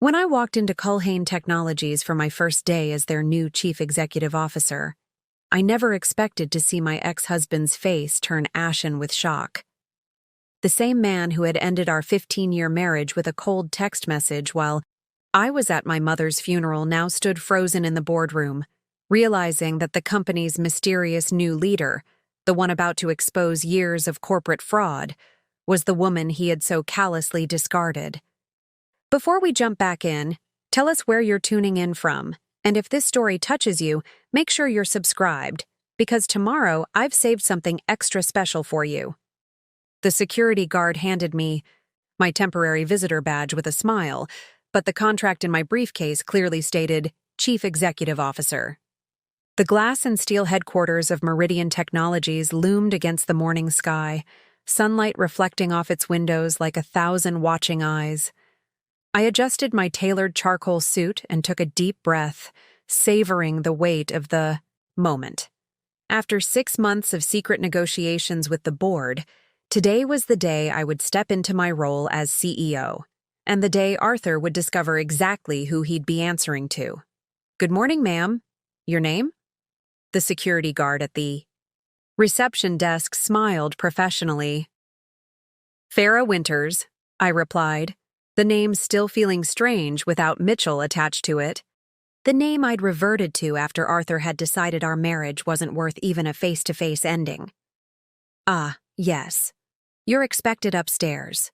When I walked into Culhane Technologies for my first day as their new chief executive officer, I never expected to see my ex-husband's face turn ashen with shock. The same man who had ended our 15-year marriage with a cold text message while I was at my mother's funeral now stood frozen in the boardroom, realizing that the company's mysterious new leader, the one about to expose years of corporate fraud, was the woman he had so callously discarded. Before we jump back in, tell us where you're tuning in from, and if this story touches you, make sure you're subscribed, because tomorrow I've saved something extra special for you. The security guard handed me my temporary visitor badge with a smile, but the contract in my briefcase clearly stated Chief Executive Officer. The glass and steel headquarters of Meridian Technologies loomed against the morning sky, sunlight reflecting off its windows like 1,000 watching eyes. I adjusted my tailored charcoal suit and took a deep breath, savoring the weight of the moment. After 6 months of secret negotiations with the board, today was the day I would step into my role as CEO, and the day Arthur would discover exactly who he'd be answering to. "Good morning, ma'am. Your name?" The security guard at the reception desk smiled professionally. "Farah Winters," I replied, the name still feeling strange without Mitchell attached to it. The name I'd reverted to after Arthur had decided our marriage wasn't worth even a face-to-face ending. "Ah, yes. You're expected upstairs."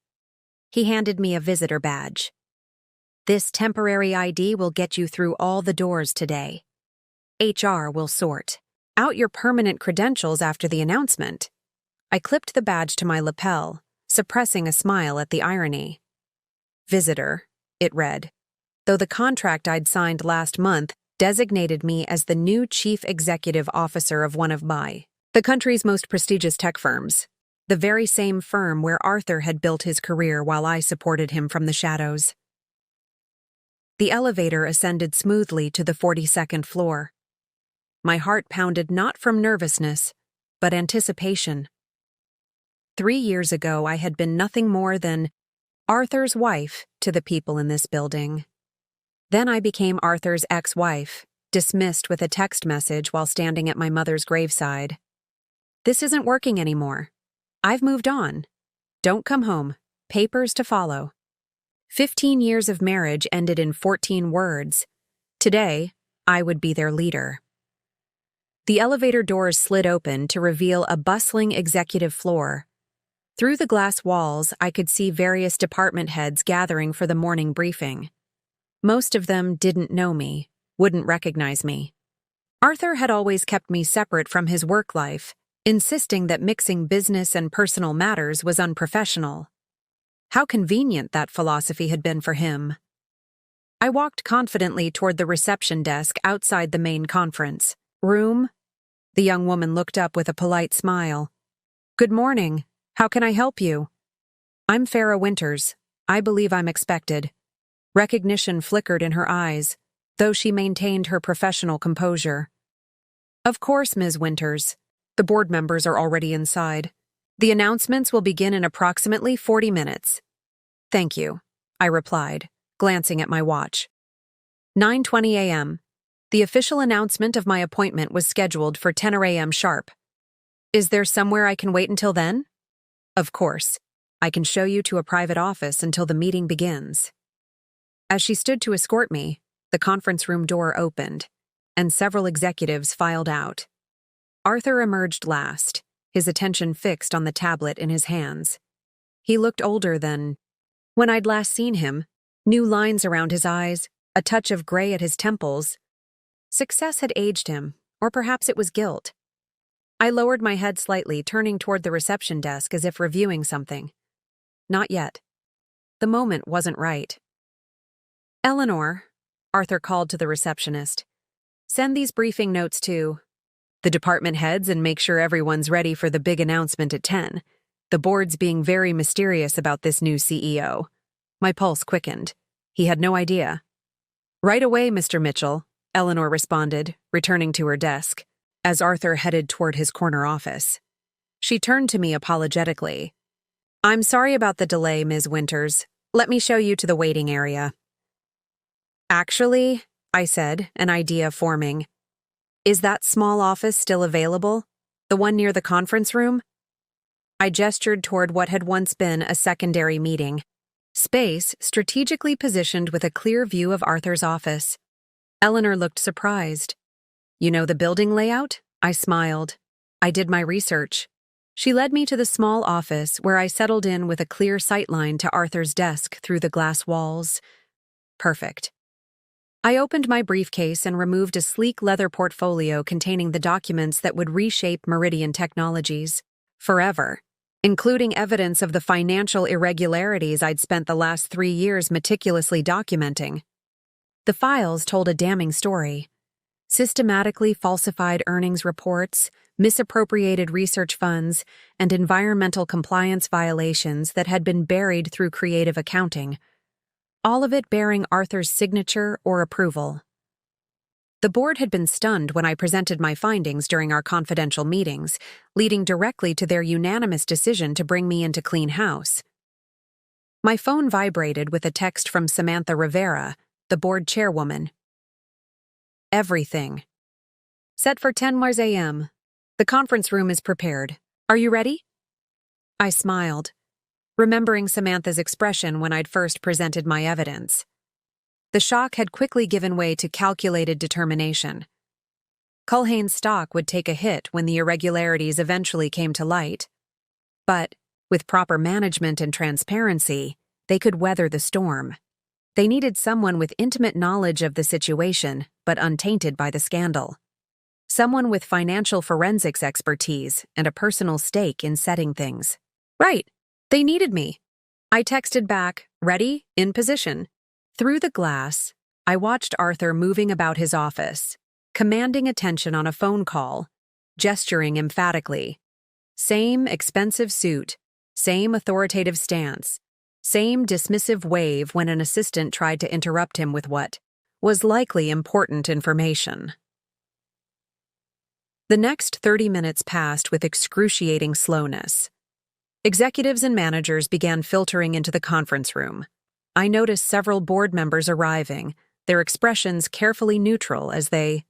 He handed me a visitor badge. "This temporary ID will get you through all the doors today. HR will sort out your permanent credentials after the announcement." I clipped the badge to my lapel, suppressing a smile at the irony. "Visitor," it read, though the contract I'd signed last month designated me as the new chief executive officer of one of the country's most prestigious tech firms, the very same firm where Arthur had built his career while I supported him from the shadows. The elevator ascended smoothly to the 42nd floor. My heart pounded not from nervousness, but anticipation. 3 years ago, I had been nothing more than Arthur's wife to the people in this building. Then I became Arthur's ex-wife, dismissed with a text message while standing at my mother's graveside. "This isn't working anymore. I've moved on. Don't come home. Papers to follow." 15 years of marriage ended in 14 words. Today, I would be their leader. The elevator doors slid open to reveal a bustling executive floor. Through the glass walls, I could see various department heads gathering for the morning briefing. Most of them didn't know me, wouldn't recognize me. Arthur had always kept me separate from his work life, insisting that mixing business and personal matters was unprofessional. How convenient that philosophy had been for him. I walked confidently toward the reception desk outside the main conference room. The young woman looked up with a polite smile. "Good morning. How can I help you?" "I'm Farah Winters. I believe I'm expected." Recognition flickered in her eyes, though she maintained her professional composure. "Of course, Ms. Winters. The board members are already inside. The announcements will begin in approximately 40 minutes. "Thank you," I replied, glancing at my watch. 9:20 a.m. The official announcement of my appointment was scheduled for 10 a.m. sharp. "Is there somewhere I can wait until then?" "Of course. I can show you to a private office until the meeting begins." As she stood to escort me, the conference room door opened, and several executives filed out. Arthur emerged last, his attention fixed on the tablet in his hands. He looked older than when I'd last seen him, new lines around his eyes, a touch of gray at his temples. Success had aged him, or perhaps it was guilt. I lowered my head slightly, turning toward the reception desk as if reviewing something. Not yet. The moment wasn't right. "Eleanor," Arthur called to the receptionist, "send these briefing notes to the department heads and make sure everyone's ready for the big announcement at 10. The board's being very mysterious about this new CEO." My pulse quickened. He had no idea. "Right away, Mr. Mitchell," Eleanor responded, returning to her desk, as Arthur headed toward his corner office. She turned to me apologetically. "I'm sorry about the delay, Ms. Winters. Let me show you to the waiting area." Actually, I said, an idea forming. Is that small office still available? The one near the conference room? I gestured toward what had once been a secondary meeting. Space strategically positioned with a clear view of Arthur's office. Eleanor looked surprised. You know the building layout? I smiled. I did my research. She led me to the small office where I settled in with a clear sightline to Arthur's desk through the glass walls. Perfect. I opened my briefcase and removed a sleek leather portfolio containing the documents that would reshape Meridian Technologies forever, including evidence of the financial irregularities I'd spent the last 3 years meticulously documenting. The files told a damning story. Systematically falsified earnings reports, misappropriated research funds, and environmental compliance violations that had been buried through creative accounting, all of it bearing Arthur's signature or approval. The board had been stunned when I presented my findings during our confidential meetings, leading directly to their unanimous decision to bring me into clean house. My phone vibrated with a text from Samantha Rivera, the board chairwoman. Everything. Set for 10 a.m. The conference room is prepared. Are you ready? I smiled, remembering Samantha's expression when I'd first presented my evidence. The shock had quickly given way to calculated determination. Culhane's stock would take a hit when the irregularities eventually came to light. But, with proper management and transparency, they could weather the storm. They needed someone with intimate knowledge of the situation, but untainted by the scandal. Someone with financial forensics expertise and a personal stake in setting things. Right. They needed me. I texted back, ready, in position. Through the glass, I watched Arthur moving about his office, commanding attention on a phone call, gesturing emphatically. Same expensive suit, same authoritative stance, same dismissive wave when an assistant tried to interrupt him with what was likely important information. The next 30 minutes passed with excruciating slowness. Executives and managers began filtering into the conference room. I noticed several board members arriving, their expressions carefully neutral as they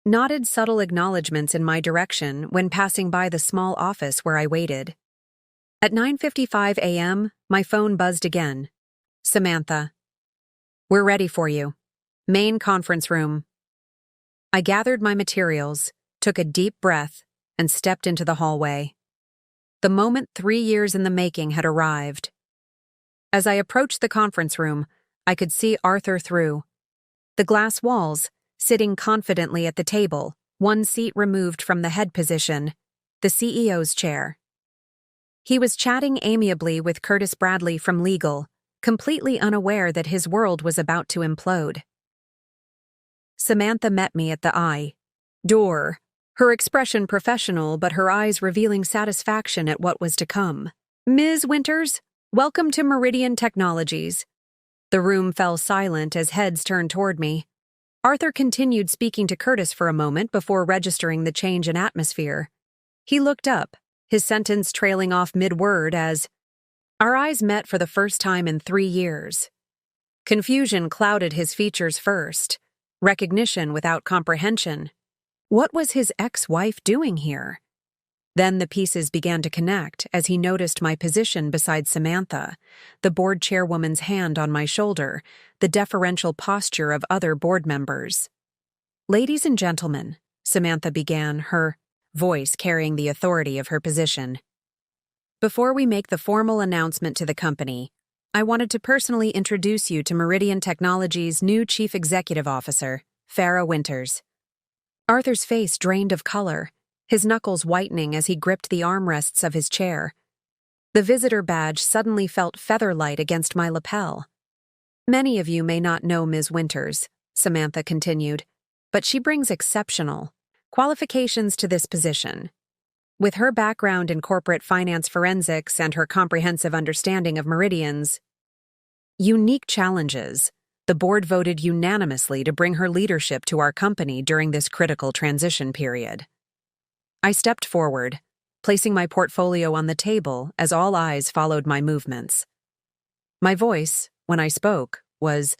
nodded subtle acknowledgments in my direction when passing by the small office where I waited. At 9:55 a.m., my phone buzzed again. Samantha. We're ready for you. Main conference room. I gathered my materials, took a deep breath, and stepped into the hallway. The moment 3 years in the making had arrived. As I approached the conference room, I could see Arthur through. The glass walls, sitting confidently at the table, one seat removed from the head position, the CEO's chair. He was chatting amiably with Curtis Bradley from legal, completely unaware that his world was about to implode. Samantha met me at the door, her expression professional but her eyes revealing satisfaction at what was to come. Ms. Winters, welcome to Meridian Technologies. The room fell silent as heads turned toward me. Arthur continued speaking to Curtis for a moment before registering the change in atmosphere. He looked up, his sentence trailing off mid-word as our eyes met for the first time in 3 years. Confusion clouded his features first, recognition without comprehension. What was his ex-wife doing here? Then the pieces began to connect as he noticed my position beside Samantha, the board chairwoman's hand on my shoulder, the deferential posture of other board members. Ladies and gentlemen, Samantha began, her voice carrying the authority of her position. Before we make the formal announcement to the company, I wanted to personally introduce you to Meridian Technologies' new Chief Executive Officer, Farrah Winters. Arthur's face drained of color, his knuckles whitening as he gripped the armrests of his chair. The visitor badge suddenly felt feather-light against my lapel. Many of you may not know Ms. Winters, Samantha continued, but she brings exceptional qualifications to this position. With her background in corporate finance forensics and her comprehensive understanding of Meridian's unique challenges, the board voted unanimously to bring her leadership to our company during this critical transition period. I stepped forward, placing my portfolio on the table as all eyes followed my movements. My voice, when I spoke, was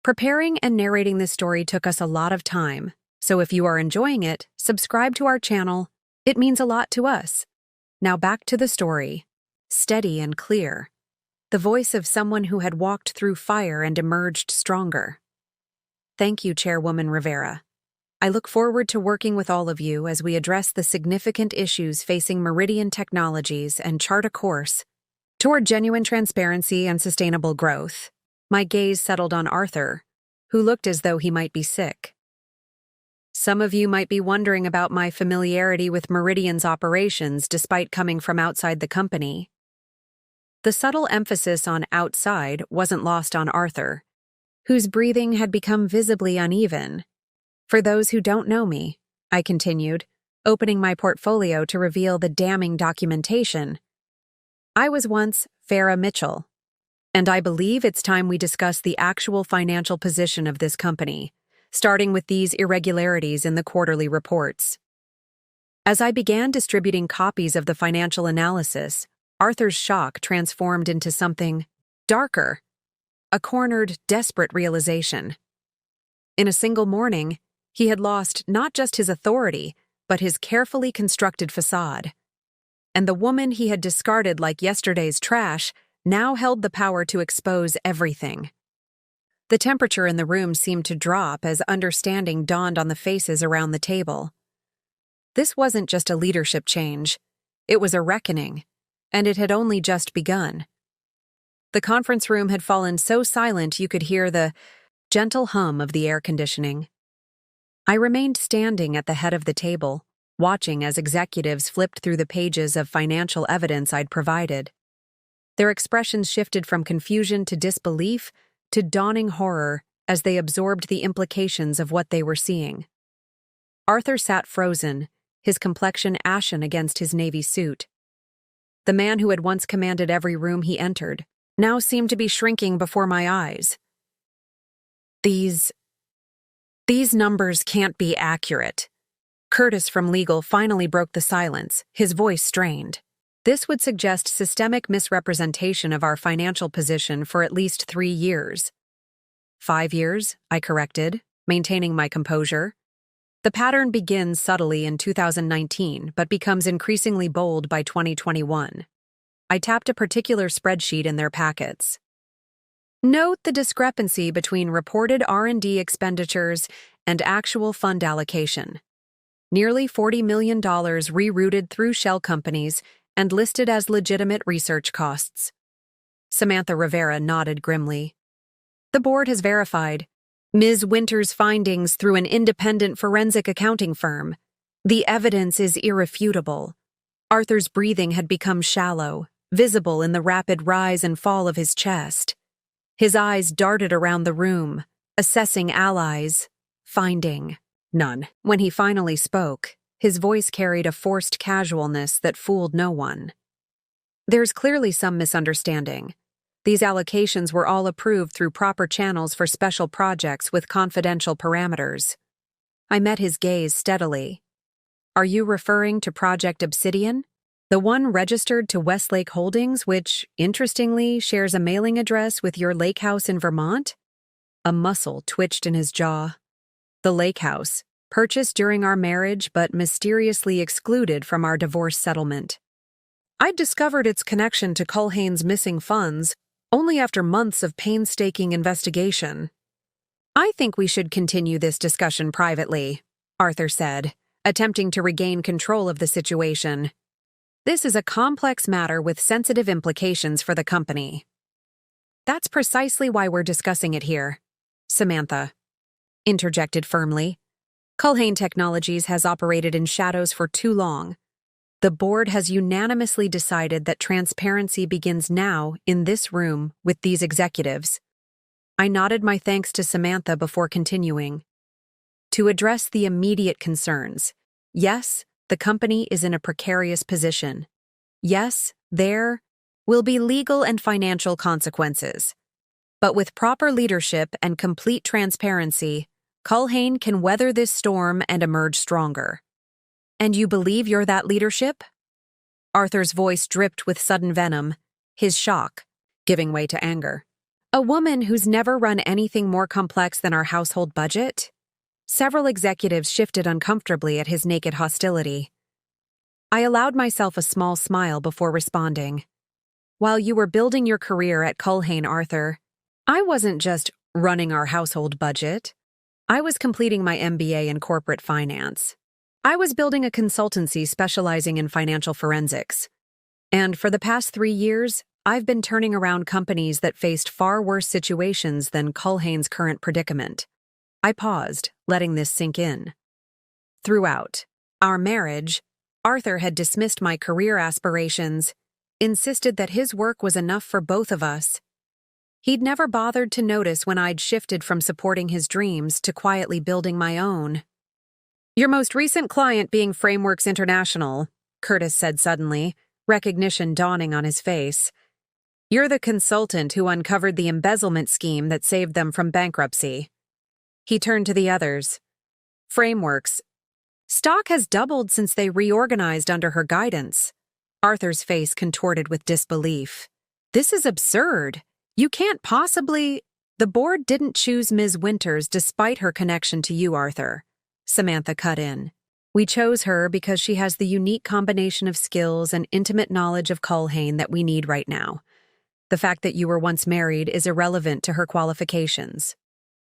Preparing and narrating this story took us a lot of time, so if you are enjoying it, subscribe to our channel. It means a lot to us. Now back to the story. Steady and clear. The voice of someone who had walked through fire and emerged stronger. Thank you, Chairwoman Rivera. I look forward to working with all of you as we address the significant issues facing Meridian Technologies and chart a course toward genuine transparency and sustainable growth. My gaze settled on Arthur, who looked as though he might be sick. Some of you might be wondering about my familiarity with Meridian's operations despite coming from outside the company. The subtle emphasis on outside wasn't lost on Arthur, whose breathing had become visibly uneven. For those who don't know me, I continued, opening my portfolio to reveal the damning documentation. I was once Farah Mitchell, and I believe it's time we discuss the actual financial position of this company, starting with these irregularities in the quarterly reports. As I began distributing copies of the financial analysis, Arthur's shock transformed into something darker, a cornered, desperate realization. In a single morning, he had lost not just his authority, but his carefully constructed facade. And the woman he had discarded like yesterday's trash now held the power to expose everything. The temperature in the room seemed to drop as understanding dawned on the faces around the table. This wasn't just a leadership change. It was a reckoning, and it had only just begun. The conference room had fallen so silent you could hear the gentle hum of the air conditioning. I remained standing at the head of the table, watching as executives flipped through the pages of financial evidence I'd provided. Their expressions shifted from confusion to disbelief to dawning horror as they absorbed the implications of what they were seeing. Arthur sat frozen, his complexion ashen against his navy suit. The man who had once commanded every room he entered now seemed to be shrinking before my eyes. These numbers can't be accurate. Curtis from legal finally broke the silence, his voice strained. This would suggest systemic misrepresentation of our financial position for at least 3 years. 5 years, I corrected, maintaining my composure. The pattern begins subtly in 2019, but becomes increasingly bold by 2021. I tapped a particular spreadsheet in their packets. Note the discrepancy between reported R&D expenditures and actual fund allocation. Nearly $40 million rerouted through shell companies and listed as legitimate research costs. Samantha Rivera nodded grimly. The board has verified Ms. Winter's findings through an independent forensic accounting firm. The evidence is irrefutable. Arthur's breathing had become shallow, visible in the rapid rise and fall of his chest. His eyes darted around the room, assessing allies, finding none. When he finally spoke, his voice carried a forced casualness that fooled no one. There's clearly some misunderstanding. These allocations were all approved through proper channels for special projects with confidential parameters. I met his gaze steadily. Are you referring to Project Obsidian? The one registered to Westlake Holdings, which, interestingly, shares a mailing address with your lake house in Vermont? A muscle twitched in his jaw. The lake house, purchased during our marriage but mysteriously excluded from our divorce settlement. I'd discovered its connection to Culhane's missing funds only after months of painstaking investigation. I think we should continue this discussion privately, Arthur said, attempting to regain control of the situation. This is a complex matter with sensitive implications for the company. That's precisely why we're discussing it here, Samantha interjected firmly. Culhane Technologies has operated in shadows for too long. The board has unanimously decided that transparency begins now in this room with these executives. I nodded my thanks to Samantha before continuing. To address the immediate concerns, yes, the company is in a precarious position. Yes, there will be legal and financial consequences. But with proper leadership and complete transparency, Culhane can weather this storm and emerge stronger. And you believe you're that leadership? Arthur's voice dripped with sudden venom, his shock giving way to anger. A woman who's never run anything more complex than our household budget? Several executives shifted uncomfortably at his naked hostility. I allowed myself a small smile before responding. While you were building your career at Culhane, Arthur, I wasn't just running our household budget. I was completing my MBA in corporate finance. I was building a consultancy specializing in financial forensics. And for the past 3 years, I've been turning around companies that faced far worse situations than Culhane's current predicament. I paused, letting this sink in. Throughout our marriage, Arthur had dismissed my career aspirations, insisted that his work was enough for both of us. He'd never bothered to notice when I'd shifted from supporting his dreams to quietly building my own. Your most recent client being Frameworks International, Curtis said suddenly, recognition dawning on his face. You're the consultant who uncovered the embezzlement scheme that saved them from bankruptcy. He turned to the others. Frameworks. Stock has doubled since they reorganized under her guidance. Arthur's face contorted with disbelief. This is absurd. You can't possibly— The board didn't choose Ms. Winters despite her connection to you, Arthur. Samantha cut in. We chose her because she has the unique combination of skills and intimate knowledge of Culhane that we need right now. The fact that you were once married is irrelevant to her qualifications.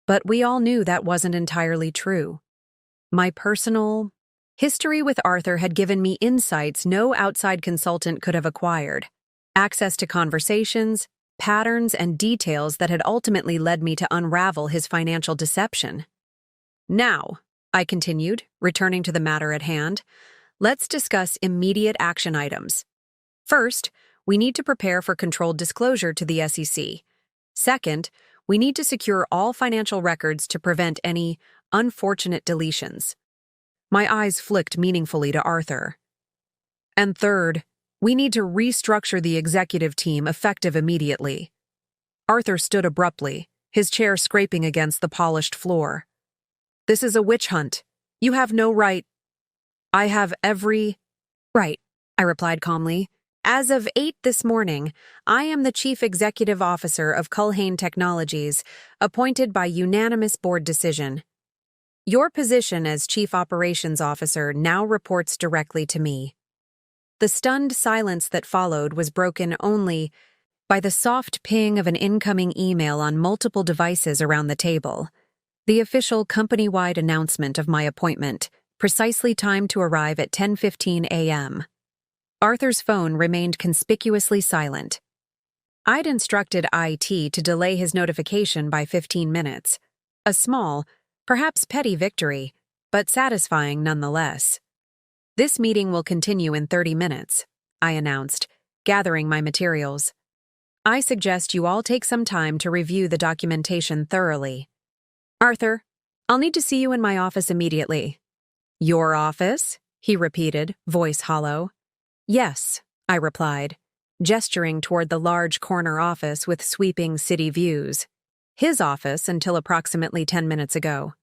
But we all knew that wasn't entirely true. My personal history with Arthur had given me insights no outside consultant could have acquired, access to conversations, patterns, and details that had ultimately led me to unravel his financial deception. Now, I continued, returning to the matter at hand, let's discuss immediate action items. First, we need to prepare for controlled disclosure to the SEC. Second, we need to secure all financial records to prevent any unfortunate deletions. My eyes flicked meaningfully to Arthur. And third, we need to restructure the executive team effective immediately. Arthur stood abruptly, his chair scraping against the polished floor. This is a witch hunt. You have no right. I have every right, I replied calmly. As of 8 this morning, I am the Chief Executive Officer of Culhane Technologies, appointed by unanimous board decision. Your position as Chief Operations Officer now reports directly to me. The stunned silence that followed was broken only by the soft ping of an incoming email on multiple devices around the table. The official company-wide announcement of my appointment, precisely timed to arrive at 10:15 a.m. Arthur's phone remained conspicuously silent. I'd instructed IT to delay his notification by 15 minutes. A small, perhaps petty victory, but satisfying nonetheless. This meeting will continue in 30 minutes, I announced, gathering my materials. I suggest you all take some time to review the documentation thoroughly. Arthur, I'll need to see you in my office immediately. Your office? He repeated, voice hollow. Yes, I replied, gesturing toward the large corner office with sweeping city views. His office until approximately 10 minutes ago.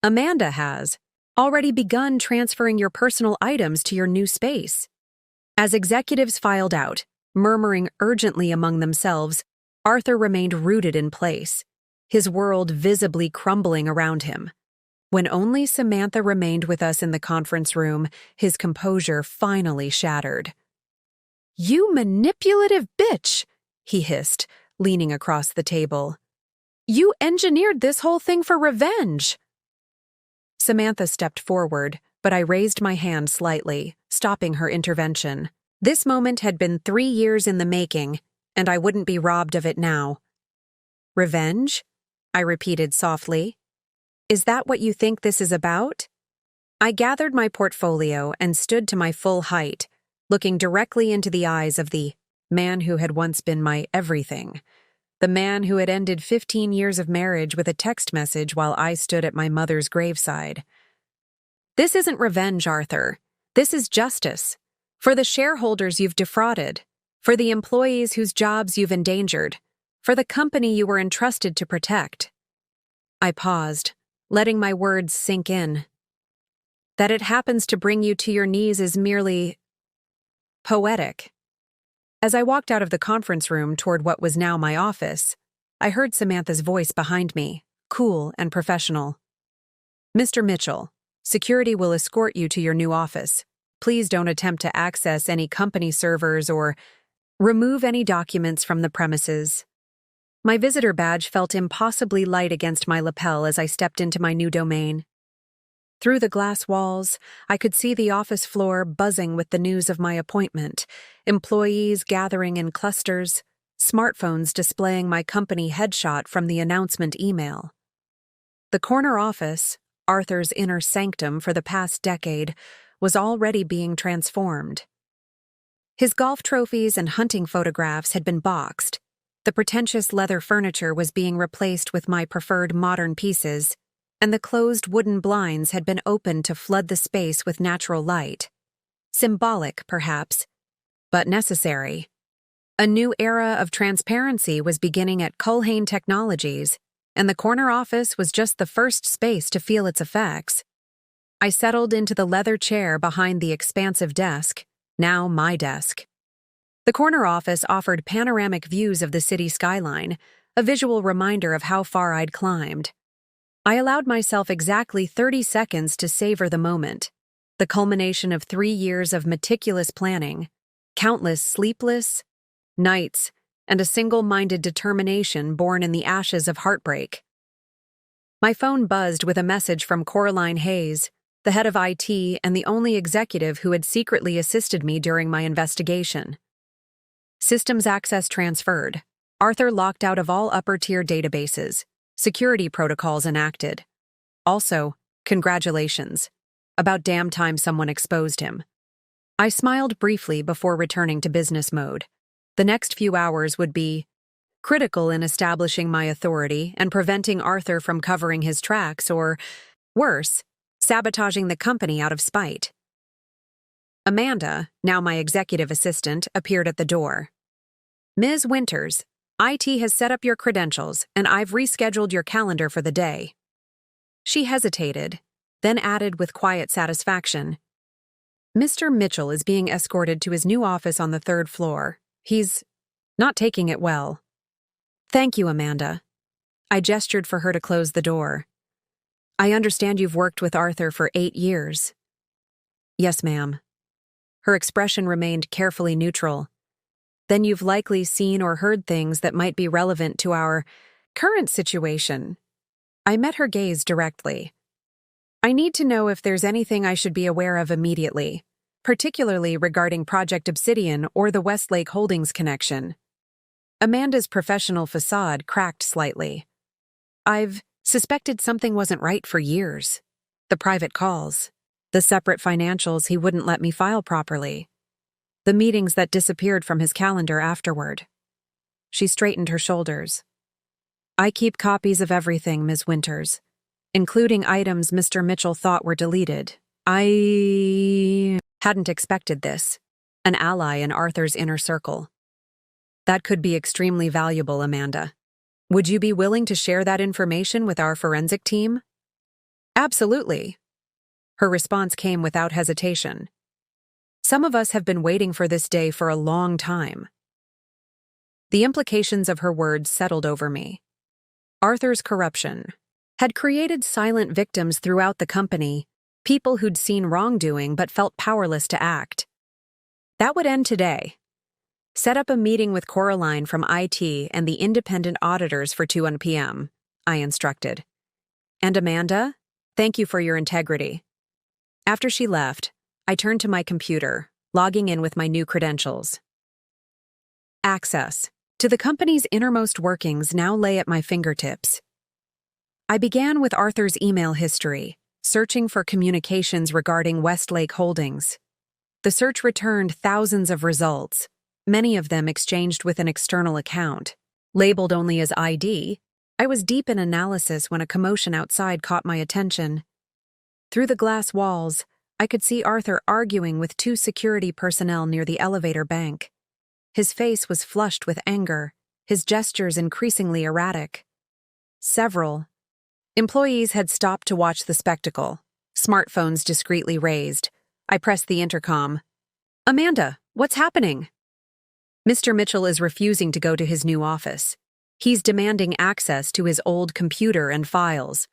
Amanda has already begun transferring your personal items to your new space. As executives filed out, murmuring urgently among themselves, Arthur remained rooted in place, his world visibly crumbling around him. When only Samantha remained with us in the conference room, his composure finally shattered. You manipulative bitch, he hissed, leaning across the table. You engineered this whole thing for revenge. Samantha stepped forward, but I raised my hand slightly, stopping her intervention. This moment had been 3 years in the making, and I wouldn't be robbed of it now. Revenge? I repeated softly. Is that what you think this is about? I gathered my portfolio and stood to my full height, looking directly into the eyes of the man who had once been my everything, the man who had ended 15 years of marriage with a text message while I stood at my mother's graveside. This isn't revenge, Arthur. This is justice. For the shareholders you've defrauded, for the employees whose jobs you've endangered, for the company you were entrusted to protect. I paused, letting my words sink in. That it happens to bring you to your knees is merely poetic. As I walked out of the conference room toward what was now my office, I heard Samantha's voice behind me, cool and professional. "Mr. Mitchell, security will escort you to your new office. Please don't attempt to access any company servers or remove any documents from the premises." My visitor badge felt impossibly light against my lapel as I stepped into my new domain. Through the glass walls, I could see the office floor buzzing with the news of my appointment, employees gathering in clusters, smartphones displaying my company headshot from the announcement email. The corner office, Arthur's inner sanctum for the past decade, was already being transformed. His golf trophies and hunting photographs had been boxed. The pretentious leather furniture was being replaced with my preferred modern pieces, and the closed wooden blinds had been opened to flood the space with natural light. Symbolic, perhaps, but necessary. A new era of transparency was beginning at Culhane Technologies, and the corner office was just the first space to feel its effects. I settled into the leather chair behind the expansive desk, now my desk. The corner office offered panoramic views of the city skyline, a visual reminder of how far I'd climbed. I allowed myself exactly 30 seconds to savor the moment, the culmination of 3 years of meticulous planning, countless sleepless nights, and a single-minded determination born in the ashes of heartbreak. My phone buzzed with a message from Culhane Hayes, the head of IT and the only executive who had secretly assisted me during my investigation. Systems access transferred. Arthur locked out of all upper-tier databases. Security protocols enacted. Also, congratulations. About damn time someone exposed him. I smiled briefly before returning to business mode. The next few hours would be critical in establishing my authority and preventing Arthur from covering his tracks or, worse, sabotaging the company out of spite. Amanda, now my executive assistant, appeared at the door. "Ms. Winters, IT has set up your credentials, and I've rescheduled your calendar for the day." She hesitated, then added with quiet satisfaction, "Mr. Mitchell is being escorted to his new office on the 3rd floor. He's not taking it well." "Thank you, Amanda." I gestured for her to close the door. "I understand you've worked with Arthur for 8 years." "Yes, ma'am." Her expression remained carefully neutral. "Then you've likely seen or heard things that might be relevant to our current situation." I met her gaze directly. "I need to know if there's anything I should be aware of immediately, particularly regarding Project Obsidian or the Westlake Holdings connection." Amanda's professional facade cracked slightly. "I've suspected something wasn't right for years. The private calls, the separate financials he wouldn't let me file properly, the meetings that disappeared from his calendar afterward." She straightened her shoulders. "I keep copies of everything, Ms. Winters, including items Mr. Mitchell thought were deleted. I hadn't expected this. An ally in Arthur's inner circle. That could be extremely valuable, Amanda. Would you be willing to share that information with our forensic team?" "Absolutely." Her response came without hesitation. "Some of us have been waiting for this day for a long time." The implications of her words settled over me. Arthur's corruption had created silent victims throughout the company, people who'd seen wrongdoing but felt powerless to act. That would end today. "Set up a meeting with Culhane from IT and the independent auditors for 2 p.m., I instructed. "And Amanda, thank you for your integrity." After she left, I turned to my computer, logging in with my new credentials. Access to the company's innermost workings now lay at my fingertips. I began with Arthur's email history, searching for communications regarding Westlake Holdings. The search returned thousands of results, many of them exchanged with an external account. Labeled only as ID, I was deep in analysis when a commotion outside caught my attention. Through the glass walls, I could see Arthur arguing with 2 security personnel near the elevator bank. His face was flushed with anger, his gestures increasingly erratic. Several employees had stopped to watch the spectacle, smartphones discreetly raised. I pressed the intercom. "Amanda, what's happening?" "Mr. Mitchell is refusing to go to his new office. He's demanding access to his old computer and files.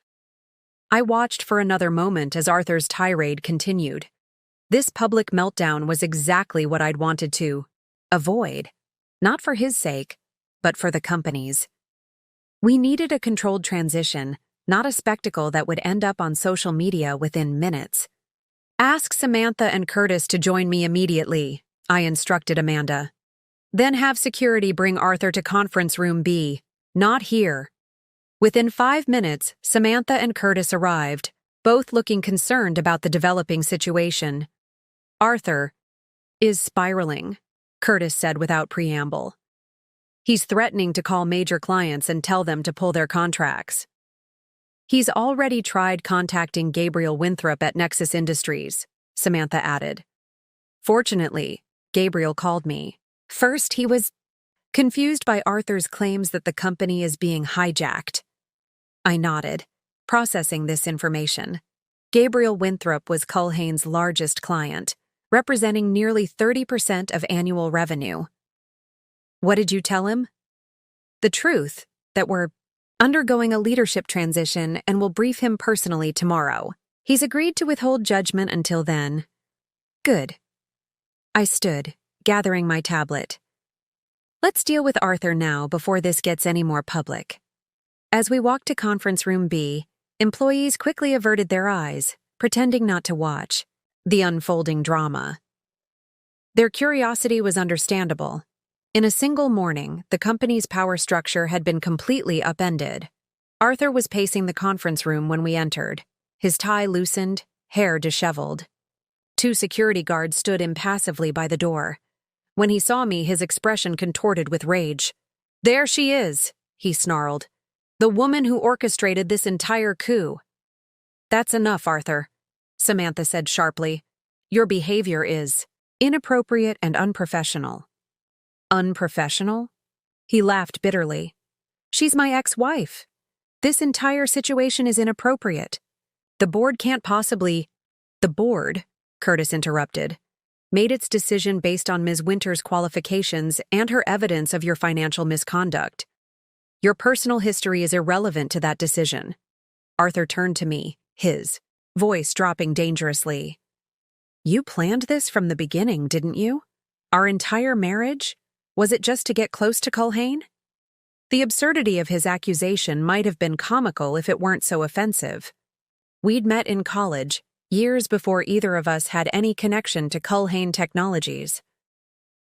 I watched for another moment as Arthur's tirade continued. This public meltdown was exactly what I'd wanted to avoid, not for his sake, but for the company's. We needed a controlled transition, not a spectacle that would end up on social media within minutes. Ask Samantha and Curtis to join me immediately, I instructed Amanda. Then have security bring Arthur to conference room B, not here. Within 5 minutes, Samantha and Curtis arrived, both looking concerned about the developing situation. Arthur is spiraling, Curtis said without preamble. He's threatening to call major clients and tell them to pull their contracts. He's already tried contacting Gabriel Winthrop at Nexus Industries, Samantha added. Fortunately, Gabriel called me. First, he was confused by Arthur's claims that the company is being hijacked. I nodded, processing this information. Gabriel Winthrop was Culhane's largest client, representing nearly 30% of annual revenue. What did you tell him? The truth, that we're undergoing a leadership transition and will brief him personally tomorrow. He's agreed to withhold judgment until then. Good. I stood, gathering my tablet. Let's deal with Arthur now before this gets any more public. As we walked to conference room B, employees quickly averted their eyes, pretending not to watch the unfolding drama. Their curiosity was understandable. In a single morning, the company's power structure had been completely upended. Arthur was pacing the conference room when we entered, his tie loosened, hair disheveled. 2 security guards stood impassively by the door. When he saw me, his expression contorted with rage. There she is, he snarled. The woman who orchestrated this entire coup. That's enough, Arthur, Samantha said sharply. Your behavior is inappropriate and unprofessional. Unprofessional? He laughed bitterly. She's my ex-wife. This entire situation is inappropriate. The board can't possibly— The board, Curtis interrupted, made its decision based on Ms. Winter's qualifications and her evidence of your financial misconduct. Your personal history is irrelevant to that decision. Arthur turned to me, his voice dropping dangerously. You planned this from the beginning, didn't you? Our entire marriage? Was it just to get close to Culhane? The absurdity of his accusation might have been comical if it weren't so offensive. We'd met in college, years before either of us had any connection to Culhane Technologies.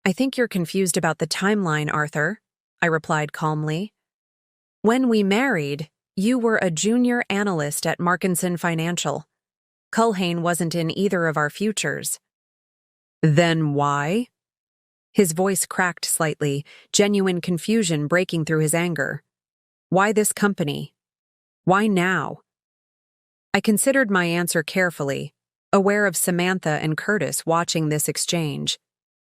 I think you're confused about the timeline, Arthur, I replied calmly. When we married, you were a junior analyst at Markinson Financial. Culhane wasn't in either of our futures. Then why? His voice cracked slightly, genuine confusion breaking through his anger. Why this company? Why now? I considered my answer carefully, aware of Samantha and Curtis watching this exchange.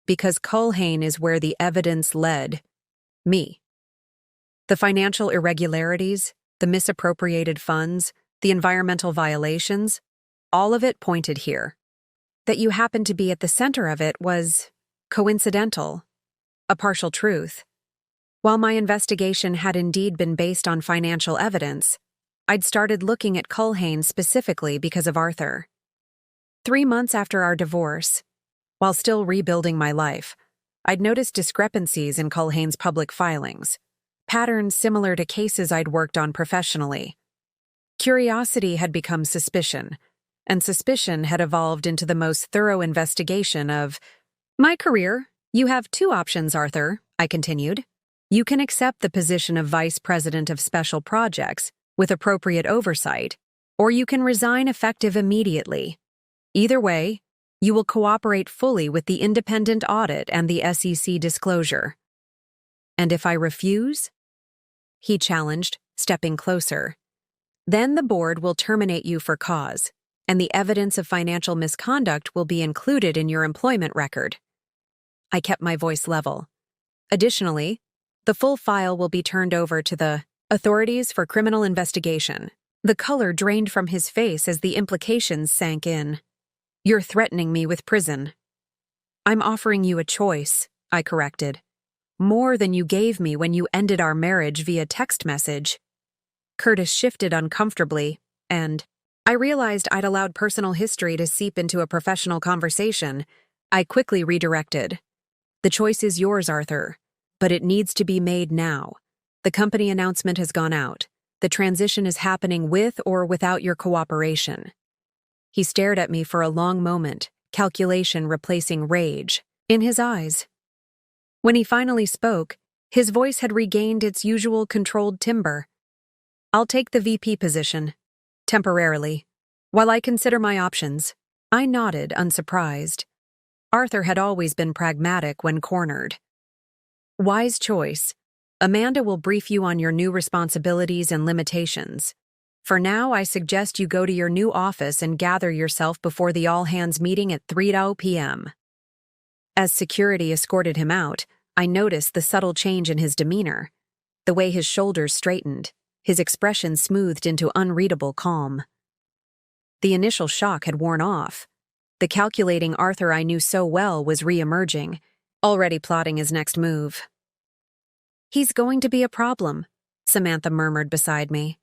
Because Culhane is where the evidence led me. The financial irregularities, the misappropriated funds, the environmental violations, all of it pointed here. That you happened to be at the center of it was coincidental, a partial truth. While my investigation had indeed been based on financial evidence, I'd started looking at Culhane specifically because of Arthur. 3 months after our divorce, while still rebuilding my life, I'd noticed discrepancies in Culhane's public filings, patterns similar to cases I'd worked on professionally. Curiosity had become suspicion, and suspicion had evolved into the most thorough investigation of my career. You have 2 options, Arthur, I continued. You can accept the position of Vice President of Special Projects with appropriate oversight, or you can resign effective immediately. Either way, you will cooperate fully with the independent audit and the SEC disclosure. And if I refuse? He challenged, stepping closer. Then the board will terminate you for cause, and the evidence of financial misconduct will be included in your employment record. I kept my voice level. Additionally, the full file will be turned over to the authorities for criminal investigation. The color drained from his face as the implications sank in. You're threatening me with prison. I'm offering you a choice, I corrected. More than you gave me when you ended our marriage via text message. Curtis shifted uncomfortably, and I realized I'd allowed personal history to seep into a professional conversation. I quickly redirected. The choice is yours, Arthur, but it needs to be made now. The company announcement has gone out. The transition is happening with or without your cooperation. He stared at me for a long moment, calculation replacing rage in his eyes. When he finally spoke, his voice had regained its usual controlled timbre. I'll take the VP position, temporarily, while I consider my options. I nodded, unsurprised. Arthur had always been pragmatic when cornered. Wise choice. Amanda will brief you on your new responsibilities and limitations. For now, I suggest you go to your new office and gather yourself before the all-hands meeting at 3 p.m. As security escorted him out, I noticed the subtle change in his demeanor, the way his shoulders straightened, his expression smoothed into unreadable calm. The initial shock had worn off. The calculating Arthur I knew so well was re-emerging, already plotting his next move. He's going to be a problem, Samantha murmured beside me.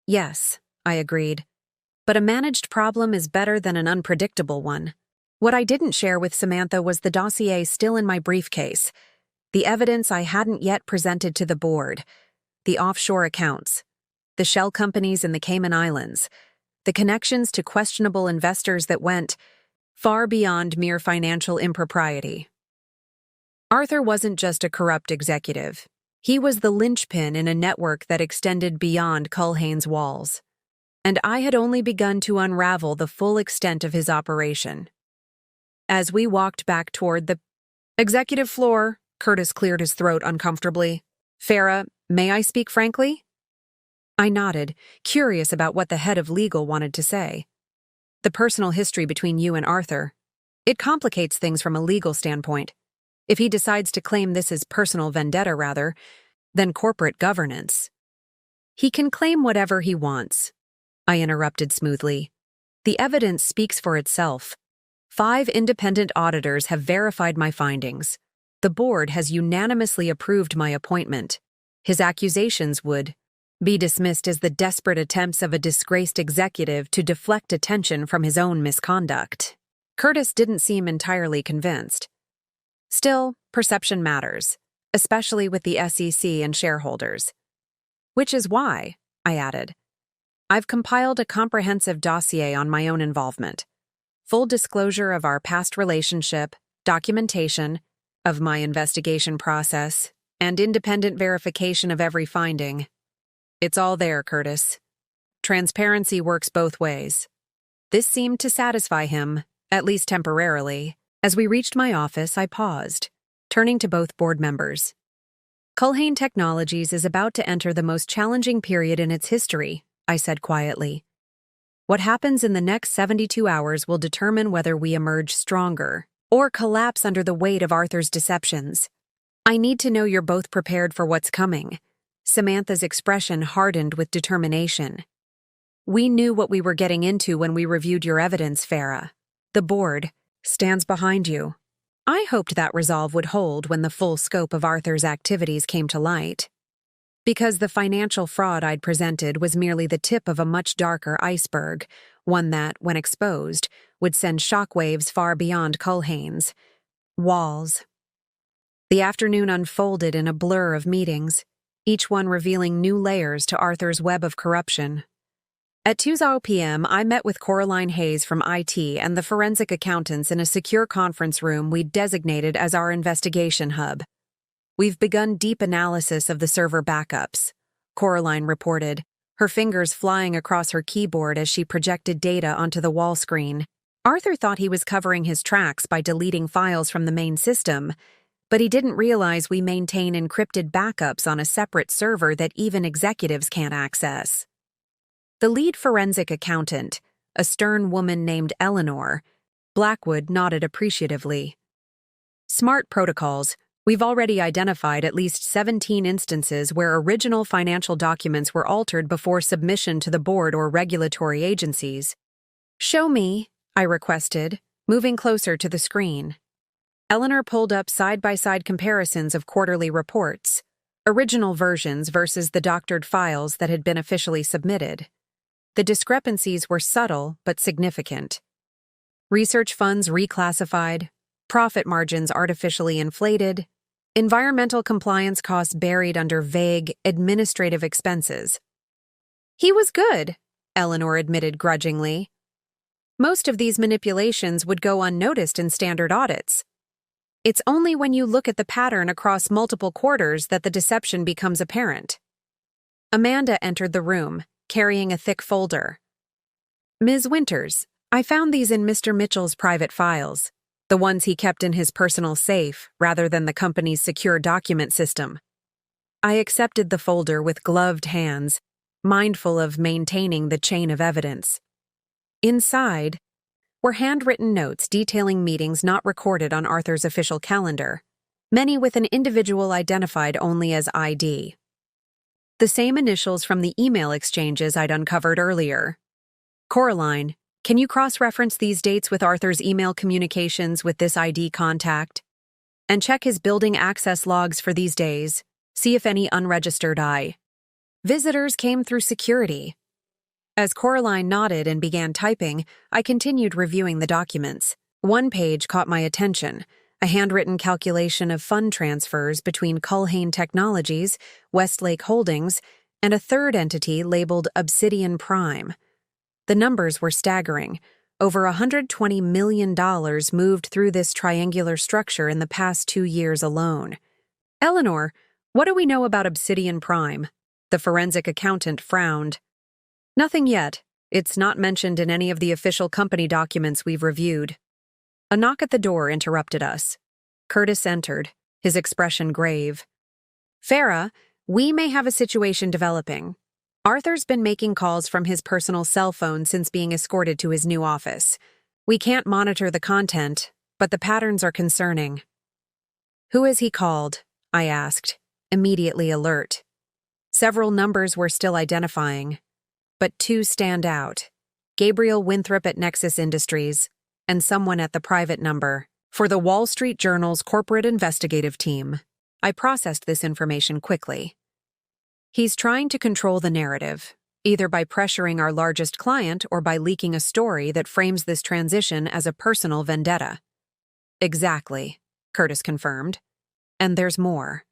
Yes, I agreed. But a managed problem is better than an unpredictable one. What I didn't share with Samantha was the dossier still in my briefcase, the evidence I hadn't yet presented to the board, the offshore accounts, the shell companies in the Cayman Islands, the connections to questionable investors that went far beyond mere financial impropriety. Arthur wasn't just a corrupt executive. He was the linchpin in a network that extended beyond Culhane's walls. And I had only begun to unravel the full extent of his operation. As we walked back toward the executive floor, Curtis cleared his throat uncomfortably. Farah, may I speak frankly? I nodded, curious about what the head of legal wanted to say. The personal history between you and Arthur. It complicates things from a legal standpoint. If he decides to claim this is personal vendetta rather than corporate governance. He can claim whatever he wants, I interrupted smoothly. The evidence speaks for itself. 5 independent auditors have verified my findings. The board has unanimously approved my appointment. His accusations would be dismissed as the desperate attempts of a disgraced executive to deflect attention from his own misconduct. Curtis didn't seem entirely convinced. Still, perception matters, especially with the SEC and shareholders. Which is why, I added, I've compiled a comprehensive dossier on my own involvement. Full disclosure of our past relationship, documentation of my investigation process, and independent verification of every finding. It's all there, Curtis. Transparency works both ways. This seemed to satisfy him, at least temporarily. As we reached my office, I paused, turning to both board members. Culhane Technologies is about to enter the most challenging period in its history, I said quietly. What happens in the next 72 hours will determine whether we emerge stronger or collapse under the weight of Arthur's deceptions. I need to know you're both prepared for what's coming. Samantha's expression hardened with determination. We knew what we were getting into when we reviewed your evidence, Farah. The board stands behind you. I hoped that resolve would hold when the full scope of Arthur's activities came to light. Because the financial fraud I'd presented was merely the tip of a much darker iceberg, one that, when exposed, would send shockwaves far beyond Culhane's walls. The afternoon unfolded in a blur of meetings, each one revealing new layers to Arthur's web of corruption. At 2 p.m., I met with Coraline Hayes from IT and the forensic accountants in a secure conference room we'd designated as our investigation hub. We've begun deep analysis of the server backups, Coraline reported, her fingers flying across her keyboard as she projected data onto the wall screen. Arthur thought he was covering his tracks by deleting files from the main system, but he didn't realize we maintain encrypted backups on a separate server that even executives can't access. The lead forensic accountant, a stern woman named Eleanor, Blackwood nodded appreciatively. Smart protocols. We've already identified at least 17 instances where original financial documents were altered before submission to the board or regulatory agencies. Show me, I requested, moving closer to the screen. Eleanor pulled up side-by-side comparisons of quarterly reports, original versions versus the doctored files that had been officially submitted. The discrepancies were subtle but significant. Research funds reclassified, profit margins artificially inflated, environmental compliance costs buried under vague administrative expenses. He was good, Eleanor admitted grudgingly. Most of these manipulations would go unnoticed in standard audits. It's only when you look at the pattern across multiple quarters that the deception becomes apparent. Amanda entered the room, carrying a thick folder. Ms. Winters, I found these in Mr. Mitchell's private files, the ones he kept in his personal safe rather than the company's secure document system. I accepted the folder with gloved hands, mindful of maintaining the chain of evidence. Inside were handwritten notes detailing meetings not recorded on Arthur's official calendar, many with an individual identified only as ID. The same initials from the email exchanges I'd uncovered earlier. Coraline, can you cross-reference these dates with Arthur's email communications with this ID contact? And check his building access logs for these days, see if any unregistered visitors came through security. As Coraline nodded and began typing, I continued reviewing the documents. One page caught my attention, a handwritten calculation of fund transfers between Culhane Technologies, Westlake Holdings, and a third entity labeled Obsidian Prime. The numbers were staggering. Over $120 million moved through this triangular structure in the past 2 years alone. Eleanor, what do we know about Obsidian Prime? The forensic accountant frowned. Nothing yet. It's not mentioned in any of the official company documents we've reviewed. A knock at the door interrupted us. Curtis entered, his expression grave. Farah, we may have a situation developing. Arthur's been making calls from his personal cell phone since being escorted to his new office. We can't monitor the content, but the patterns are concerning. Who has he called? I asked, immediately alert. Several numbers were still identifying, but 2 stand out. Gabriel Winthrop at Nexus Industries, and someone at the private number. For the Wall Street Journal's corporate investigative team. I processed this information quickly. He's trying to control the narrative, either by pressuring our largest client or by leaking a story that frames this transition as a personal vendetta. Exactly, Curtis confirmed. And there's more.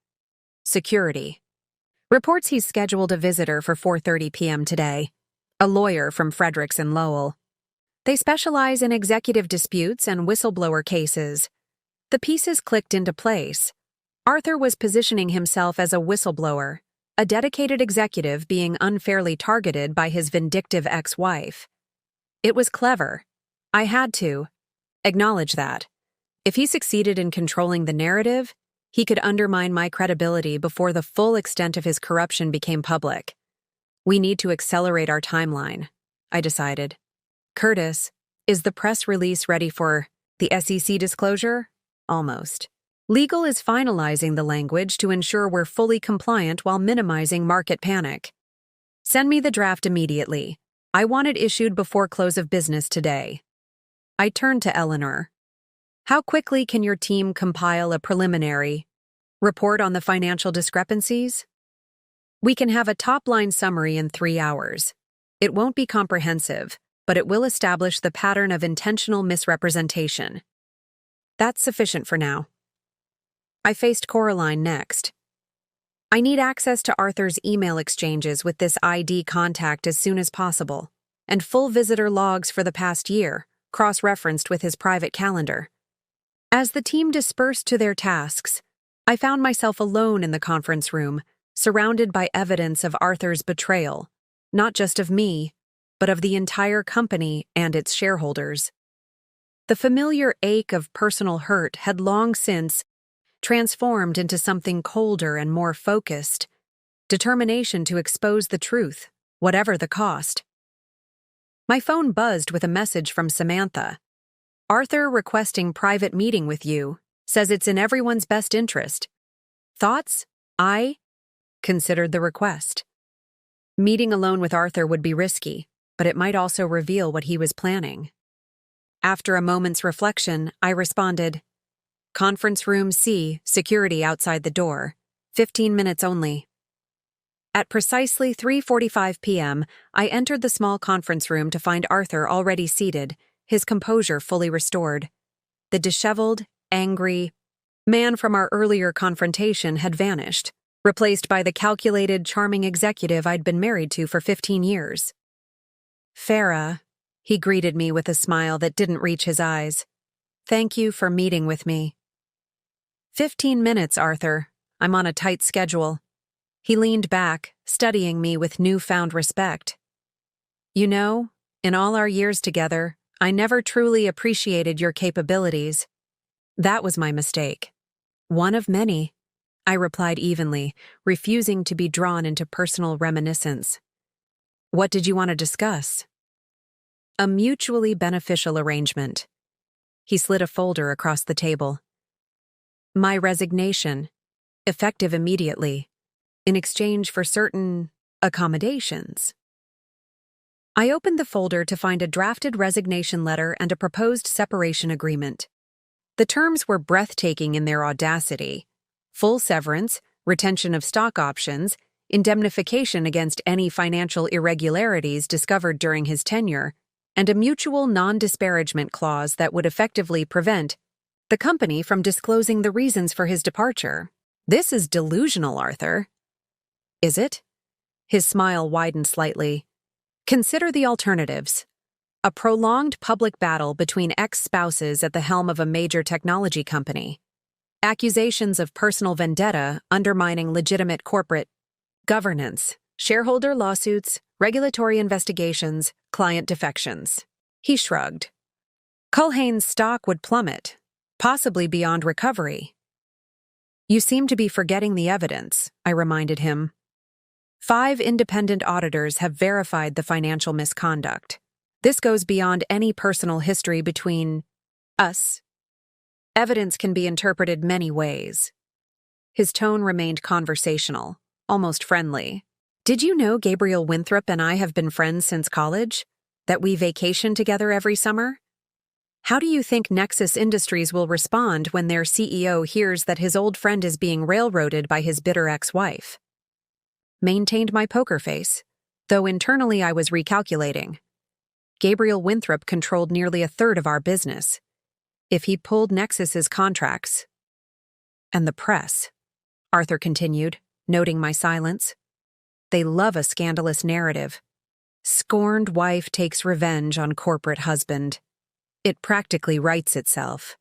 Security. Reports he's scheduled a visitor for 4:30 p.m. today. A lawyer from Fredericks and Lowell. They specialize in executive disputes and whistleblower cases. The pieces clicked into place. Arthur was positioning himself as a whistleblower, a dedicated executive being unfairly targeted by his vindictive ex-wife. It was clever. I had to acknowledge that. If he succeeded in controlling the narrative, he could undermine my credibility before the full extent of his corruption became public. We need to accelerate our timeline, I decided. Curtis, is the press release ready for the SEC disclosure? Almost. Legal is finalizing the language to ensure we're fully compliant while minimizing market panic. Send me the draft immediately. I want it issued before close of business today. I turned to Eleanor. How quickly can your team compile a preliminary report on the financial discrepancies? We can have a top-line summary in 3 hours. It won't be comprehensive, but it will establish the pattern of intentional misrepresentation. That's sufficient for now. I faced Coraline next. I need access to Arthur's email exchanges with this ID contact as soon as possible, and full visitor logs for the past year, cross-referenced with his private calendar. As the team dispersed to their tasks, I found myself alone in the conference room, surrounded by evidence of Arthur's betrayal, not just of me, but of the entire company and its shareholders. The familiar ache of personal hurt had long since transformed into something colder and more focused, determination to expose the truth, whatever the cost. My phone buzzed with a message from Samantha. Arthur requesting private meeting with you, says it's in everyone's best interest. Thoughts? I considered the request. Meeting alone with Arthur would be risky, but it might also reveal what he was planning. After a moment's reflection, I responded, Conference room C, security outside the door. 15 minutes only. At precisely 3:45 p.m., I entered the small conference room to find Arthur already seated, his composure fully restored. The disheveled, angry man from our earlier confrontation had vanished, replaced by the calculated, charming executive I'd been married to for 15 years. "Farah," he greeted me with a smile that didn't reach his eyes. "Thank you for meeting with me." 15 minutes, Arthur. I'm on a tight schedule." He leaned back, studying me with newfound respect. "You know, in all our years together, I never truly appreciated your capabilities." "That was my mistake." "One of many," I replied evenly, refusing to be drawn into personal reminiscence. "What did you want to discuss?" "A mutually beneficial arrangement." He slid a folder across the table. "My resignation, effective immediately, in exchange for certain accommodations." I opened the folder to find a drafted resignation letter and a proposed separation agreement. The terms were breathtaking in their audacity: full severance, retention of stock options, indemnification against any financial irregularities discovered during his tenure, and a mutual non-disparagement clause that would effectively prevent the company from disclosing the reasons for his departure. "This is delusional, Arthur." "Is it?" His smile widened slightly. "Consider the alternatives. A prolonged public battle between ex-spouses at the helm of a major technology company. Accusations of personal vendetta undermining legitimate corporate governance. Shareholder lawsuits, regulatory investigations, client defections." He shrugged. "Culhane's stock would plummet, possibly beyond recovery." "You seem to be forgetting the evidence," I reminded him. 5 independent auditors have verified the financial misconduct. This goes beyond any personal history between us. Evidence can be interpreted many ways. His tone remained conversational, almost friendly. "Did you know Gabriel Winthrop and I have been friends since college? That we vacation together every summer? How do you think Nexus Industries will respond when their CEO hears that his old friend is being railroaded by his bitter ex-wife?" Maintained my poker face, though internally I was recalculating. Gabriel Winthrop controlled nearly a third of our business. If he pulled Nexus's contracts— "And the press," Arthur continued, noting my silence. "They love a scandalous narrative. Scorned wife takes revenge on corporate husband. It practically writes itself."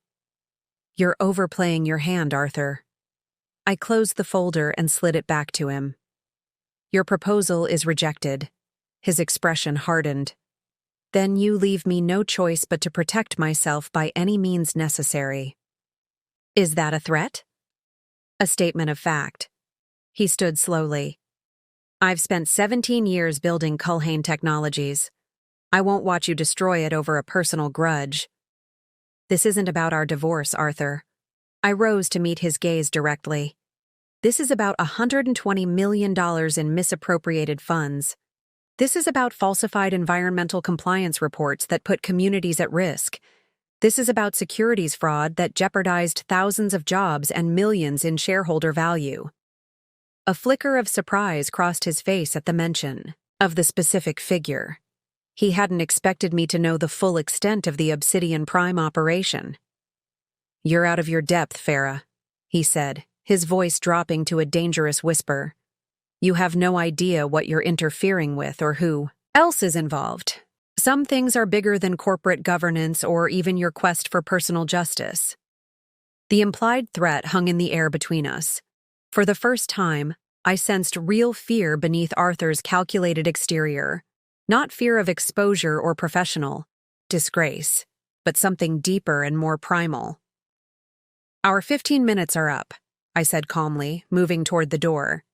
"You're overplaying your hand, Arthur." I closed the folder and slid it back to him. "Your proposal is rejected." His expression hardened. "Then you leave me no choice but to protect myself by any means necessary." "Is that a threat?" "A statement of fact." He stood slowly. "I've spent 17 years building Culhane Technologies. I won't watch you destroy it over a personal grudge." "This isn't about our divorce, Arthur." I rose to meet his gaze directly. "This is about $120 million in misappropriated funds. This is about falsified environmental compliance reports that put communities at risk. This is about securities fraud that jeopardized thousands of jobs and millions in shareholder value." A flicker of surprise crossed his face at the mention of the specific figure. He hadn't expected me to know the full extent of the Obsidian Prime operation. "You're out of your depth, Farah," he said, his voice dropping to a dangerous whisper. "You have no idea what you're interfering with or who else is involved. Some things are bigger than corporate governance or even your quest for personal justice." The implied threat hung in the air between us. For the first time, I sensed real fear beneath Arthur's calculated exterior. Not fear of exposure or professional disgrace, but something deeper and more primal. "Our 15 minutes are up," I said calmly, moving toward the door.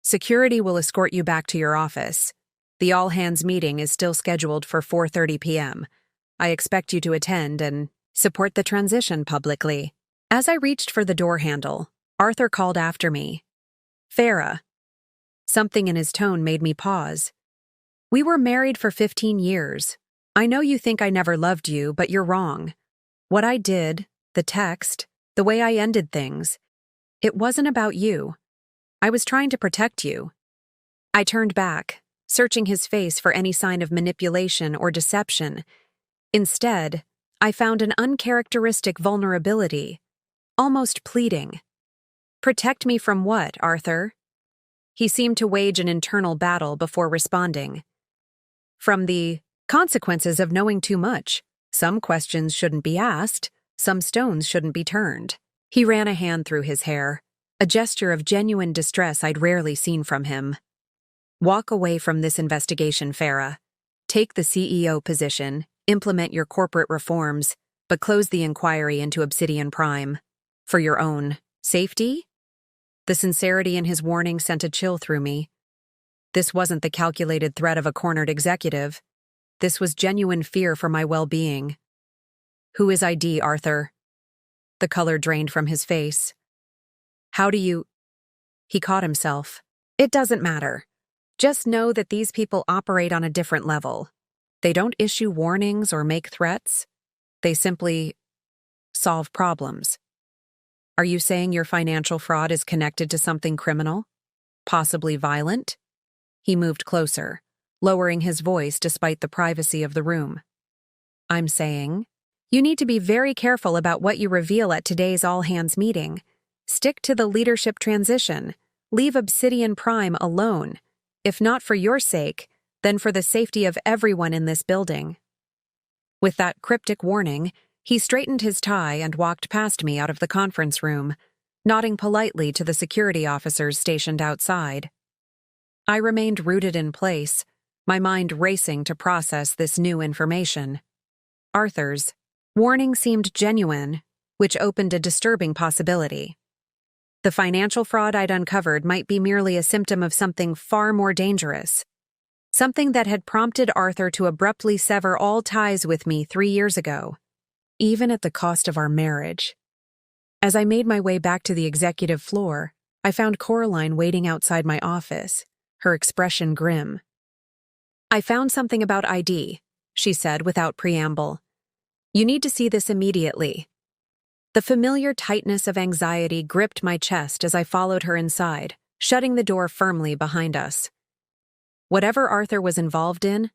"Security will escort you back to your office. The all-hands meeting is still scheduled for 4:30 p.m. I expect you to attend and support the transition publicly." As I reached for the door handle, Arthur called after me. "Farah." Something in his tone made me pause. "We were married for 15 years. I know you think I never loved you, but you're wrong. What I did, the text, The way I ended things. It wasn't about you. I was trying to protect you. I turned back, searching his face for any sign of manipulation or deception. Instead, I found an uncharacteristic vulnerability, almost pleading. Protect me from what, Arthur? He seemed to wage an internal battle before responding. From the consequences of knowing too much. Some questions shouldn't be asked, some stones shouldn't be turned. He ran a hand through his hair, a gesture of genuine distress I'd rarely seen from him. Walk away from this investigation, Farah. Take the CEO position, implement your corporate reforms, but close the inquiry into Obsidian Prime. For your own safety? The sincerity in his warning sent a chill through me. This wasn't the calculated threat of a cornered executive. This was genuine fear for my well-being. Who is ID, Arthur? The color drained from his face. How do you... He caught himself. It doesn't matter. Just know that these people operate on a different level. They don't issue warnings or make threats. They simply solve problems. Are you saying your financial fraud is connected to something criminal? Possibly violent? He moved closer, lowering his voice despite the privacy of the room. I'm saying, you need to be very careful about what you reveal at today's all-hands meeting. Stick to the leadership transition. Leave Obsidian Prime alone. If not for your sake, then for the safety of everyone in this building. With that cryptic warning, he straightened his tie and walked past me out of the conference room, nodding politely to the security officers stationed outside. I remained rooted in place, my mind racing to process this new information. Arthur's warning seemed genuine, which opened a disturbing possibility. The financial fraud I'd uncovered might be merely a symptom of something far more dangerous. Something that had prompted Arthur to abruptly sever all ties with me 3 years ago, even at the cost of our marriage. As I made my way back to the executive floor, I found Coraline waiting outside my office, her expression grim. I found something about ID, she said without preamble. You need to see this immediately. The familiar tightness of anxiety gripped my chest as I followed her inside, shutting the door firmly behind us. Whatever Arthur was involved in,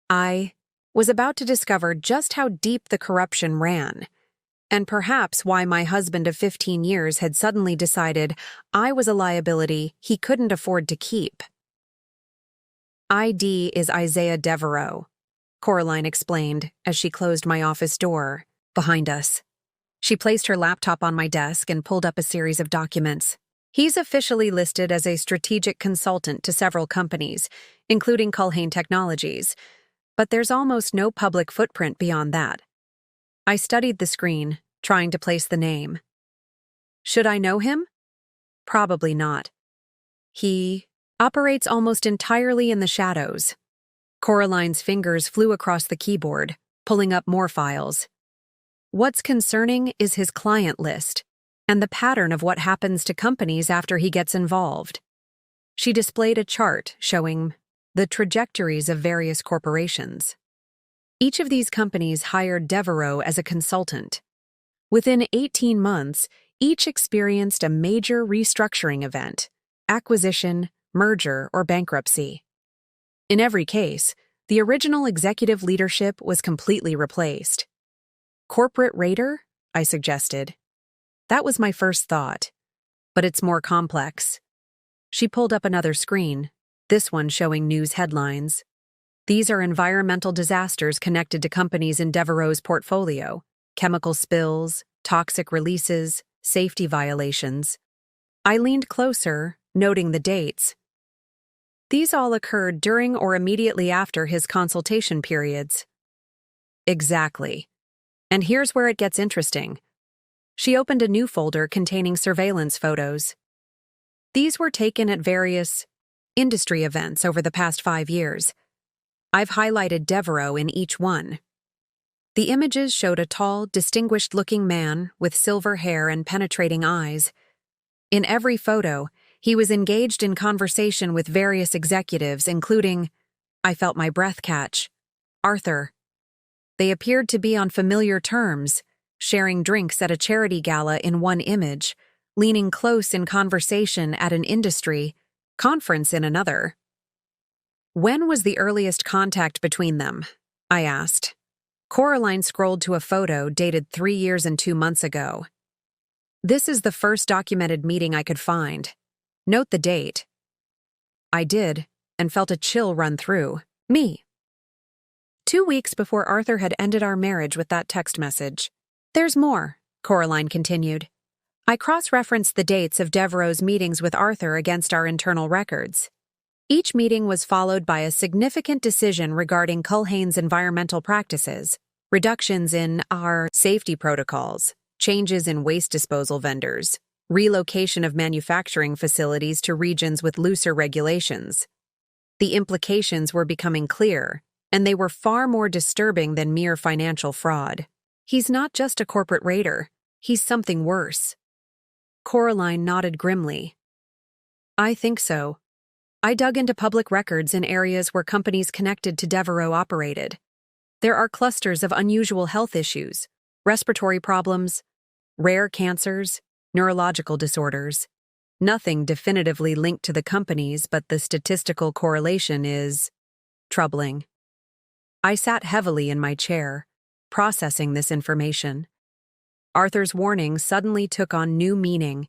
I was about to discover just how deep the corruption ran, and perhaps why my husband of 15 years had suddenly decided I was a liability he couldn't afford to keep. ID is Isaiah Devereaux, Coraline explained as she closed my office door behind us. She placed her laptop on my desk and pulled up a series of documents. He's officially listed as a strategic consultant to several companies, including Culhane Technologies, but there's almost no public footprint beyond that. I studied the screen, trying to place the name. Should I know him? Probably not. He operates almost entirely in the shadows. Coraline's fingers flew across the keyboard, pulling up more files. What's concerning is his client list and the pattern of what happens to companies after he gets involved. She displayed a chart showing the trajectories of various corporations. Each of these companies hired Devereaux as a consultant. Within 18 months, each experienced a major restructuring event, acquisition, merger, or bankruptcy. In every case, the original executive leadership was completely replaced. Corporate raider? I suggested. That was my first thought, but it's more complex. She pulled up another screen, this one showing news headlines. These are environmental disasters connected to companies in Devereaux's portfolio, chemical spills, toxic releases, safety violations. I leaned closer, noting the dates. These all occurred during or immediately after his consultation periods. Exactly. And here's where it gets interesting. She opened a new folder containing surveillance photos. These were taken at various industry events over the past 5 years. I've highlighted Devereaux in each one. The images showed a tall, distinguished-looking man with silver hair and penetrating eyes. In every photo, he was engaged in conversation with various executives, including, I felt my breath catch, Arthur. They appeared to be on familiar terms, sharing drinks at a charity gala in one image, leaning close in conversation at an industry conference in another. When was the earliest contact between them? I asked. Coraline scrolled to a photo dated 3 years and 2 months ago. This is the first documented meeting I could find. Note the date. I did, and felt a chill run through me. 2 weeks before Arthur had ended our marriage with that text message. There's more, Coraline continued. I cross-referenced the dates of Devereaux's meetings with Arthur against our internal records. Each meeting was followed by a significant decision regarding Culhane's environmental practices, reductions in our safety protocols, changes in waste disposal vendors, relocation of manufacturing facilities to regions with looser regulations. The implications were becoming clear, and they were far more disturbing than mere financial fraud. He's not just a corporate raider, he's something worse. Coraline nodded grimly. I think so. I dug into public records in areas where companies connected to Devereaux operated. There are clusters of unusual health issues, respiratory problems, rare cancers, neurological disorders. Nothing definitively linked to the companies, but the statistical correlation is troubling. I sat heavily in my chair, processing this information. Arthur's warning suddenly took on new meaning.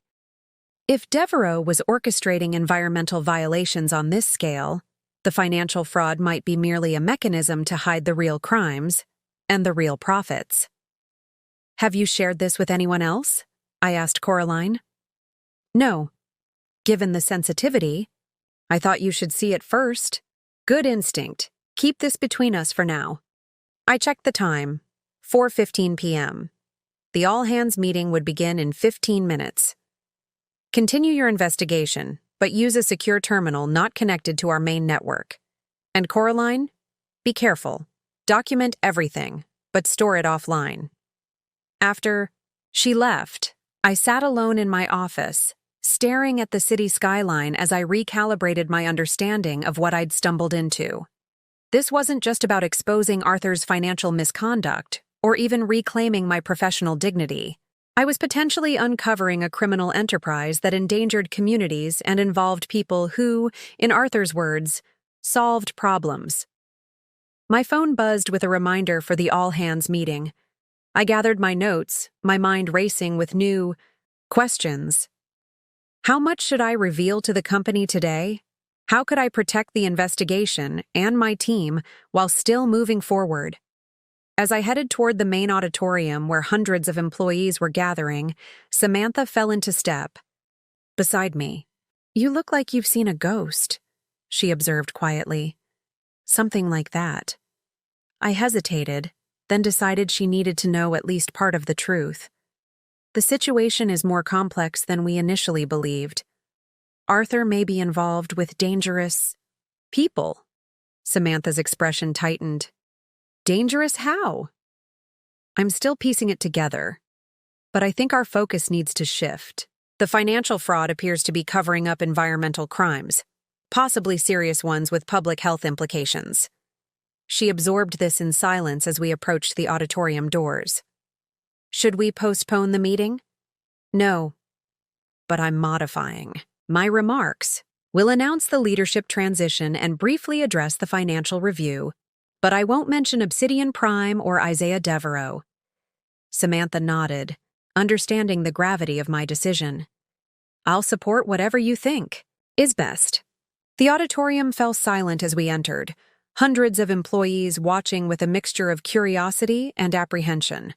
If Devereaux was orchestrating environmental violations on this scale, the financial fraud might be merely a mechanism to hide the real crimes and the real profits. Have you shared this with anyone else? I asked Coraline. No. Given the sensitivity, I thought you should see it first. Good instinct. Keep this between us for now. I checked the time. 4:15 p.m. The all-hands meeting would begin in 15 minutes. Continue your investigation, but use a secure terminal not connected to our main network. And Coraline, be careful. Document everything, but store it offline. After she left, I sat alone in my office, staring at the city skyline as I recalibrated my understanding of what I'd stumbled into. This wasn't just about exposing Arthur's financial misconduct, or even reclaiming my professional dignity. I was potentially uncovering a criminal enterprise that endangered communities and involved people who, in Arthur's words, solved problems. My phone buzzed with a reminder for the all-hands meeting. I gathered my notes, my mind racing with new questions. How much should I reveal to the company today? How could I protect the investigation and my team while still moving forward? As I headed toward the main auditorium where hundreds of employees were gathering, Samantha fell into step beside me. You look like you've seen a ghost, she observed quietly. Something like that. I hesitated, then decided she needed to know at least part of the truth. The situation is more complex than we initially believed. Arthur may be involved with dangerous people. Samantha's expression tightened. Dangerous how? I'm still piecing it together, but I think our focus needs to shift. The financial fraud appears to be covering up environmental crimes, possibly serious ones with public health implications. She absorbed this in silence as we approached the auditorium doors. Should we postpone the meeting? No, but I'm modifying my remarks. We'll announce the leadership transition and briefly address the financial review, but I won't mention Obsidian Prime or Isaiah Devereaux. Samantha nodded, understanding the gravity of my decision. I'll support whatever you think is best. The auditorium fell silent as we entered, hundreds of employees watching with a mixture of curiosity and apprehension.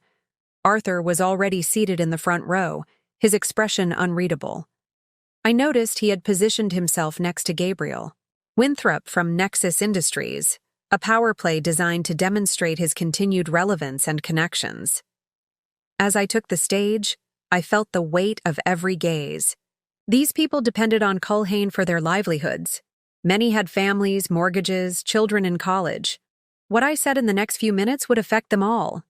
Arthur was already seated in the front row, his expression unreadable. I noticed he had positioned himself next to Gabriel Winthrop from Nexus Industries, a power play designed to demonstrate his continued relevance and connections. As I took the stage, I felt the weight of every gaze. These people depended on Culhane for their livelihoods. Many had families, mortgages, children in college. What I said in the next few minutes would affect them all.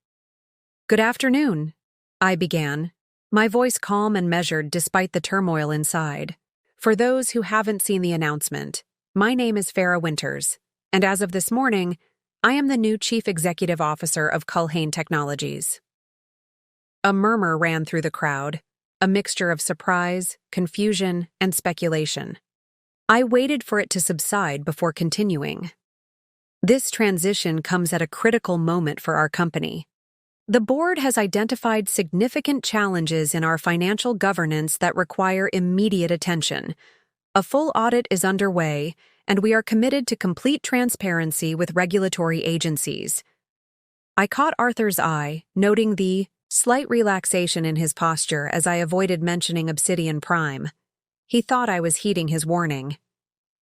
Good afternoon, I began, my voice calm and measured despite the turmoil inside. For those who haven't seen the announcement, my name is Farah Winters, and as of this morning, I am the new Chief Executive Officer of Culhane Technologies. A murmur ran through the crowd, a mixture of surprise, confusion, and speculation. I waited for it to subside before continuing. This transition comes at a critical moment for our company. The board has identified significant challenges in our financial governance that require immediate attention. A full audit is underway, and we are committed to complete transparency with regulatory agencies. I caught Arthur's eye, noting the slight relaxation in his posture as I avoided mentioning Obsidian Prime. He thought I was heeding his warning.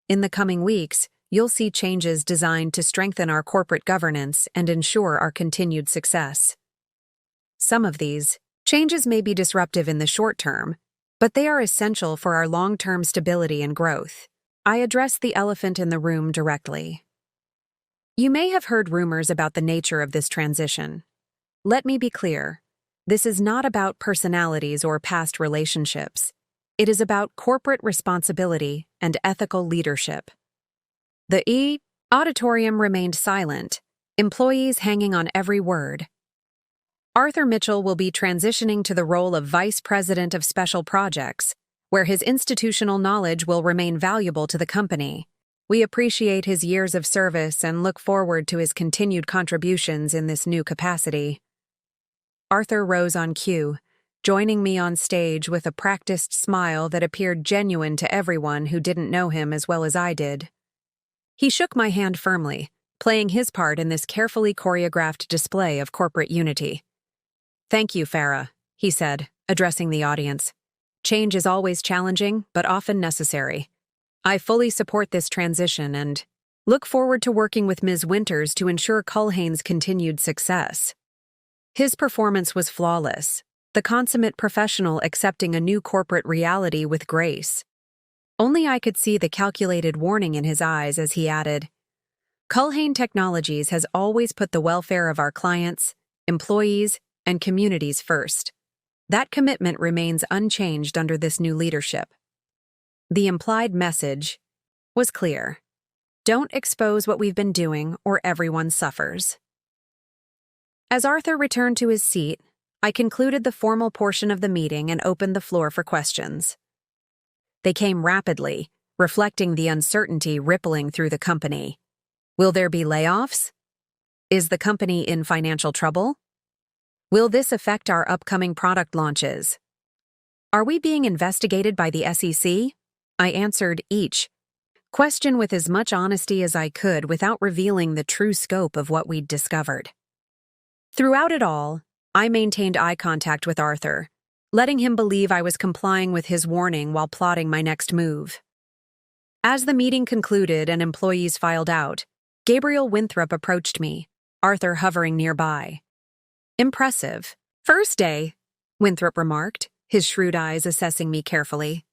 In the coming weeks, you'll see changes designed to strengthen our corporate governance and ensure our continued success. Some of these changes may be disruptive in the short term, but they are essential for our long-term stability and growth. I addressed the elephant in the room directly. You may have heard rumors about the nature of this transition. Let me be clear. This is not about personalities or past relationships. It is about corporate responsibility and ethical leadership. The auditorium remained silent, employees hanging on every word. Arthur Mitchell will be transitioning to the role of Vice President of Special Projects, where his institutional knowledge will remain valuable to the company. We appreciate his years of service and look forward to his continued contributions in this new capacity. Arthur rose on cue, joining me on stage with a practiced smile that appeared genuine to everyone who didn't know him as well as I did. He shook my hand firmly, playing his part in this carefully choreographed display of corporate unity. "Thank you, Farah," he said, addressing the audience. "Change is always challenging, but often necessary. I fully support this transition and look forward to working with Ms. Winters to ensure Culhane's continued success." His performance was flawless, the consummate professional accepting a new corporate reality with grace. Only I could see the calculated warning in his eyes as he added, "Culhane Technologies has always put the welfare of our clients, employees, and communities first. That commitment remains unchanged under this new leadership." The implied message was clear. Don't expose what we've been doing or everyone suffers. As Arthur returned to his seat, I concluded the formal portion of the meeting and opened the floor for questions. They came rapidly, reflecting the uncertainty rippling through the company. Will there be layoffs? Is the company in financial trouble? Will this affect our upcoming product launches? Are we being investigated by the SEC? I answered each question with as much honesty as I could without revealing the true scope of what we'd discovered. Throughout it all, I maintained eye contact with Arthur, letting him believe I was complying with his warning while plotting my next move. As the meeting concluded and employees filed out, Gabriel Winthrop approached me, Arthur hovering nearby. "Impressive. First day," Winthrop remarked, his shrewd eyes assessing me carefully.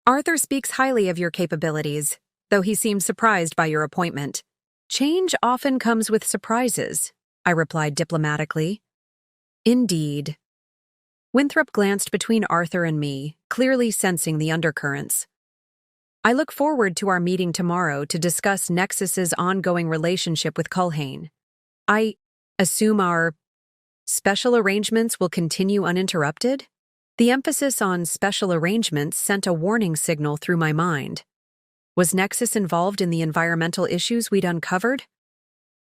"Arthur speaks highly of your capabilities, though he seems surprised by your appointment. Change often comes with surprises," I replied diplomatically. "Indeed." Winthrop glanced between Arthur and me, clearly sensing the undercurrents. "I look forward to our meeting tomorrow to discuss Nexus's ongoing relationship with Culhane. I assume our special arrangements will continue uninterrupted?" The emphasis on special arrangements sent a warning signal through my mind. Was Nexus involved in the environmental issues we'd uncovered?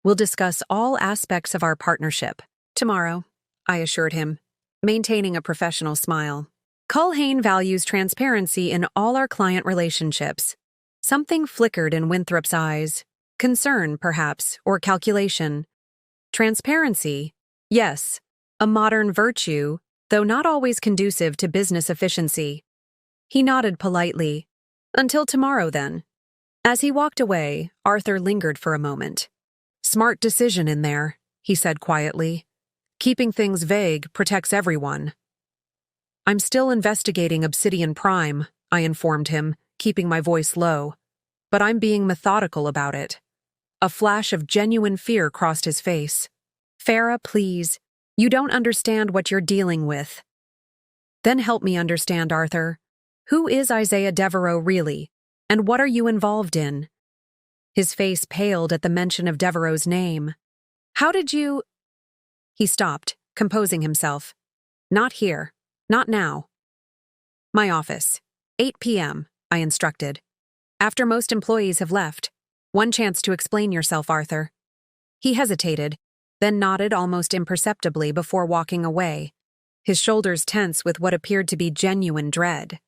"We'll discuss all aspects of our partnership tomorrow," I assured him, maintaining a professional smile. "Culhane values transparency in all our client relationships." Something flickered in Winthrop's eyes. Concern, perhaps, or calculation. Transparency? Yes, a modern virtue, though not always conducive to business efficiency. He nodded politely. "Until tomorrow, then." As he walked away, Arthur lingered for a moment. "Smart decision in there," he said quietly. "Keeping things vague protects everyone." "I'm still investigating Obsidian Prime," I informed him, keeping my voice low. "But I'm being methodical about it." A flash of genuine fear crossed his face. "Farah, please. You don't understand what you're dealing with." "Then help me understand, Arthur. Who is Isaiah Devereaux really, and what are you involved in?" His face paled at the mention of Devereaux's name. "How did you—" He stopped, composing himself. Not here. Not now. My office. 8 p.m., I instructed. After most employees have left. One chance to explain yourself, Arthur. He hesitated, then nodded almost imperceptibly before walking away, his shoulders tense with what appeared to be genuine dread.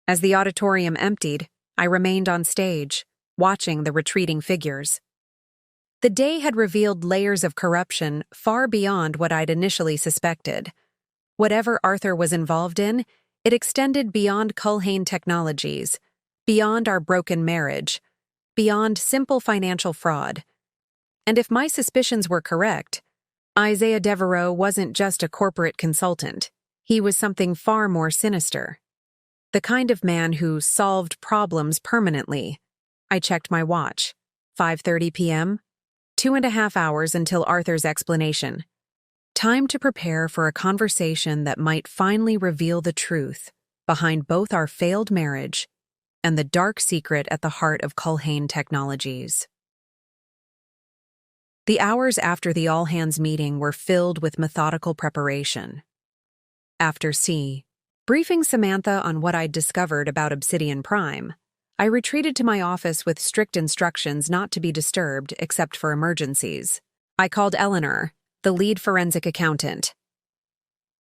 As the auditorium emptied, I remained on stage, watching the retreating figures. The day had revealed layers of corruption far beyond what I'd initially suspected. Whatever Arthur was involved in, it extended beyond Culhane Technologies, beyond our broken marriage, beyond simple financial fraud. And if my suspicions were correct, Isaiah Devereaux wasn't just a corporate consultant. He was something far more sinister. The kind of man who solved problems permanently. I checked my watch. 5:30 p.m. 2.5 hours until Arthur's explanation. Time to prepare for a conversation that might finally reveal the truth behind both our failed marriage and the dark secret at the heart of Culhane Technologies. The hours after the all-hands meeting were filled with methodical preparation. After briefing Samantha on what I'd discovered about Obsidian Prime, I retreated to my office with strict instructions not to be disturbed except for emergencies. I called Eleanor, the lead forensic accountant.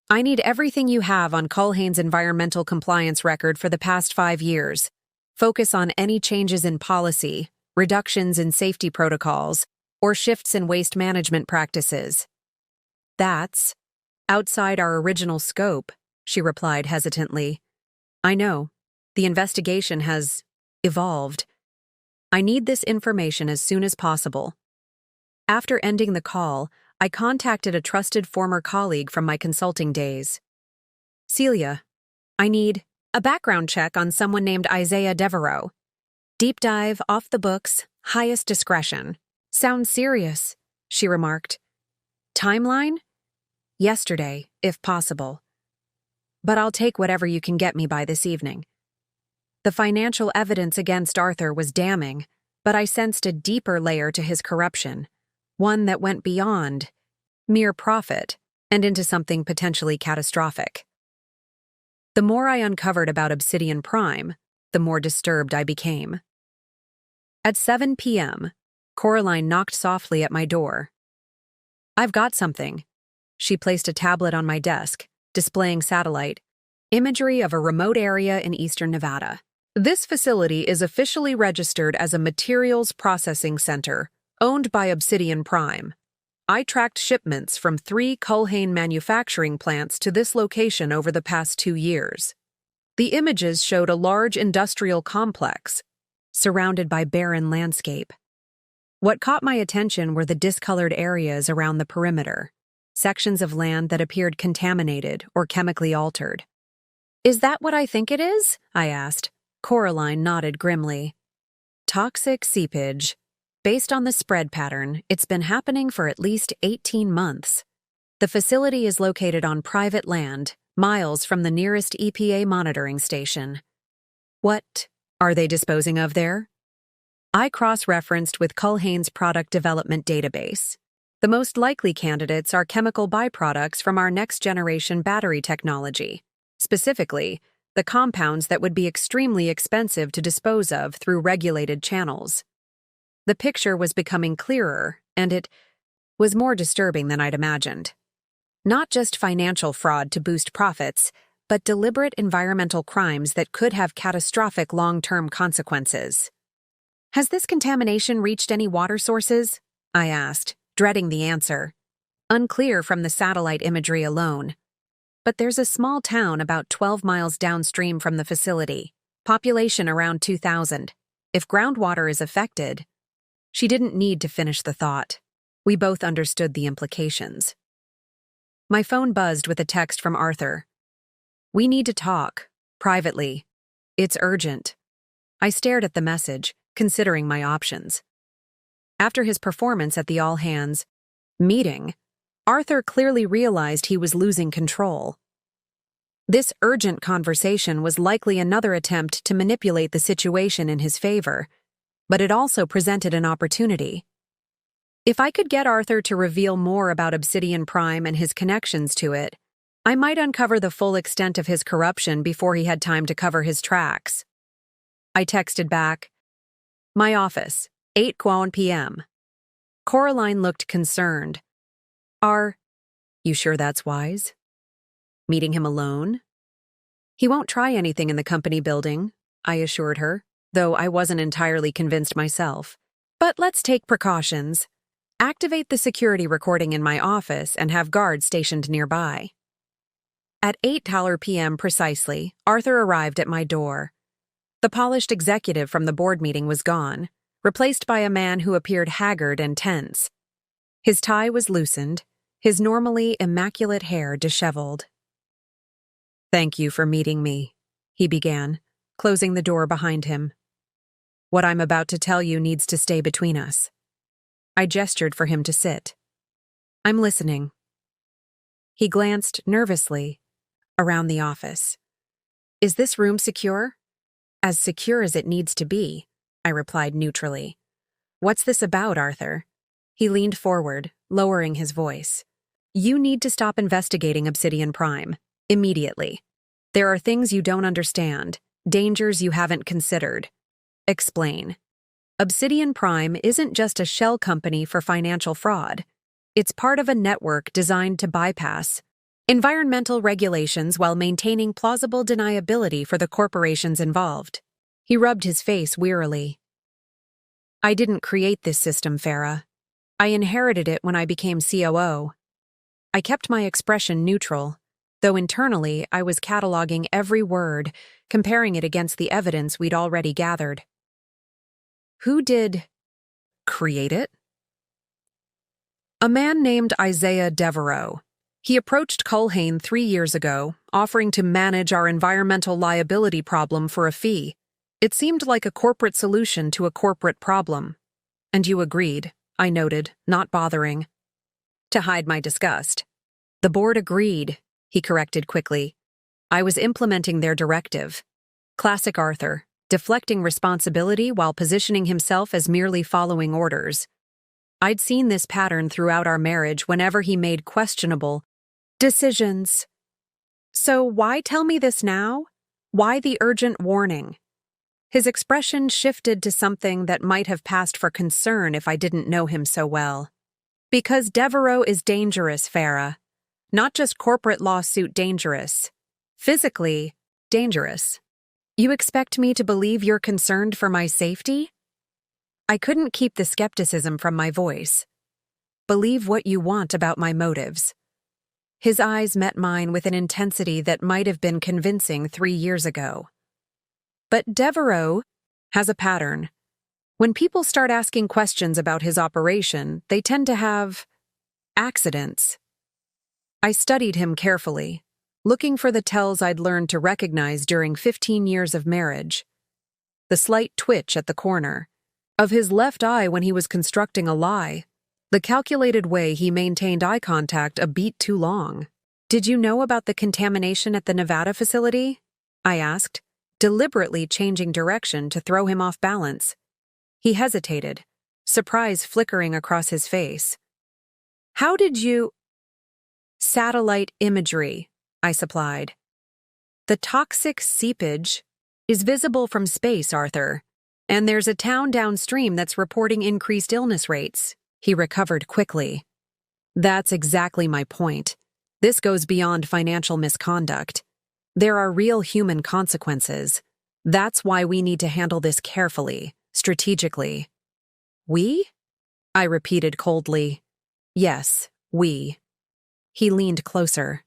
I need everything you have on Culhane's environmental compliance record for the past 5 years. Focus on any changes in policy, reductions in safety protocols, or shifts in waste management practices. That's outside our original scope, she replied hesitantly. I know. The investigation has evolved. I need this information as soon as possible. After ending the call, I contacted a trusted former colleague from my consulting days. Celia, I need a background check on someone named Isaiah Devereaux. Deep dive, off the books, highest discretion. Sounds serious, she remarked. Timeline? Yesterday, if possible. But I'll take whatever you can get me by this evening. The financial evidence against Arthur was damning, but I sensed a deeper layer to his corruption, one that went beyond mere profit and into something potentially catastrophic. The more I uncovered about Obsidian Prime, the more disturbed I became. At 7 p.m., Coraline knocked softly at my door. I've got something. She placed a tablet on my desk, displaying satellite imagery of a remote area in eastern Nevada. This facility is officially registered as a materials processing center, owned by Obsidian Prime. I tracked shipments from 3 Culhane manufacturing plants to this location over the past 2 years. The images showed a large industrial complex, surrounded by barren landscape. What caught my attention were the discolored areas around the perimeter, sections of land that appeared contaminated or chemically altered. Is that what I think it is? I asked. Coraline nodded grimly. Toxic seepage. Based on the spread pattern, it's been happening for at least 18 months. The facility is located on private land, miles from the nearest EPA monitoring station. What are they disposing of there? I cross-referenced with Culhane's product development database. The most likely candidates are chemical byproducts from our next-generation battery technology, specifically, the compounds that would be extremely expensive to dispose of through regulated channels. The picture was becoming clearer, and it was more disturbing than I'd imagined. Not just financial fraud to boost profits, but deliberate environmental crimes that could have catastrophic long-term consequences. Has this contamination reached any water sources? I asked, dreading the answer. Unclear from the satellite imagery alone. But there's a small town about 12 miles downstream from the facility, population around 2,000. If groundwater is affected, she didn't need to finish the thought. We both understood the implications. My phone buzzed with a text from Arthur. We need to talk, privately. It's urgent. I stared at the message, considering my options. After his performance at the all-hands meeting, Arthur clearly realized he was losing control. This urgent conversation was likely another attempt to manipulate the situation in his favor, but it also presented an opportunity. If I could get Arthur to reveal more about Obsidian Prime and his connections to it, I might uncover the full extent of his corruption before he had time to cover his tracks. I texted back, "My office, 8 p.m. Coraline looked concerned. "Are you sure that's wise? Meeting him alone?" "He won't try anything in the company building," I assured her, though I wasn't entirely convinced myself. "But let's take precautions. Activate the security recording in my office and have guards stationed nearby." At 8 p.m. precisely, Arthur arrived at my door. The polished executive from the board meeting was gone, replaced by a man who appeared haggard and tense. His tie was loosened, his normally immaculate hair disheveled. "Thank you for meeting me," he began, closing the door behind him. "What I'm about to tell you needs to stay between us." I gestured for him to sit. "I'm listening." He glanced nervously around the office. "Is this room secure?" "As secure as it needs to be," I replied neutrally. "What's this about, Arthur?" He leaned forward, lowering his voice. "You need to stop investigating Obsidian Prime. Immediately. There are things you don't understand, dangers you haven't considered. Explain. Obsidian Prime isn't just a shell company for financial fraud. It's part of a network designed to bypass environmental regulations while maintaining plausible deniability for the corporations involved." He rubbed his face wearily. "I didn't create this system, Farah. I inherited it when I became COO. I kept my expression neutral, though internally I was cataloging every word, comparing it against the evidence we'd already gathered." "Who did create it?" "A man named Isaiah Devereaux. He approached Culhane 3 years ago, offering to manage our environmental liability problem for a fee. It seemed like a corporate solution to a corporate problem. And you agreed," I noted, not bothering. To hide my disgust. "The board agreed," he corrected quickly. "I was implementing their directive." Classic Arthur, deflecting responsibility while positioning himself as merely following orders. I'd seen this pattern throughout our marriage whenever he made questionable decisions. "So why tell me this now? Why the urgent warning?" His expression shifted to something that might have passed for concern if I didn't know him so well. "Because Devereaux is dangerous, Farah. Not just corporate lawsuit dangerous. Physically dangerous. You expect me to believe you're concerned for my safety?" I couldn't keep the skepticism from my voice. "Believe what you want about my motives." His eyes met mine with an intensity that might have been convincing 3 years ago. "But Devereaux has a pattern. When people start asking questions about his operation, they tend to have accidents." I studied him carefully, looking for the tells I'd learned to recognize during 15 years of marriage. The slight twitch at the corner of his left eye when he was constructing a lie, the calculated way he maintained eye contact a beat too long. "Did you know about the contamination at the Nevada facility?" I asked, deliberately changing direction to throw him off balance. He hesitated, surprise flickering across his face. "How did you—" "Satellite imagery," I supplied. "The toxic seepage is visible from space, Arthur, and there's a town downstream that's reporting increased illness rates." He recovered quickly. "That's exactly my point. This goes beyond financial misconduct. There are real human consequences. That's why we need to handle this carefully, strategically." "We?" I repeated coldly. "Yes, we." He leaned closer.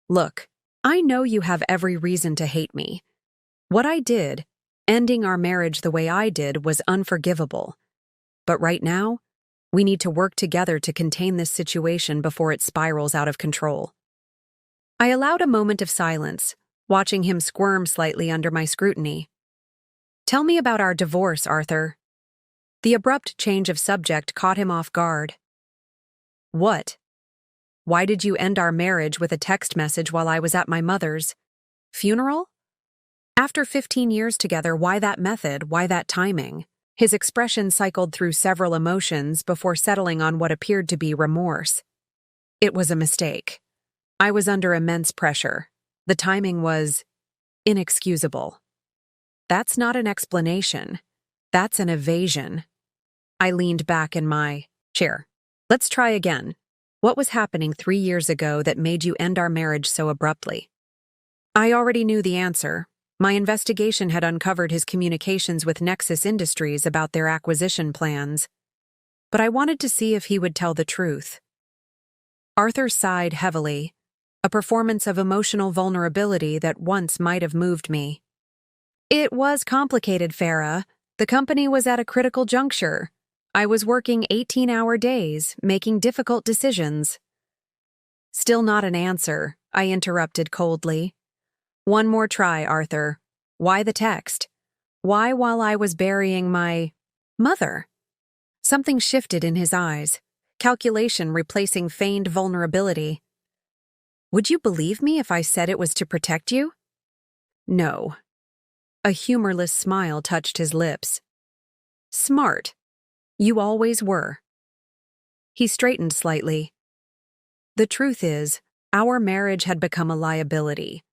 "Look, I know you have every reason to hate me. What I did, ending our marriage the way I did, was unforgivable. But right now, we need to work together to contain this situation before it spirals out of control." I allowed a moment of silence, watching him squirm slightly under my scrutiny. "Tell me about our divorce, Arthur." The abrupt change of subject caught him off guard. "What? Why did you end our marriage with a text message while I was at my mother's funeral? After 15 years together, why that method? Why that timing?" His expression cycled through several emotions before settling on what appeared to be remorse. "It was a mistake. I was under immense pressure. The timing was inexcusable. That's not an explanation. That's an evasion. I leaned back in my chair. Let's try again. What was happening 3 years ago that made you end our marriage so abruptly? I already knew the answer. My investigation had uncovered his communications with Nexus Industries about their acquisition plans. But I wanted to see if he would tell the truth. Arthur sighed heavily, a performance of emotional vulnerability that once might have moved me. It was complicated, Farah. The company was at a critical juncture. I was working 18-hour days, making difficult decisions. Still not an answer, I interrupted coldly. One more try, Arthur. Why the text? Why while I was burying my mother? Something shifted in his eyes, calculation replacing feigned vulnerability. Would you believe me if I said it was to protect you? No. A humorless smile touched his lips. Smart. You always were. He straightened slightly. The truth is, our marriage had become a liability.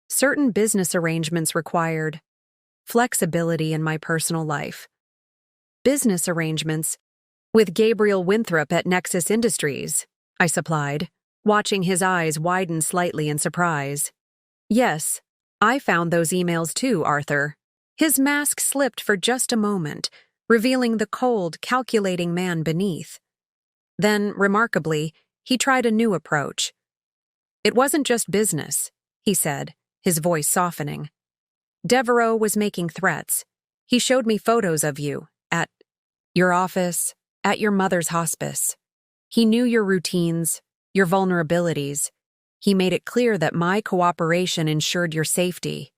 Certain business arrangements required flexibility in my personal life. Business arrangements with Gabriel Winthrop at Nexus Industries, I supplied, watching his eyes widen slightly in surprise. Yes, I found those emails too, Arthur. His mask slipped for just a moment, revealing the cold, calculating man beneath. Then, remarkably, he tried a new approach. It wasn't just business, he said, his voice softening. Devereaux was making threats. He showed me photos of you, at your office, at your mother's hospice. He knew your routines, your vulnerabilities. He made it clear that my cooperation ensured your safety.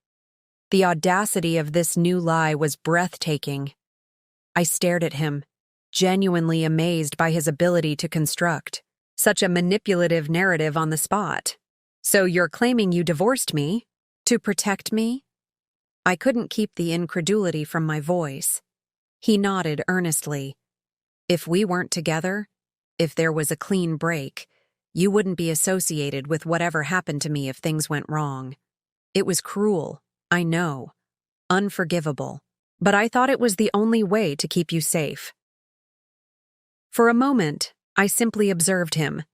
The audacity of this new lie was breathtaking. I stared at him, genuinely amazed by his ability to construct such a manipulative narrative on the spot. So you're claiming you divorced me? To protect me? I couldn't keep the incredulity from my voice. He nodded earnestly. If we weren't together, if there was a clean break, you wouldn't be associated with whatever happened to me if things went wrong. It was cruel, I know, unforgivable, but I thought it was the only way to keep you safe. For a moment, I simply observed him,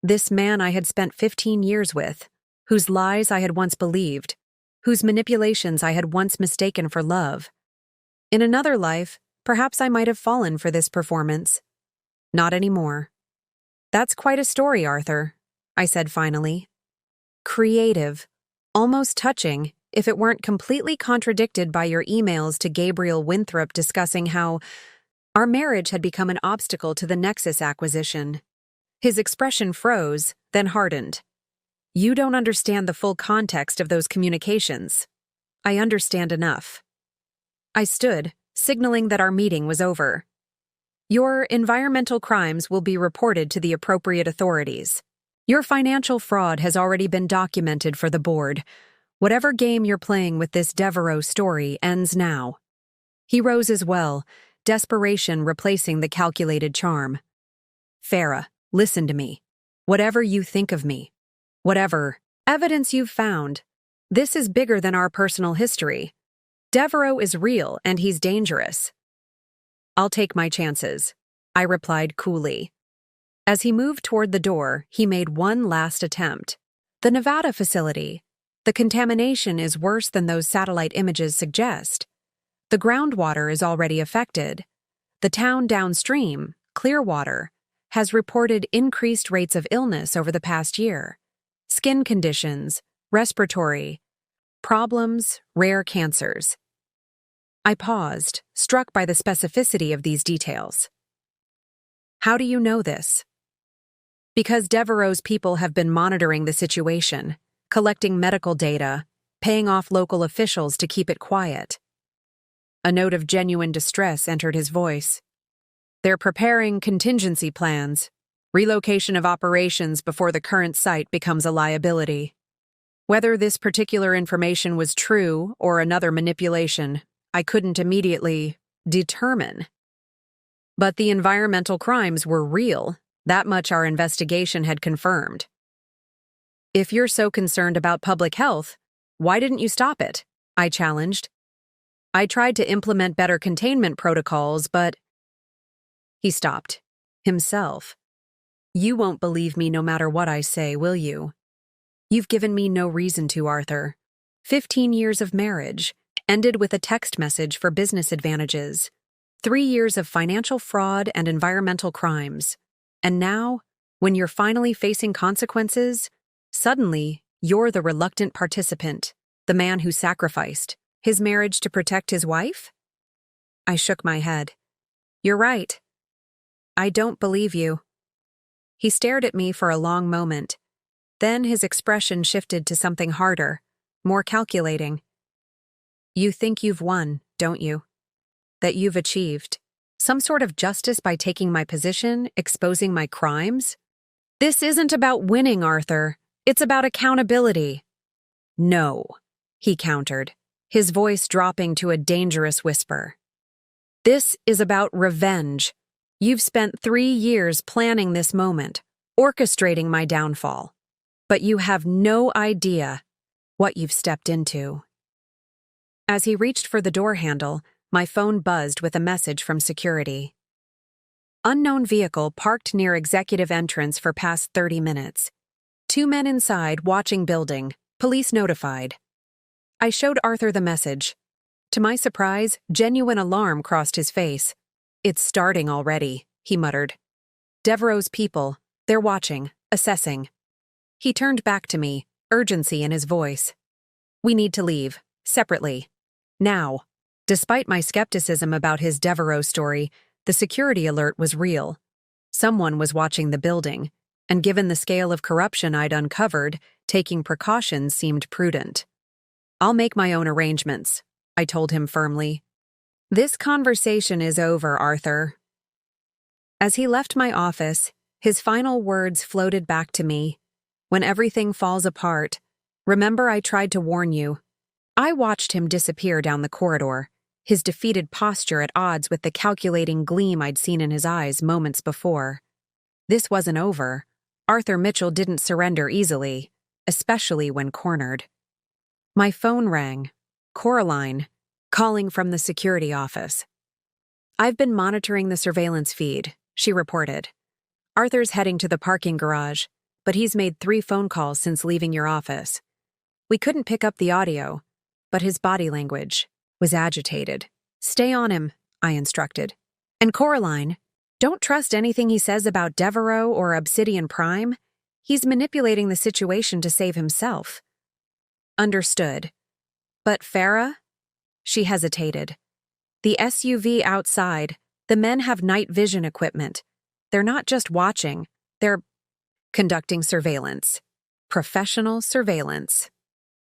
this man I had spent 15 years with, whose lies I had once believed, whose manipulations I had once mistaken for love. In another life, perhaps I might have fallen for this performance. Not anymore. That's quite a story, Arthur, I said finally. Creative, almost touching, if it weren't completely contradicted by your emails to Gabriel Winthrop discussing how our marriage had become an obstacle to the Nexus acquisition. His expression froze, then hardened. You don't understand the full context of those communications. I understand enough. I stood, signaling that our meeting was over. Your environmental crimes will be reported to the appropriate authorities. Your financial fraud has already been documented for the board. Whatever game you're playing with this Devereaux story ends now. He rose as well, desperation replacing the calculated charm. Farah, listen to me. Whatever you think of me, whatever evidence you've found, this is bigger than our personal history. Devereaux is real and he's dangerous. I'll take my chances, I replied coolly. As he moved toward the door, he made one last attempt. The Nevada facility. The contamination is worse than those satellite images suggest. The groundwater is already affected. The town downstream, Clearwater, has reported increased rates of illness over the past year. Skin conditions, respiratory problems, rare cancers. I paused, struck by the specificity of these details. How do you know this? Because Devereaux's people have been monitoring the situation, collecting medical data, paying off local officials to keep it quiet. A note of genuine distress entered his voice. They're preparing contingency plans, relocation of operations before the current site becomes a liability. Whether this particular information was true or another manipulation, I couldn't immediately determine. But the environmental crimes were real, that much our investigation had confirmed. If you're so concerned about public health, why didn't you stop it? I challenged. I tried to implement better containment protocols, but he stopped. Himself. You won't believe me no matter what I say, will you? You've given me no reason to, Arthur. 15 years of marriage, ended with a text message for business advantages. 3 years of financial fraud and environmental crimes. And now, when you're finally facing consequences, suddenly you're the reluctant participant, the man who sacrificed his marriage to protect his wife? I shook my head. You're right. I don't believe you. He stared at me for a long moment. Then his expression shifted to something harder, more calculating. You think you've won, don't you? That you've achieved some sort of justice by taking my position, exposing my crimes? This isn't about winning, Arthur. It's about accountability. No, he countered, his voice dropping to a dangerous whisper. This is about revenge. You've spent 3 years planning this moment, orchestrating my downfall. But you have no idea what you've stepped into. As he reached for the door handle, my phone buzzed with a message from security. Unknown vehicle parked near executive entrance for past 30 minutes. 2 men inside watching building. Police notified. I showed Arthur the message. To my surprise, genuine alarm crossed his face. It's starting already, he muttered. Devereaux's people, they're watching, assessing. He turned back to me, urgency in his voice. We need to leave, separately. Now. Despite my skepticism about his Devereaux story, the security alert was real. Someone was watching the building, and given the scale of corruption I'd uncovered, taking precautions seemed prudent. I'll make my own arrangements, I told him firmly. This conversation is over, Arthur. As he left my office, his final words floated back to me. When everything falls apart, remember I tried to warn you. I watched him disappear down the corridor, his defeated posture at odds with the calculating gleam I'd seen in his eyes moments before. This wasn't over. Arthur Mitchell didn't surrender easily, especially when cornered. My phone rang. Coraline, calling from the security office. I've been monitoring the surveillance feed, she reported. Arthur's heading to the parking garage, but he's made 3 phone calls since leaving your office. We couldn't pick up the audio, but his body language was agitated. Stay on him, I instructed. And Coraline, don't trust anything he says about Devereaux or Obsidian Prime. He's manipulating the situation to save himself. Understood. But Farah? She hesitated. The SUV outside, the men have night vision equipment. They're not just watching, they're conducting surveillance. Professional surveillance.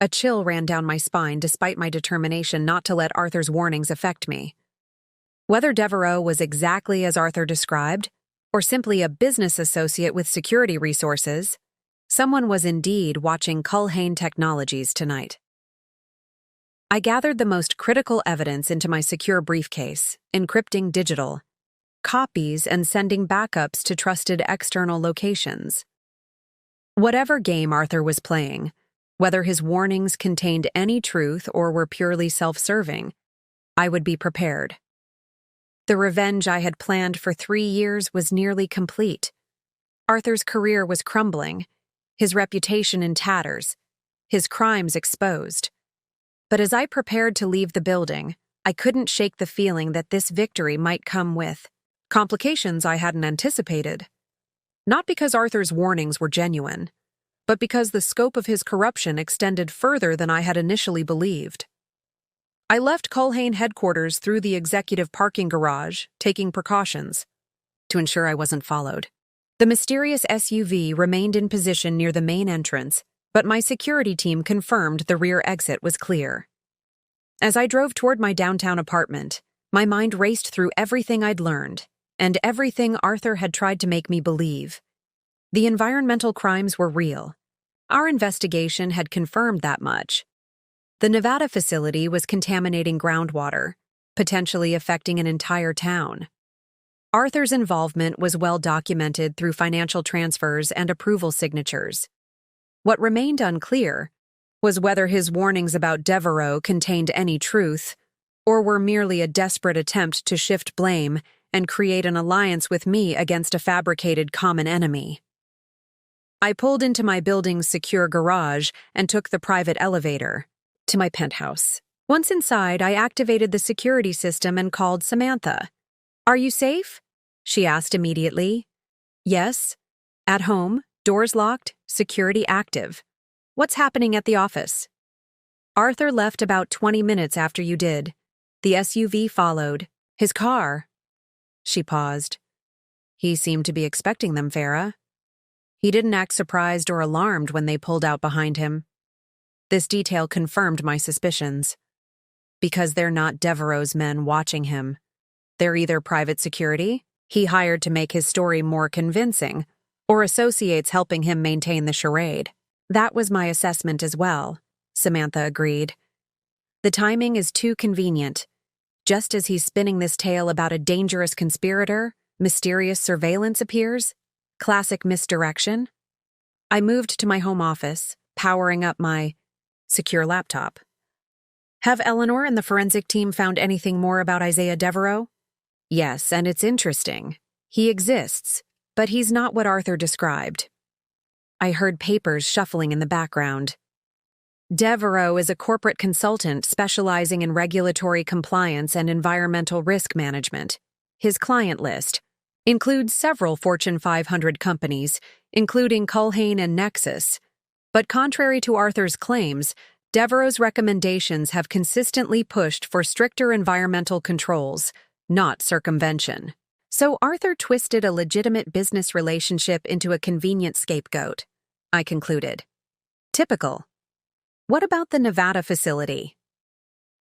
A chill ran down my spine despite my determination not to let Arthur's warnings affect me. Whether Devereaux was exactly as Arthur described, or simply a business associate with security resources, someone was indeed watching Culhane Technologies tonight. I gathered the most critical evidence into my secure briefcase, encrypting digital copies and sending backups to trusted external locations. Whatever game Arthur was playing, whether his warnings contained any truth or were purely self-serving, I would be prepared. The revenge I had planned for 3 years was nearly complete. Arthur's career was crumbling, his reputation in tatters, his crimes exposed. But as I prepared to leave the building, I couldn't shake the feeling that this victory might come with complications I hadn't anticipated. Not because Arthur's warnings were genuine, but because the scope of his corruption extended further than I had initially believed. I left Culhane headquarters through the executive parking garage, taking precautions to ensure I wasn't followed. The mysterious SUV remained in position near the main entrance, but my security team confirmed the rear exit was clear. As I drove toward my downtown apartment, my mind raced through everything I'd learned, and everything Arthur had tried to make me believe. The environmental crimes were real. Our investigation had confirmed that much. The Nevada facility was contaminating groundwater, potentially affecting an entire town. Arthur's involvement was well documented through financial transfers and approval signatures. What remained unclear was whether his warnings about Devereaux contained any truth, or were merely a desperate attempt to shift blame and create an alliance with me against a fabricated common enemy. I pulled into my building's secure garage and took the private elevator to my penthouse. Once inside, I activated the security system and called Samantha. "Are you safe?" she asked immediately. "Yes. At home, doors locked, security active. What's happening at the office?" "Arthur left about 20 minutes after you did. The SUV followed. His car." She paused. "He seemed to be expecting them, Farah. He didn't act surprised or alarmed when they pulled out behind him." This detail confirmed my suspicions. Because they're not Devereaux's men watching him. They're either private security he hired to make his story more convincing, or associates helping him maintain the charade. "That was my assessment as well," Samantha agreed. "The timing is too convenient. Just as he's spinning this tale about a dangerous conspirator, mysterious surveillance appears. Classic misdirection." I moved to my home office, powering up my secure laptop. "Have Eleanor and the forensic team found anything more about Isaiah Devereaux?" "Yes, and it's interesting. He exists, but he's not what Arthur described." I heard papers shuffling in the background. "Devereaux is a corporate consultant specializing in regulatory compliance and environmental risk management. His client list includes several Fortune 500 companies, including Culhane and Nexus. But contrary to Arthur's claims, Devereaux's recommendations have consistently pushed for stricter environmental controls, not circumvention. So Arthur twisted a legitimate business relationship into a convenient scapegoat, I concluded. Typical. What about the Nevada facility?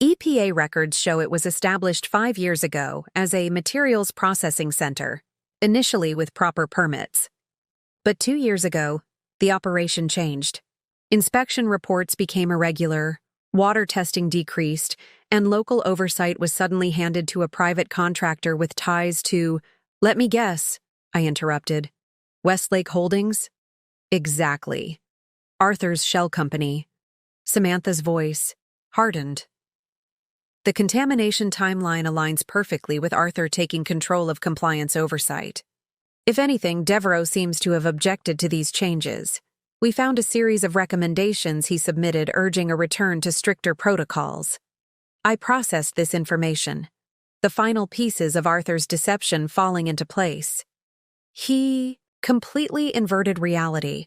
EPA records show it was established 5 years ago as a materials processing center, initially with proper permits. But 2 years ago, the operation changed. Inspection reports became irregular, water testing decreased, and local oversight was suddenly handed to a private contractor with ties to, "Let me guess," I interrupted. "Westlake Holdings?" "Exactly. Arthur's shell company." Samantha's voice hardened. The contamination timeline aligns perfectly with Arthur taking control of compliance oversight. If anything, Devereaux seems to have objected to these changes. We found a series of recommendations he submitted urging a return to stricter protocols. I processed this information, the final pieces of Arthur's deception falling into place. He completely inverted reality,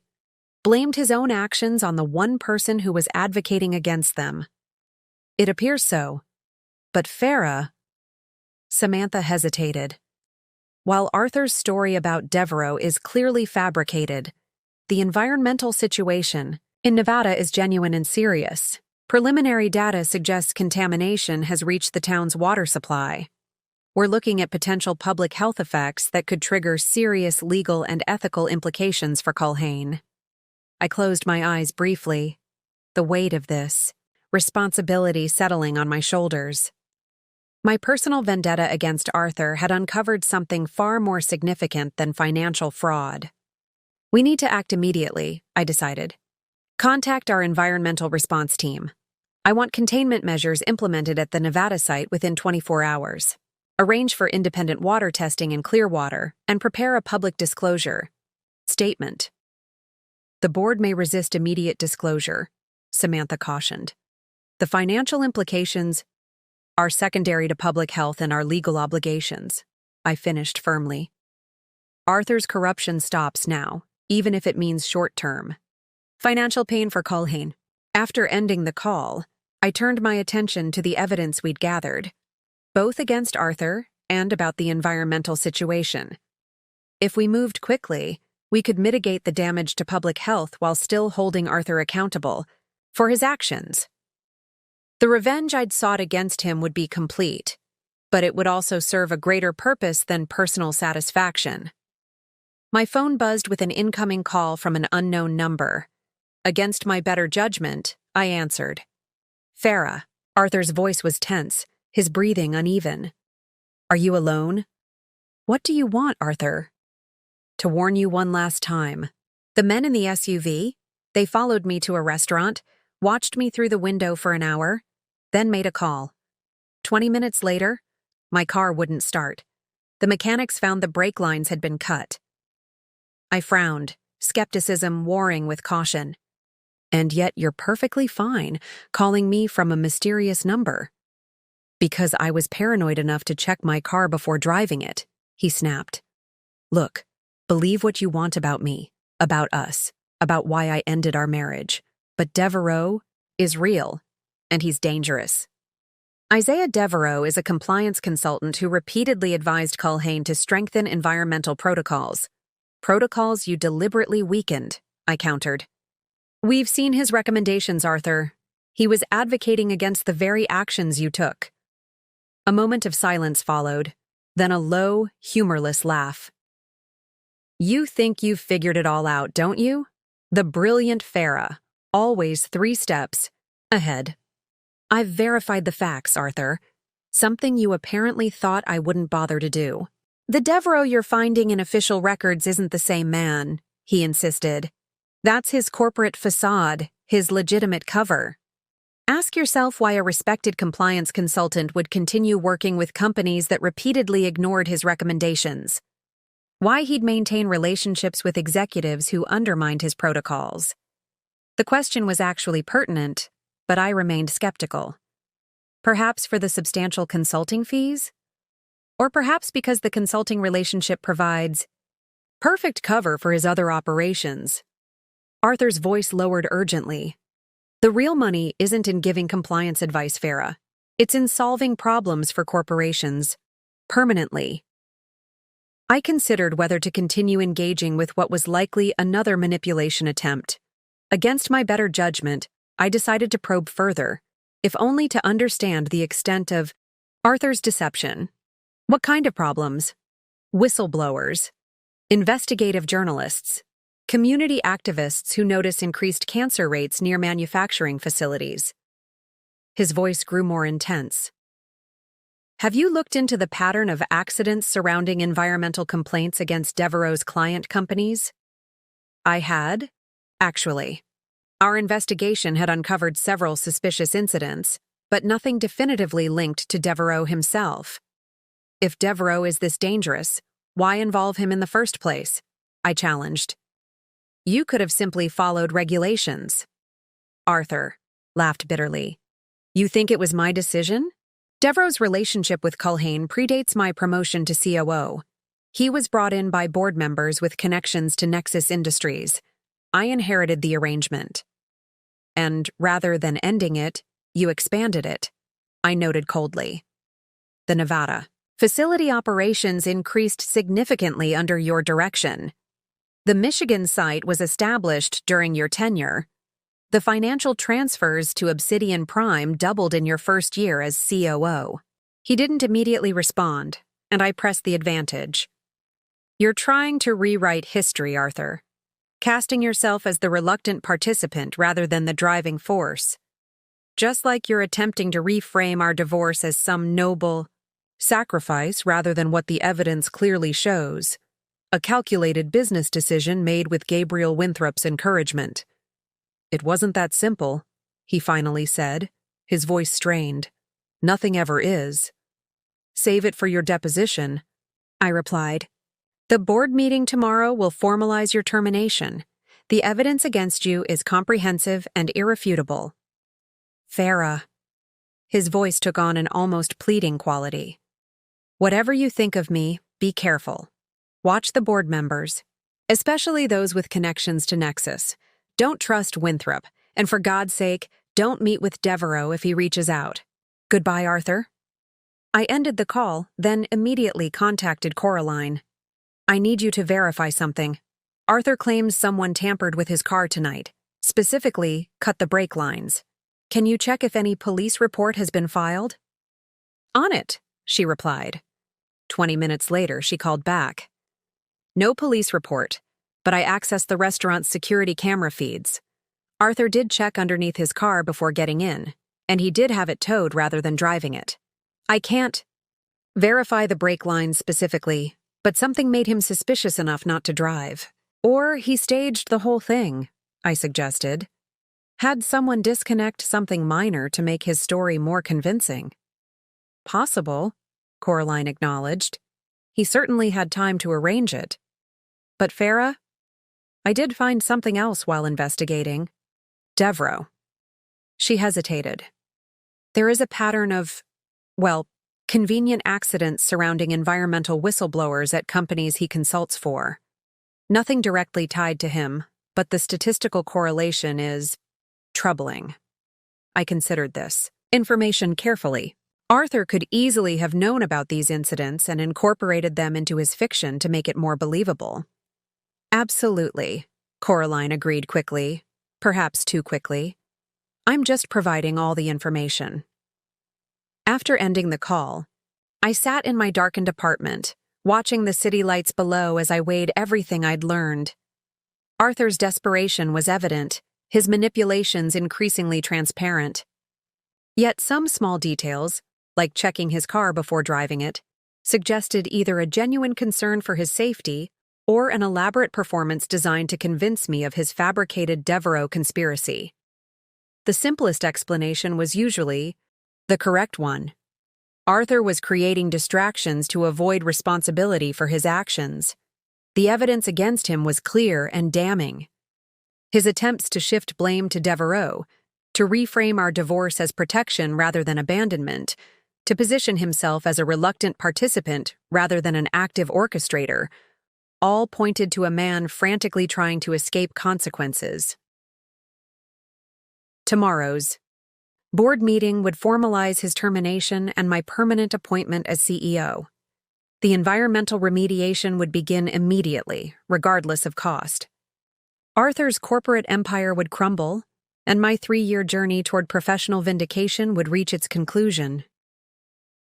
blamed his own actions on the one person who was advocating against them. It appears so. But Farah... Samantha hesitated. While Arthur's story about Devereaux is clearly fabricated, the environmental situation in Nevada is genuine and serious. Preliminary data suggests contamination has reached the town's water supply. We're looking at potential public health effects that could trigger serious legal and ethical implications for Culhane. I closed my eyes briefly, the weight of this responsibility settling on my shoulders. My personal vendetta against Arthur had uncovered something far more significant than financial fraud. We need to act immediately, I decided. Contact our environmental response team. I want containment measures implemented at the Nevada site within 24 hours. Arrange for independent water testing in Clearwater, and prepare a public disclosure statement. The board may resist immediate disclosure, Samantha cautioned. The financial implications are secondary to public health and our legal obligations, I finished firmly. Arthur's corruption stops now, even if it means short-term financial pain for Culhane. After ending the call, I turned my attention to the evidence we'd gathered, both against Arthur and about the environmental situation. If we moved quickly, we could mitigate the damage to public health while still holding Arthur accountable for his actions. The revenge I'd sought against him would be complete, but it would also serve a greater purpose than personal satisfaction. My phone buzzed with an incoming call from an unknown number. Against my better judgment, I answered. Farah. Arthur's voice was tense, his breathing uneven. Are you alone? What do you want, Arthur? To warn you one last time. The men in the SUV? They followed me to a restaurant, watched me through the window for an hour, then made a call. 20 minutes later, my car wouldn't start. The mechanics found the brake lines had been cut. I frowned, skepticism warring with caution. And yet you're perfectly fine calling me from a mysterious number. Because I was paranoid enough to check my car before driving it, he snapped. Look, believe what you want about me, about us, about why I ended our marriage. But Devereaux is real, and he's dangerous. Isaiah Devereaux is a compliance consultant who repeatedly advised Culhane to strengthen environmental protocols. Protocols you deliberately weakened, I countered. We've seen his recommendations, Arthur. He was advocating against the very actions you took. A moment of silence followed, then a low, humorless laugh. You think you've figured it all out, don't you? The brilliant Farah, always 3 steps ahead. I've verified the facts, Arthur. Something you apparently thought I wouldn't bother to do. The Devereaux you're finding in official records isn't the same man, he insisted. That's his corporate facade, his legitimate cover. Ask yourself why a respected compliance consultant would continue working with companies that repeatedly ignored his recommendations. Why he'd maintain relationships with executives who undermined his protocols. The question was actually pertinent, but I remained skeptical. Perhaps for the substantial consulting fees? Or perhaps because the consulting relationship provides perfect cover for his other operations. Arthur's voice lowered urgently. The real money isn't in giving compliance advice, Farah. It's in solving problems for corporations, permanently. I considered whether to continue engaging with what was likely another manipulation attempt. Against my better judgment, I decided to probe further, if only to understand the extent of Arthur's deception. What kind of problems? Whistleblowers, investigative journalists, community activists who notice increased cancer rates near manufacturing facilities. His voice grew more intense. Have you looked into the pattern of accidents surrounding environmental complaints against Devereaux's client companies? I had, actually. Our investigation had uncovered several suspicious incidents, but nothing definitively linked to Devereaux himself. If Devereaux is this dangerous, why involve him in the first place? I challenged. You could have simply followed regulations. Arthur laughed bitterly. You think it was my decision? Devereaux's relationship with Culhane predates my promotion to COO. He was brought in by board members with connections to Nexus Industries. I inherited the arrangement. And rather than ending it, you expanded it, I noted coldly. The Nevada facility operations increased significantly under your direction. The Michigan site was established during your tenure. The financial transfers to Obsidian Prime doubled in your first year as COO. He didn't immediately respond, and I pressed the advantage. You're trying to rewrite history, Arthur, casting yourself as the reluctant participant rather than the driving force. Just like you're attempting to reframe our divorce as some noble sacrifice rather than what the evidence clearly shows. A calculated business decision made with Gabriel Winthrop's encouragement. It wasn't that simple, he finally said, his voice strained. Nothing ever is. Save it for your deposition, I replied. The board meeting tomorrow will formalize your termination. The evidence against you is comprehensive and irrefutable. Farah. His voice took on an almost pleading quality. Whatever you think of me, be careful. Watch the board members, especially those with connections to Nexus. Don't trust Winthrop, and for God's sake, don't meet with Devereaux if he reaches out. Goodbye, Arthur. I ended the call, then immediately contacted Coraline. I need you to verify something. Arthur claims someone tampered with his car tonight, specifically cut the brake lines. Can you check if any police report has been filed? On it, she replied. 20 minutes later, she called back. No police report, but I accessed the restaurant's security camera feeds. Arthur did check underneath his car before getting in, and he did have it towed rather than driving it. I can't verify the brake lines specifically, but something made him suspicious enough not to drive. Or he staged the whole thing, I suggested. Had someone disconnect something minor to make his story more convincing? Possible, Coraline acknowledged. He certainly had time to arrange it. But Farah? I did find something else while investigating. Devereaux. She hesitated. There is a pattern of, convenient accidents surrounding environmental whistleblowers at companies he consults for. Nothing directly tied to him, but the statistical correlation is troubling. I considered this information carefully. Arthur could easily have known about these incidents and incorporated them into his fiction to make it more believable. Absolutely, Coraline agreed quickly, perhaps too quickly. I'm just providing all the information. After ending the call, I sat in my darkened apartment, watching the city lights below as I weighed everything I'd learned. Arthur's desperation was evident, his manipulations increasingly transparent. Yet some small details, like checking his car before driving it, suggested either a genuine concern for his safety or an elaborate performance designed to convince me of his fabricated Devereaux conspiracy. The simplest explanation was usually the correct one. Arthur was creating distractions to avoid responsibility for his actions. The evidence against him was clear and damning. His attempts to shift blame to Devereaux, to reframe our divorce as protection rather than abandonment, to position himself as a reluctant participant rather than an active orchestrator, all pointed to a man frantically trying to escape consequences. Tomorrow's board meeting would formalize his termination and my permanent appointment as CEO. The environmental remediation would begin immediately, regardless of cost. Arthur's corporate empire would crumble, and my 3-year journey toward professional vindication would reach its conclusion.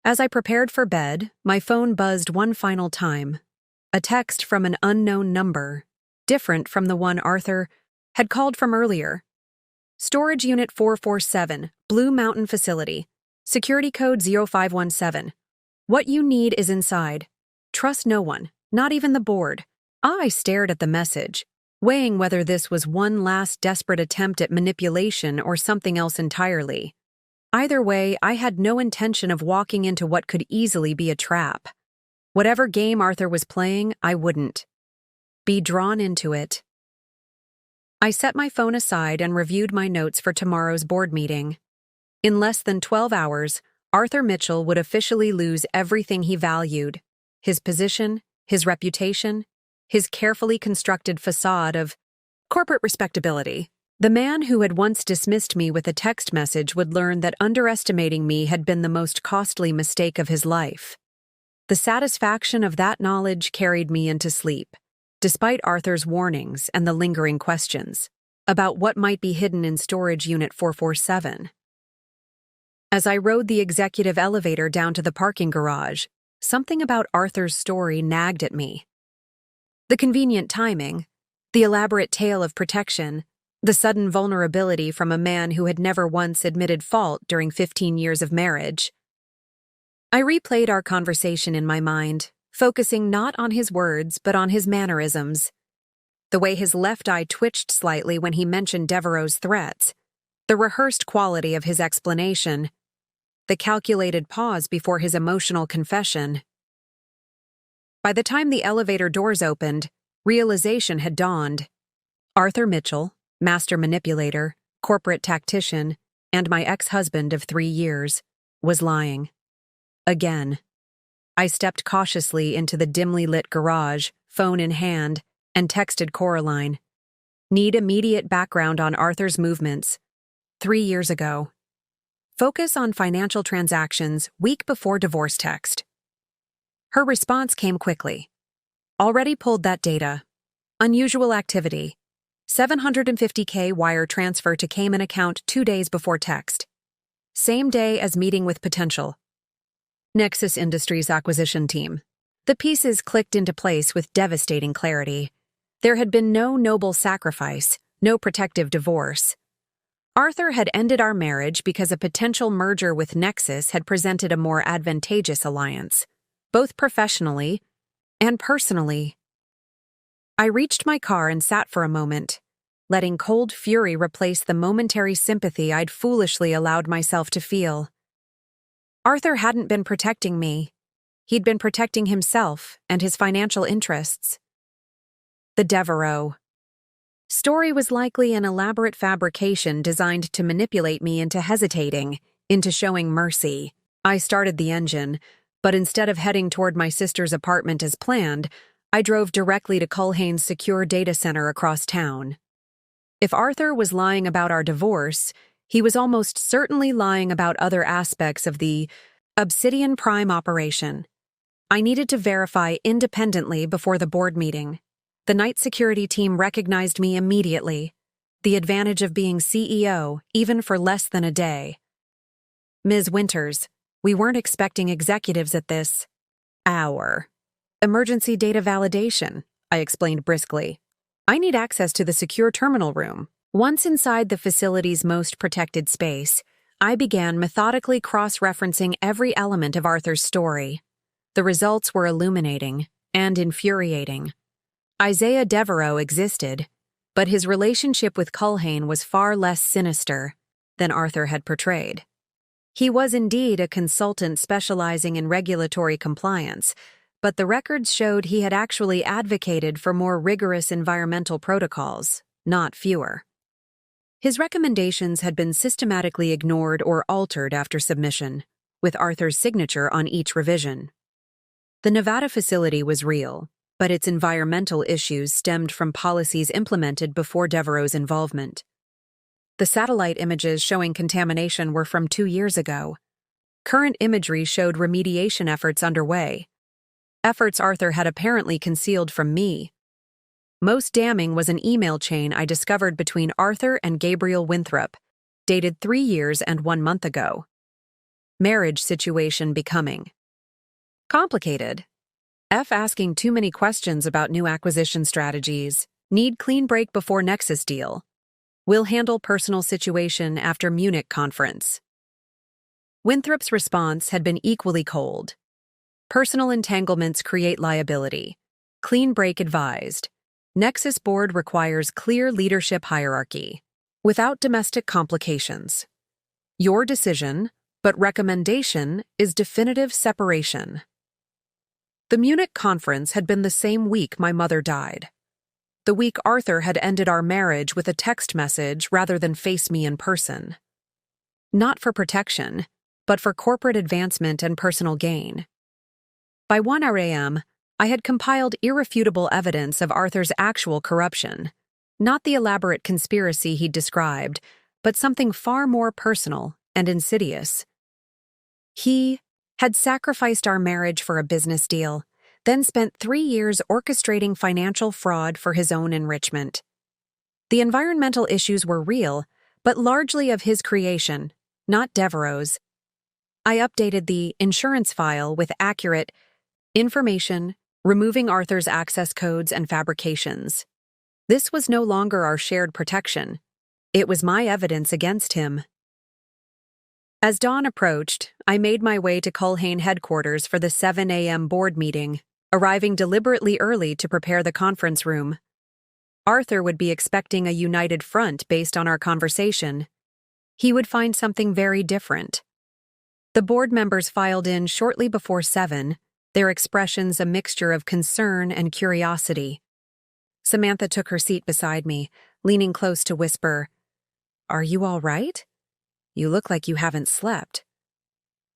As I prepared for bed, my phone buzzed one final time. A text from an unknown number, different from the one Arthur had called from earlier. Storage Unit 447, Blue Mountain Facility. Security code 0517. What you need is inside. Trust no one, not even the board. I stared at the message, weighing whether this was one last desperate attempt at manipulation or something else entirely. Either way, I had no intention of walking into what could easily be a trap. Whatever game Arthur was playing, I wouldn't be drawn into it. I set my phone aside and reviewed my notes for tomorrow's board meeting. In less than 12 hours, Arthur Mitchell would officially lose everything he valued: his position, his reputation, his carefully constructed facade of corporate respectability. The man who had once dismissed me with a text message would learn that underestimating me had been the most costly mistake of his life. The satisfaction of that knowledge carried me into sleep, despite Arthur's warnings and the lingering questions about what might be hidden in Storage Unit 447. As I rode the executive elevator down to the parking garage, something about Arthur's story nagged at me. The convenient timing, the elaborate tale of protection, the sudden vulnerability from a man who had never once admitted fault during 15 years of marriage. I replayed our conversation in my mind, focusing not on his words but on his mannerisms. The way his left eye twitched slightly when he mentioned Devereaux's threats, the rehearsed quality of his explanation, the calculated pause before his emotional confession. By the time the elevator doors opened, realization had dawned. Arthur Mitchell, master manipulator, corporate tactician, and my ex-husband of 3 years, was lying. Again. I stepped cautiously into the dimly lit garage, phone in hand, and texted Coraline. Need immediate background on Arthur's movements. 3 years ago. Focus on financial transactions week before divorce text. Her response came quickly. Already pulled that data. Unusual activity. $750K wire transfer to Cayman account 2 days before text. Same day as meeting with potential. Nexus Industries acquisition team. The pieces clicked into place with devastating clarity. There had been no noble sacrifice, no protective divorce. Arthur had ended our marriage because a potential merger with Nexus had presented a more advantageous alliance, both professionally and personally. I reached my car and sat for a moment, letting cold fury replace the momentary sympathy I'd foolishly allowed myself to feel. Arthur hadn't been protecting me. He'd been protecting himself and his financial interests. The Devereaux story was likely an elaborate fabrication designed to manipulate me into hesitating, into showing mercy. I started the engine, but instead of heading toward my sister's apartment as planned, I drove directly to Culhane's secure data center across town. If Arthur was lying about our divorce, he was almost certainly lying about other aspects of the Obsidian Prime operation. I needed to verify independently before the board meeting. The night security team recognized me immediately. The advantage of being CEO, even for less than a day. Ms. Winters, we weren't expecting executives at this hour. Emergency data validation, I explained briskly. I need access to the secure terminal room. Once inside the facility's most protected space, I began methodically cross-referencing every element of Arthur's story. The results were illuminating and infuriating. Isaiah Devereaux existed, but his relationship with Culhane was far less sinister than Arthur had portrayed. He was indeed a consultant specializing in regulatory compliance, but the records showed he had actually advocated for more rigorous environmental protocols, not fewer. His recommendations had been systematically ignored or altered after submission, with Arthur's signature on each revision. The Nevada facility was real, but its environmental issues stemmed from policies implemented before Devereaux's involvement. The satellite images showing contamination were from 2 years ago. Current imagery showed remediation efforts underway. Efforts Arthur had apparently concealed from me. Most damning was an email chain I discovered between Arthur and Gabriel Winthrop, dated 3 years and 1 month ago. Marriage situation becoming complicated. F asking too many questions about new acquisition strategies. Need clean break before Nexus deal. Will handle personal situation after Munich conference. Winthrop's response had been equally cold. Personal entanglements create liability. Clean break advised. Nexus board requires clear leadership hierarchy, without domestic complications. Your decision, but recommendation is definitive separation. The Munich conference had been the same week my mother died. The week Arthur had ended our marriage with a text message rather than face me in person. Not for protection, but for corporate advancement and personal gain. By 1 a.m., I had compiled irrefutable evidence of Arthur's actual corruption, not the elaborate conspiracy he'd described, but something far more personal and insidious. He had sacrificed our marriage for a business deal, then spent 3 years orchestrating financial fraud for his own enrichment. The environmental issues were real, but largely of his creation, not Devereaux's. I updated the insurance file with accurate information, removing Arthur's access codes and fabrications. This was no longer our shared protection. It was my evidence against him. As dawn approached, I made my way to Culhane headquarters for the 7 a.m. board meeting, arriving deliberately early to prepare the conference room. Arthur would be expecting a united front based on our conversation. He would find something very different. The board members filed in shortly before 7, their expressions a mixture of concern and curiosity. Samantha took her seat beside me, leaning close to whisper, "Are you all right? You look like you haven't slept."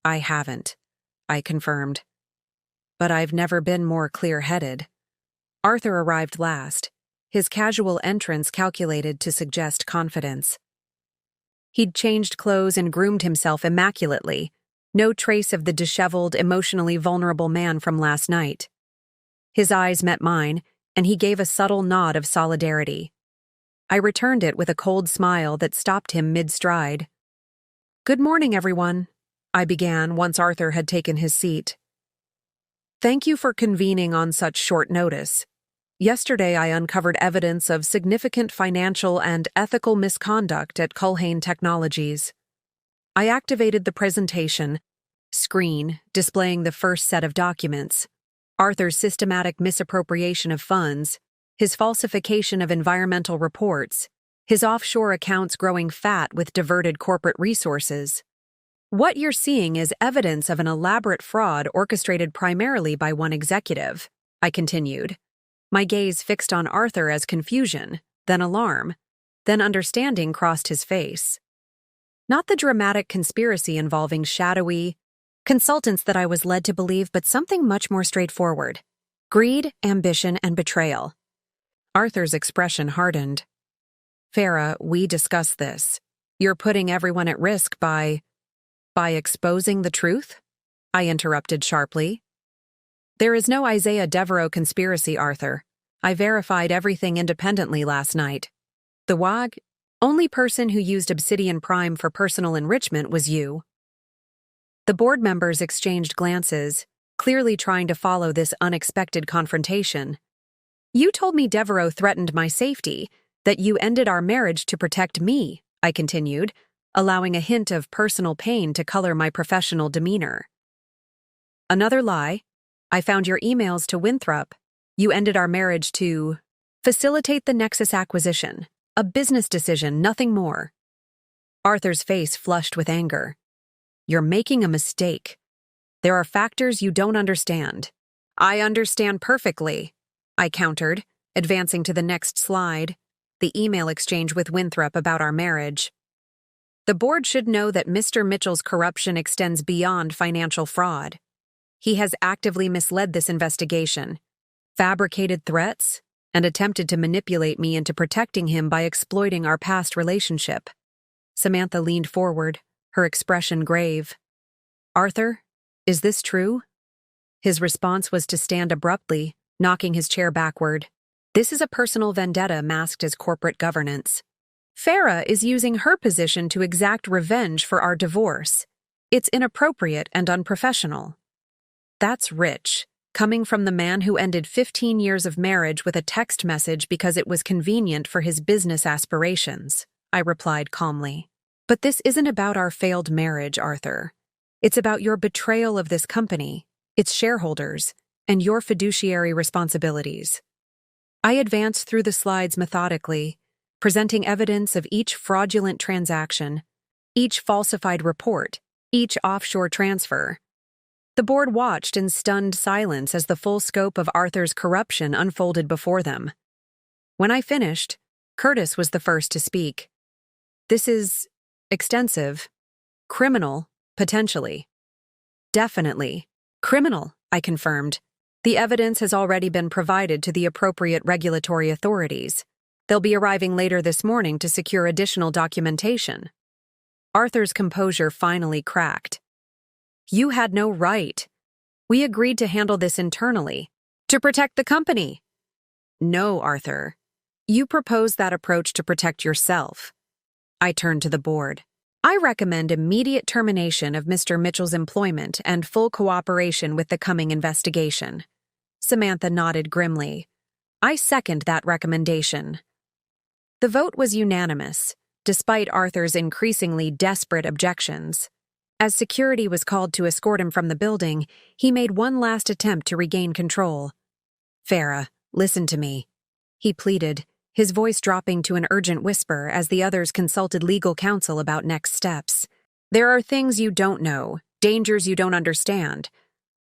"I haven't," I confirmed. "But I've never been more clear-headed." Arthur arrived last, his casual entrance calculated to suggest confidence. He'd changed clothes and groomed himself immaculately, no trace of the disheveled, emotionally vulnerable man from last night. His eyes met mine, and he gave a subtle nod of solidarity. I returned it with a cold smile that stopped him mid-stride. "Good morning, everyone," I began once Arthur had taken his seat. "Thank you for convening on such short notice. Yesterday I uncovered evidence of significant financial and ethical misconduct at Culhane Technologies. I activated the presentation screen displaying the first set of documents, Arthur's systematic misappropriation of funds, his falsification of environmental reports, his offshore accounts growing fat with diverted corporate resources. What you're seeing is evidence of an elaborate fraud orchestrated primarily by one executive, I continued, my gaze fixed on Arthur as confusion, then alarm, then understanding crossed his face. Not the dramatic conspiracy involving shadowy consultants that I was led to believe, but something much more straightforward. Greed, ambition, and betrayal. Arthur's expression hardened. Farah, we discussed this. You're putting everyone at risk by exposing the truth? I interrupted sharply. There is no Isaiah Devereaux conspiracy, Arthur. I verified everything independently last night. The WAG, only person who used Obsidian Prime for personal enrichment was you. The board members exchanged glances, clearly trying to follow this unexpected confrontation. You told me Devereaux threatened my safety, that you ended our marriage to protect me, I continued, allowing a hint of personal pain to color my professional demeanor. Another lie. I found your emails to Winthrop. You ended our marriage to facilitate the Nexus acquisition. A business decision, nothing more. Arthur's face flushed with anger. You're making a mistake. There are factors you don't understand. I understand perfectly, I countered, advancing to the next slide, the email exchange with Winthrop about our marriage. The board should know that Mr. Mitchell's corruption extends beyond financial fraud. He has actively misled this investigation, fabricated threats, and attempted to manipulate me into protecting him by exploiting our past relationship. Samantha leaned forward, her expression grave. Arthur, is this true? His response was to stand abruptly, knocking his chair backward. This is a personal vendetta masked as corporate governance. Farah is using her position to exact revenge for our divorce. It's inappropriate and unprofessional. That's rich, coming from the man who ended 15 years of marriage with a text message because it was convenient for his business aspirations, I replied calmly. But this isn't about our failed marriage, Arthur. It's about your betrayal of this company, its shareholders, and your fiduciary responsibilities. I advanced through the slides methodically, presenting evidence of each fraudulent transaction, each falsified report, each offshore transfer. The board watched in stunned silence as the full scope of Arthur's corruption unfolded before them. When I finished, Curtis was the first to speak. This is extensive, criminal, potentially. Definitely. Criminal, I confirmed. The evidence has already been provided to the appropriate regulatory authorities. They'll be arriving later this morning to secure additional documentation. Arthur's composure finally cracked. You had no right. We agreed to handle this internally, to protect the company. No, Arthur. You proposed that approach to protect yourself. I turned to the board. I recommend immediate termination of Mr. Mitchell's employment and full cooperation with the coming investigation. Samantha nodded grimly. I second that recommendation. The vote was unanimous, despite Arthur's increasingly desperate objections. As security was called to escort him from the building, he made one last attempt to regain control. Farah, listen to me, he pleaded, his voice dropping to an urgent whisper as the others consulted legal counsel about next steps. There are things you don't know, dangers you don't understand.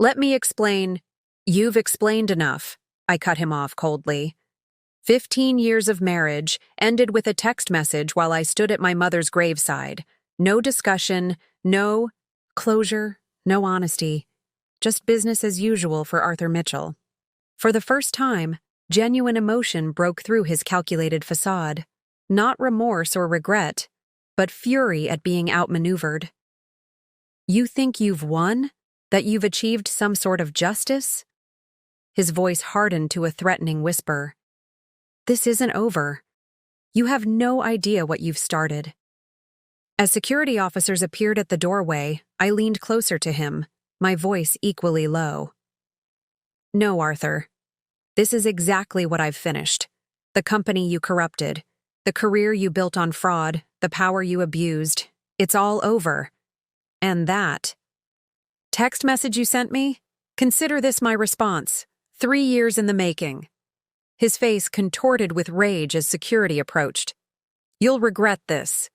Let me explain. You've explained enough, I cut him off coldly. 15 years of marriage ended with a text message while I stood at my mother's graveside. No discussion, no closure, no honesty. Just business as usual for Arthur Mitchell. For the first time, genuine emotion broke through his calculated facade. Not remorse or regret, but fury at being outmaneuvered. You think you've won? That you've achieved some sort of justice? His voice hardened to a threatening whisper. This isn't over. You have no idea what you've started. As security officers appeared at the doorway, I leaned closer to him, my voice equally low. No, Arthur. This is exactly what I've finished. The company you corrupted, the career you built on fraud, the power you abused. It's all over. And that text message you sent me? Consider this my response. 3 years in the making. His face contorted with rage as security approached. You'll regret this.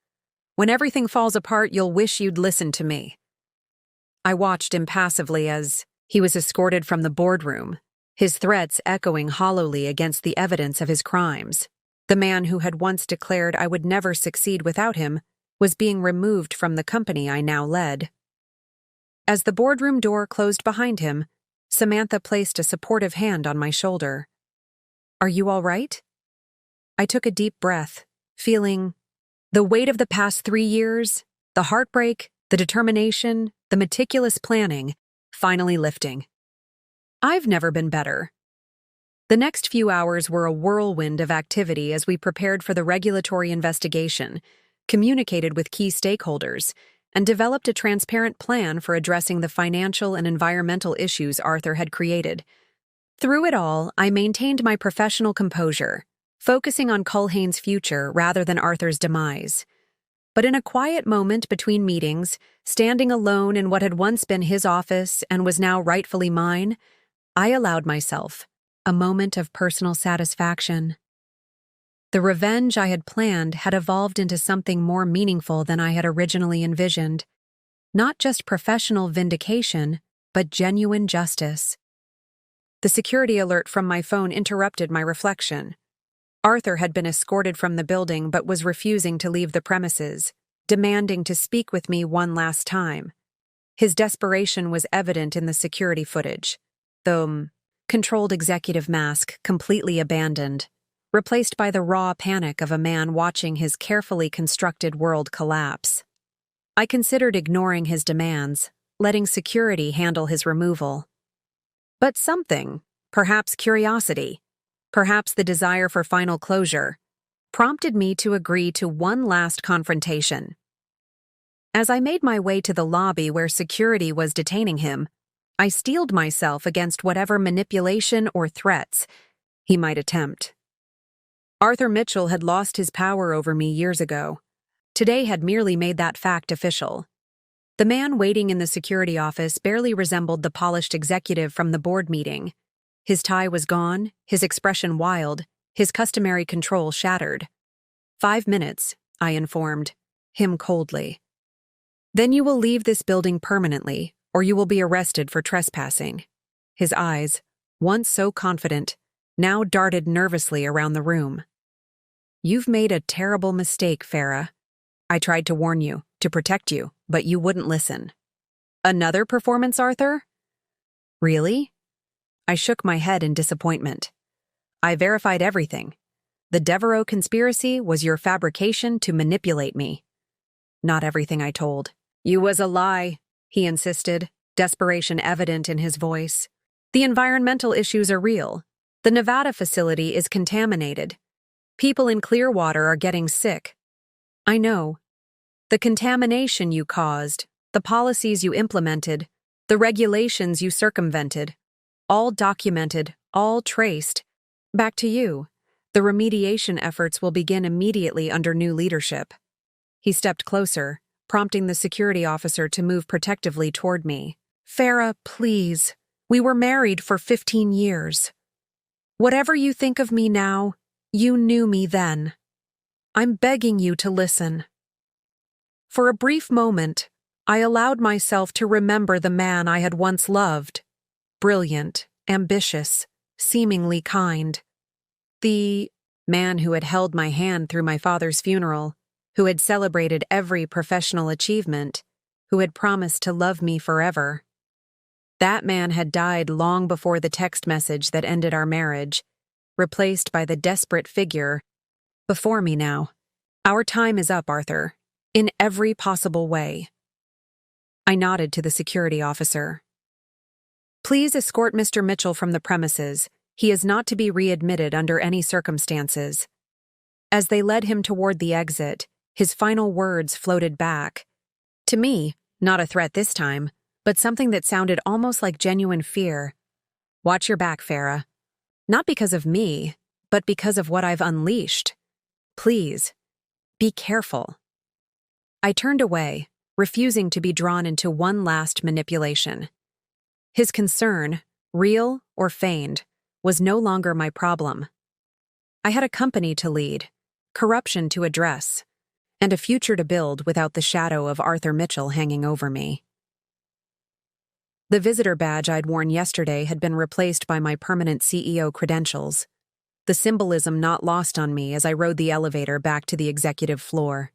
When everything falls apart, you'll wish you'd listened to me." I watched impassively as he was escorted from the boardroom, his threats echoing hollowly against the evidence of his crimes. The man who had once declared I would never succeed without him was being removed from the company I now led. As the boardroom door closed behind him, Samantha placed a supportive hand on my shoulder. "Are you all right?" I took a deep breath, feeling the weight of the past 3 years, the heartbreak, the determination, the meticulous planning, finally lifting. I've never been better. The next few hours were a whirlwind of activity as we prepared for the regulatory investigation, communicated with key stakeholders, and developed a transparent plan for addressing the financial and environmental issues Arthur had created. Through it all, I maintained my professional composure, focusing on Culhane's future rather than Arthur's demise. But in a quiet moment between meetings, standing alone in what had once been his office and was now rightfully mine, I allowed myself a moment of personal satisfaction. The revenge I had planned had evolved into something more meaningful than I had originally envisioned. Not just professional vindication, but genuine justice. The security alert from my phone interrupted my reflection. Arthur had been escorted from the building but was refusing to leave the premises, demanding to speak with me one last time. His desperation was evident in the security footage. The controlled executive mask completely abandoned, replaced by the raw panic of a man watching his carefully constructed world collapse. I considered ignoring his demands, letting security handle his removal. But something, perhaps curiosity, perhaps the desire for final closure, prompted me to agree to one last confrontation. As I made my way to the lobby where security was detaining him, I steeled myself against whatever manipulation or threats he might attempt. Arthur Mitchell had lost his power over me years ago. Today had merely made that fact official. The man waiting in the security office barely resembled the polished executive from the board meeting. His tie was gone, his expression wild, his customary control shattered. 5 minutes, I informed him coldly. Then you will leave this building permanently, or you will be arrested for trespassing. His eyes, once so confident, now darted nervously around the room. You've made a terrible mistake, Farah. I tried to warn you, to protect you, but you wouldn't listen. Another performance, Arthur? Really? I shook my head in disappointment. I verified everything. The Devereaux conspiracy was your fabrication to manipulate me. Not everything I told. You was a lie, he insisted, desperation evident in his voice. The environmental issues are real. The Nevada facility is contaminated. People in Clearwater are getting sick. I know. The contamination you caused, the policies you implemented, the regulations you circumvented, all documented, all traced. Back to you. The remediation efforts will begin immediately under new leadership. He stepped closer, prompting the security officer to move protectively toward me. Farah, please. We were married for 15 years. Whatever you think of me now, you knew me then. I'm begging you to listen. For a brief moment, I allowed myself to remember the man I had once loved. Brilliant, ambitious, seemingly kind. The man who had held my hand through my father's funeral, who had celebrated every professional achievement, who had promised to love me forever. That man had died long before the text message that ended our marriage, replaced by the desperate figure before me now. Our time is up, Arthur, in every possible way. I nodded to the security officer. Please escort Mr. Mitchell from the premises. He is not to be readmitted under any circumstances. As they led him toward the exit, his final words floated back. To me, not a threat this time, but something that sounded almost like genuine fear. Watch your back, Farah. Not because of me, but because of what I've unleashed. Please, be careful. I turned away, refusing to be drawn into one last manipulation. His concern, real or feigned, was no longer my problem. I had a company to lead, corruption to address, and a future to build without the shadow of Arthur Mitchell hanging over me. The visitor badge I'd worn yesterday had been replaced by my permanent CEO credentials, the symbolism not lost on me as I rode the elevator back to the executive floor.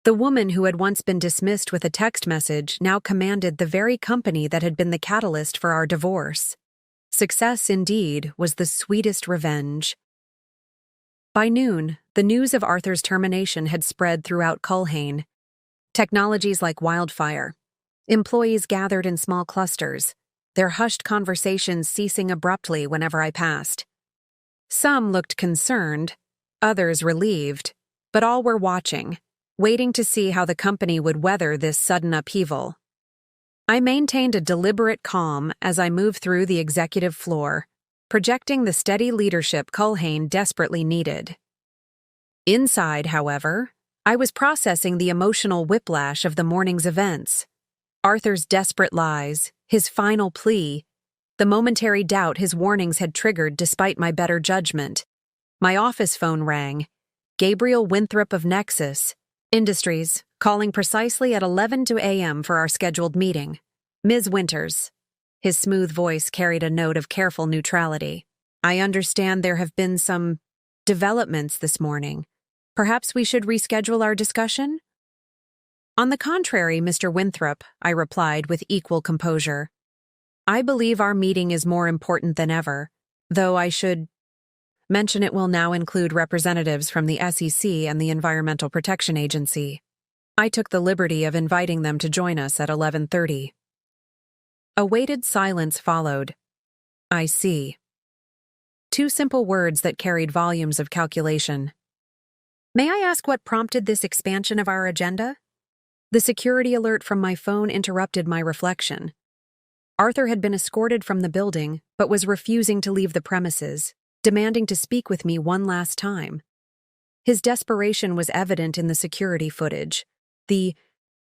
The woman who had once been dismissed with a text message now commanded the very company that had been the catalyst for our divorce. Success, indeed, was the sweetest revenge. By noon, the news of Arthur's termination had spread throughout Culhane. Technologies like wildfire. Employees gathered in small clusters, their hushed conversations ceasing abruptly whenever I passed. Some looked concerned, others relieved, but all were watching, waiting to see how the company would weather this sudden upheaval. I maintained a deliberate calm as I moved through the executive floor, projecting the steady leadership Culhane desperately needed. Inside, however, I was processing the emotional whiplash of the morning's events. Arthur's desperate lies, his final plea, the momentary doubt his warnings had triggered despite my better judgment. My office phone rang. Gabriel Winthrop of Nexus Industries, calling precisely at 11 a.m. for our scheduled meeting. Ms. Winters. His smooth voice carried a note of careful neutrality. I understand there have been some developments this morning. Perhaps we should reschedule our discussion? On the contrary, Mr. Winthrop, I replied with equal composure. I believe our meeting is more important than ever, though I should mention it will now include representatives from the SEC and the Environmental Protection Agency. I took the liberty of inviting them to join us at 11:30. A weighted silence followed. I see. Two simple words that carried volumes of calculation. May I ask what prompted this expansion of our agenda? The security alert from my phone interrupted my reflection. Arthur had been escorted from the building, but was refusing to leave the premises, demanding to speak with me one last time. His desperation was evident in the security footage, the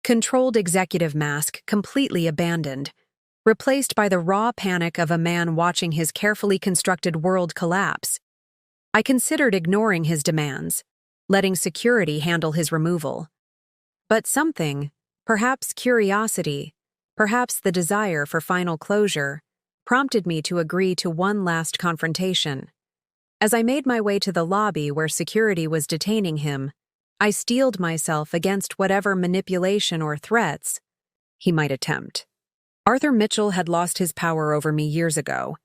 controlled executive mask completely abandoned, replaced by the raw panic of a man watching his carefully constructed world collapse. I considered ignoring his demands, letting security handle his removal. But something, perhaps curiosity, perhaps the desire for final closure, prompted me to agree to one last confrontation. As I made my way to the lobby where security was detaining him, I steeled myself against whatever manipulation or threats he might attempt. Arthur Mitchell had lost his power over me years ago.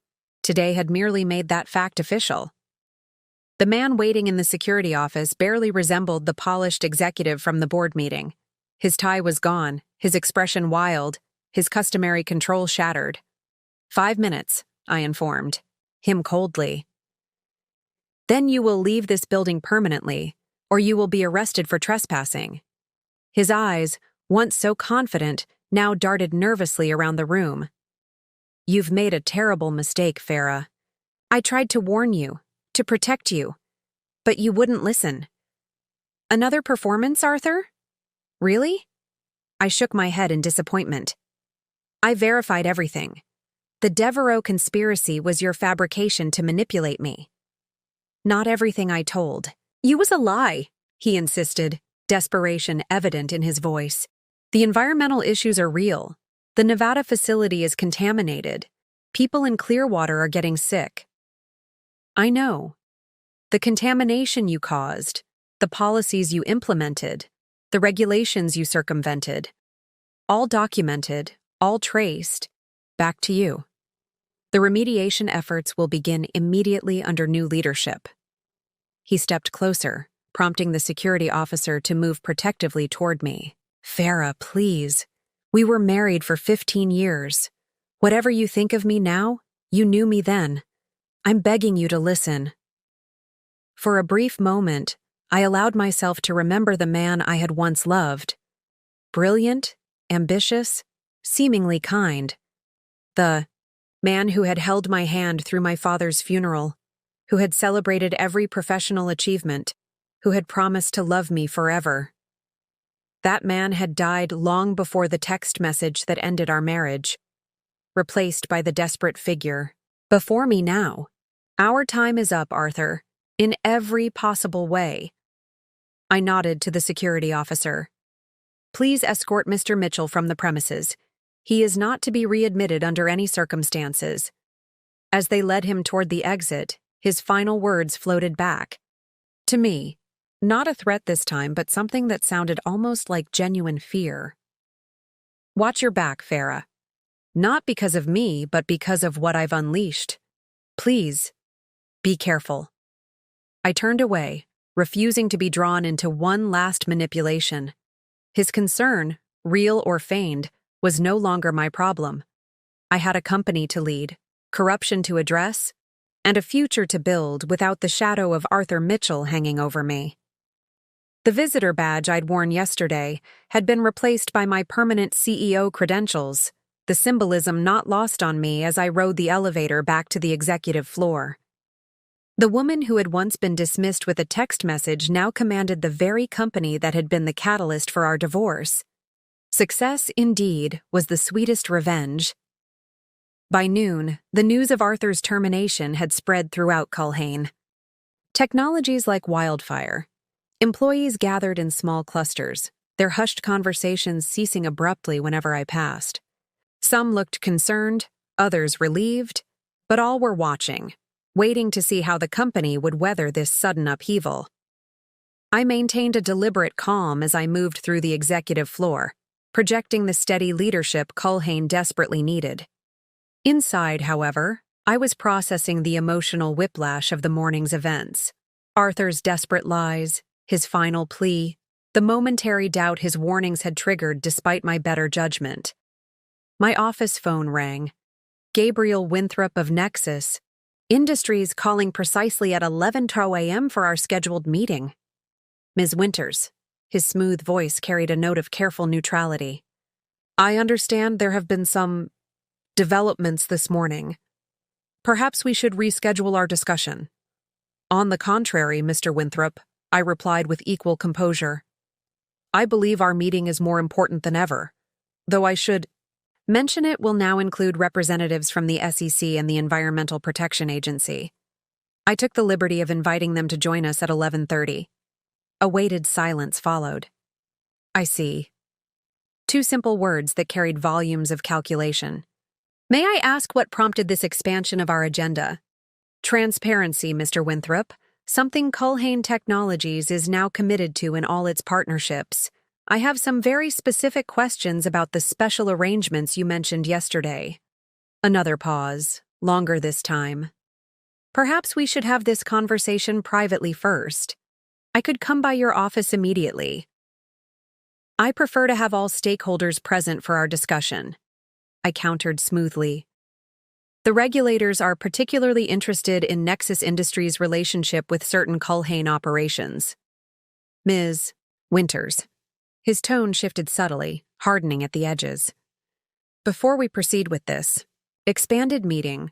Today had merely made that fact official. The man waiting in the security office barely resembled the polished executive from the board meeting. His tie was gone, his expression wild, his customary control shattered. 5 minutes, I informed him coldly. Then you will leave this building permanently, or you will be arrested for trespassing. His eyes, once so confident, now darted nervously around the room. You've made a terrible mistake, Farah. I tried to warn you, to protect you, but you wouldn't listen. Another performance, Arthur? Really? I shook my head in disappointment. I verified everything. The Devereaux conspiracy was your fabrication to manipulate me. Not everything I told. You was a lie, he insisted, desperation evident in his voice. The environmental issues are real. The Nevada facility is contaminated. People in Clearwater are getting sick. I know. The contamination you caused, the policies you implemented, the regulations you circumvented, all documented, all traced, back to you. The remediation efforts will begin immediately under new leadership. He stepped closer, prompting the security officer to move protectively toward me. Farah, please. We were married for 15 years. Whatever you think of me now, you knew me then. I'm begging you to listen. For a brief moment, I allowed myself to remember the man I had once loved. Brilliant, ambitious, seemingly kind. The man who had held my hand through my father's funeral, who had celebrated every professional achievement, who had promised to love me forever. That man had died long before the text message that ended our marriage, replaced by the desperate figure before me now. Our time is up, Arthur, in every possible way. I nodded to the security officer. Please escort Mr. Mitchell from the premises. He is not to be readmitted under any circumstances. As they led him toward the exit, his final words floated back. To me, not a threat this time, but something that sounded almost like genuine fear. Watch your back, Farah. Not because of me, but because of what I've unleashed. Please, be careful. I turned away, refusing to be drawn into one last manipulation. His concern, real or feigned, was no longer my problem. I had a company to lead, corruption to address, and a future to build without the shadow of Arthur Mitchell hanging over me. The visitor badge I'd worn yesterday had been replaced by my permanent CEO credentials, the symbolism not lost on me as I rode the elevator back to the executive floor. The woman who had once been dismissed with a text message now commanded the very company that had been the catalyst for our divorce. Success, indeed, was the sweetest revenge. By noon, the news of Arthur's termination had spread throughout Culhane. Technologies like wildfire. Employees gathered in small clusters, their hushed conversations ceasing abruptly whenever I passed. Some looked concerned, others relieved, but all were watching, waiting to see how the company would weather this sudden upheaval. I maintained a deliberate calm as I moved through the executive floor, projecting the steady leadership Culhane desperately needed. Inside, however, I was processing the emotional whiplash of the morning's events. Arthur's desperate lies, his final plea, the momentary doubt his warnings had triggered despite my better judgment. My office phone rang. Gabriel Winthrop of Nexus Industries calling precisely at 11:00 a.m. for our scheduled meeting. Ms. Winters. His smooth voice carried a note of careful neutrality. I understand there have been some developments this morning. Perhaps we should reschedule our discussion. On the contrary, Mr. Winthrop, I replied with equal composure. I believe our meeting is more important than ever, though I should mention it will now include representatives from the SEC and the Environmental Protection Agency. I took the liberty of inviting them to join us at 11:30. A weighted silence followed. I see. Two simple words that carried volumes of calculation. May I ask what prompted this expansion of our agenda? Transparency, Mr. Winthrop, something Culhane Technologies is now committed to in all its partnerships. I have some very specific questions about the special arrangements you mentioned yesterday. Another pause, longer this time. Perhaps we should have this conversation privately first. I could come by your office immediately. I prefer to have all stakeholders present for our discussion. I countered smoothly. The regulators are particularly interested in Nexus Industries' relationship with certain Culhane operations. Ms. Winters. His tone shifted subtly, hardening at the edges. Before we proceed with this expanded meeting,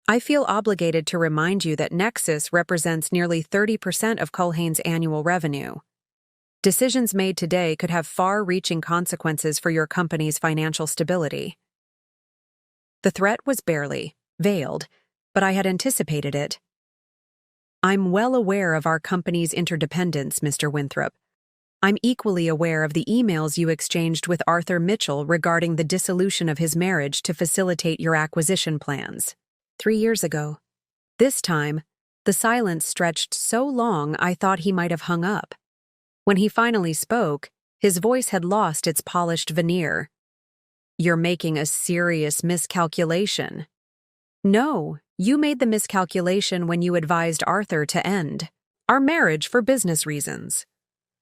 I feel obligated to remind you that Nexus represents nearly 30% of Culhane's annual revenue. Decisions made today could have far-reaching consequences for your company's financial stability. The threat was barely veiled, but I had anticipated it. I'm well aware of our company's interdependence, Mr. Winthrop. I'm equally aware of the emails you exchanged with Arthur Mitchell regarding the dissolution of his marriage to facilitate your acquisition plans. 3 years ago. This time, the silence stretched so long I thought he might have hung up. When he finally spoke, his voice had lost its polished veneer. You're making a serious miscalculation. No, you made the miscalculation when you advised Arthur to end our marriage for business reasons.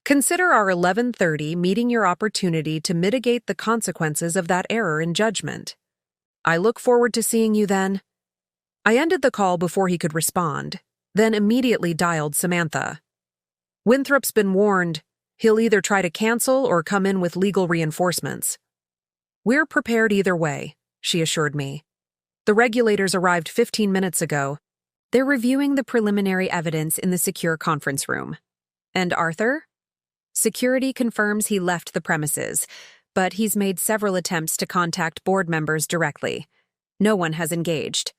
Consider our 11:30 meeting your opportunity to mitigate the consequences of that error in judgment. I look forward to seeing you then. I ended the call before he could respond, then immediately dialed Samantha. Winthrop's been warned. He'll either try to cancel or come in with legal reinforcements. We're prepared either way, she assured me. The regulators arrived 15 minutes ago. They're reviewing the preliminary evidence in the secure conference room. And Arthur? Security confirms he left the premises, but he's made several attempts to contact board members directly. No one has engaged.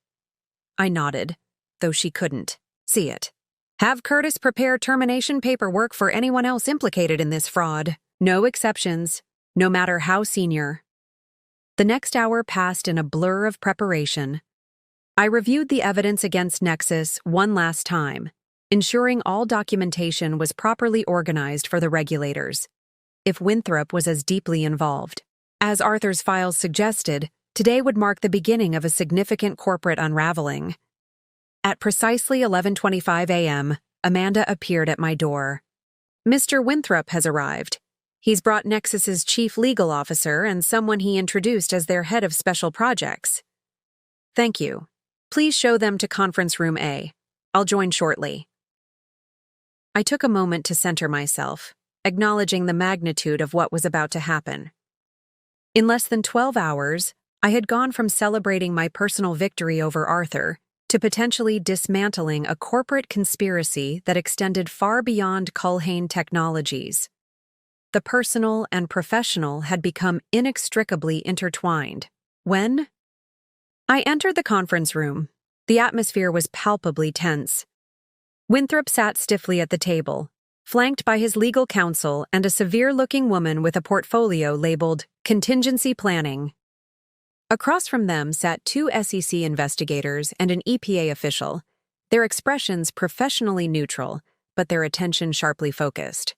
I nodded, though she couldn't see it. Have Curtis prepare termination paperwork for anyone else implicated in this fraud. No exceptions, no matter how senior. The next hour passed in a blur of preparation. I reviewed the evidence against Nexus one last time, ensuring all documentation was properly organized for the regulators. If Winthrop was as deeply involved, as Arthur's files suggested, today would mark the beginning of a significant corporate unraveling. At precisely 11:25 a.m., Amanda appeared at my door. Mr. Winthrop has arrived. He's brought Nexus's chief legal officer and someone he introduced as their head of special projects. Thank you. Please show them to conference room A. I'll join shortly. I took a moment to center myself, acknowledging the magnitude of what was about to happen. In less than 12 hours, I had gone from celebrating my personal victory over Arthur to potentially dismantling a corporate conspiracy that extended far beyond Culhane Technologies. The personal and professional had become inextricably intertwined. When I entered the conference room, the atmosphere was palpably tense. Winthrop sat stiffly at the table, flanked by his legal counsel and a severe-looking woman with a portfolio labeled Contingency Planning. Across from them sat two SEC investigators and an EPA official, their expressions professionally neutral, but their attention sharply focused.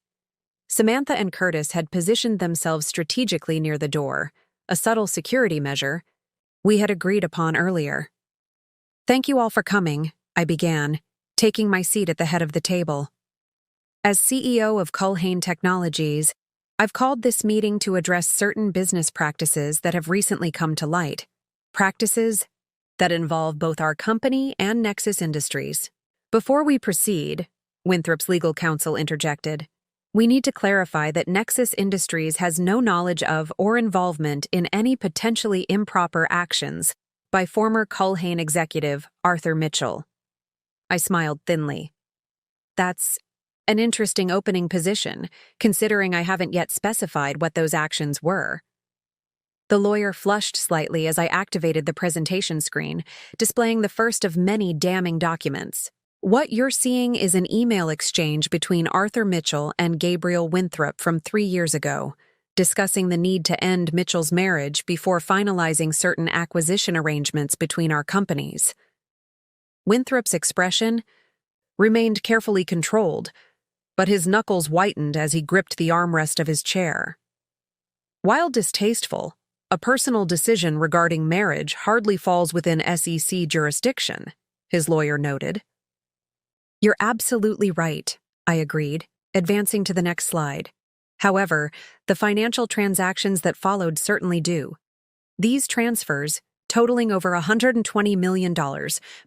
Samantha and Curtis had positioned themselves strategically near the door, a subtle security measure we had agreed upon earlier. Thank you all for coming, I began, taking my seat at the head of the table. As CEO of Culhane Technologies, I've called this meeting to address certain business practices that have recently come to light. Practices that involve both our company and Nexus Industries. Before we proceed, Winthrop's legal counsel interjected, we need to clarify that Nexus Industries has no knowledge of or involvement in any potentially improper actions by former Culhane executive Arthur Mitchell. I smiled thinly. That's an interesting opening position, considering I haven't yet specified what those actions were. The lawyer flushed slightly as I activated the presentation screen, displaying the first of many damning documents. What you're seeing is an email exchange between Arthur Mitchell and Gabriel Winthrop from 3 years ago, discussing the need to end Mitchell's marriage before finalizing certain acquisition arrangements between our companies. Winthrop's expression remained carefully controlled, but his knuckles whitened as he gripped the armrest of his chair. While distasteful, a personal decision regarding marriage hardly falls within SEC jurisdiction, his lawyer noted. You're absolutely right, I agreed, advancing to the next slide. However, the financial transactions that followed certainly do. These transfers, totaling over $120 million,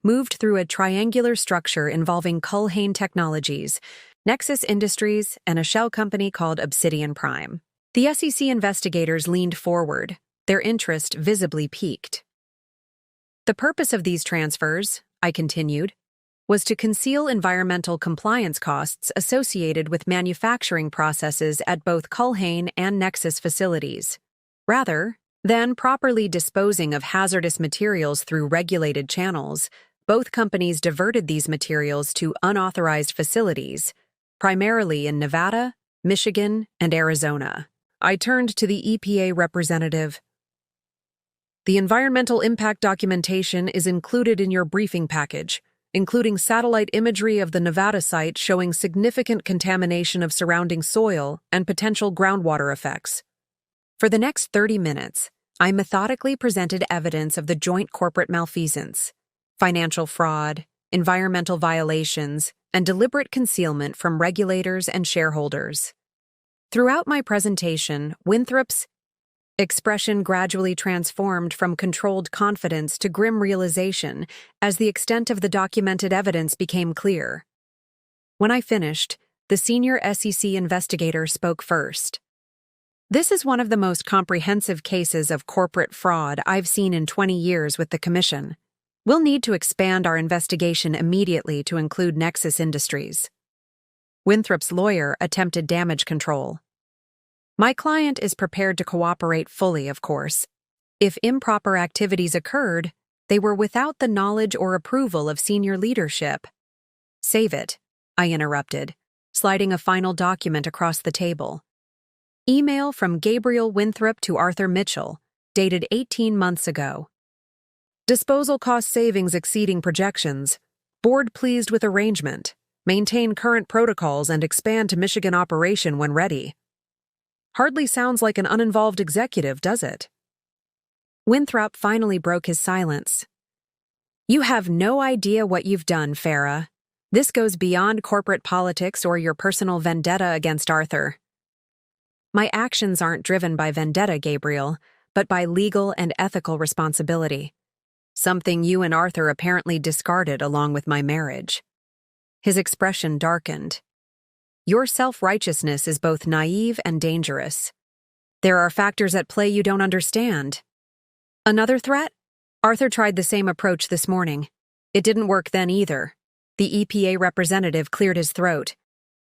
moved through a triangular structure involving Culhane Technologies, Nexus Industries, and a shell company called Obsidian Prime. The SEC investigators leaned forward, their interest visibly piqued. The purpose of these transfers, I continued, was to conceal environmental compliance costs associated with manufacturing processes at both Culhane and Nexus facilities. Rather than properly disposing of hazardous materials through regulated channels, both companies diverted these materials to unauthorized facilities, primarily in Nevada, Michigan, and Arizona. I turned to the EPA representative. The environmental impact documentation is included in your briefing package, including satellite imagery of the Nevada site showing significant contamination of surrounding soil and potential groundwater effects. For the next 30 minutes, I methodically presented evidence of the joint corporate malfeasance, financial fraud, environmental violations, and deliberate concealment from regulators and shareholders. Throughout my presentation, Winthrop's expression gradually transformed from controlled confidence to grim realization as the extent of the documented evidence became clear. When I finished, the senior SEC investigator spoke first. This is one of the most comprehensive cases of corporate fraud I've seen in 20 years with the Commission. We'll need to expand our investigation immediately to include Nexus Industries. Winthrop's lawyer attempted damage control. My client is prepared to cooperate fully, of course. If improper activities occurred, they were without the knowledge or approval of senior leadership. Save it. I interrupted, sliding a final document across the table. Email from Gabriel Winthrop to Arthur Mitchell, dated 18 months ago. Disposal cost savings exceeding projections. Board pleased with arrangement. Maintain current protocols and expand to Michigan operation when ready. Hardly sounds like an uninvolved executive, does it? Winthrop finally broke his silence. You have no idea what you've done, Farah. This goes beyond corporate politics or your personal vendetta against Arthur. My actions aren't driven by vendetta, Gabriel, but by legal and ethical responsibility. Something you and Arthur apparently discarded along with my marriage. His expression darkened. Your self-righteousness is both naive and dangerous. There are factors at play you don't understand. Another threat? Arthur tried the same approach this morning. It didn't work then either. The EPA representative cleared his throat.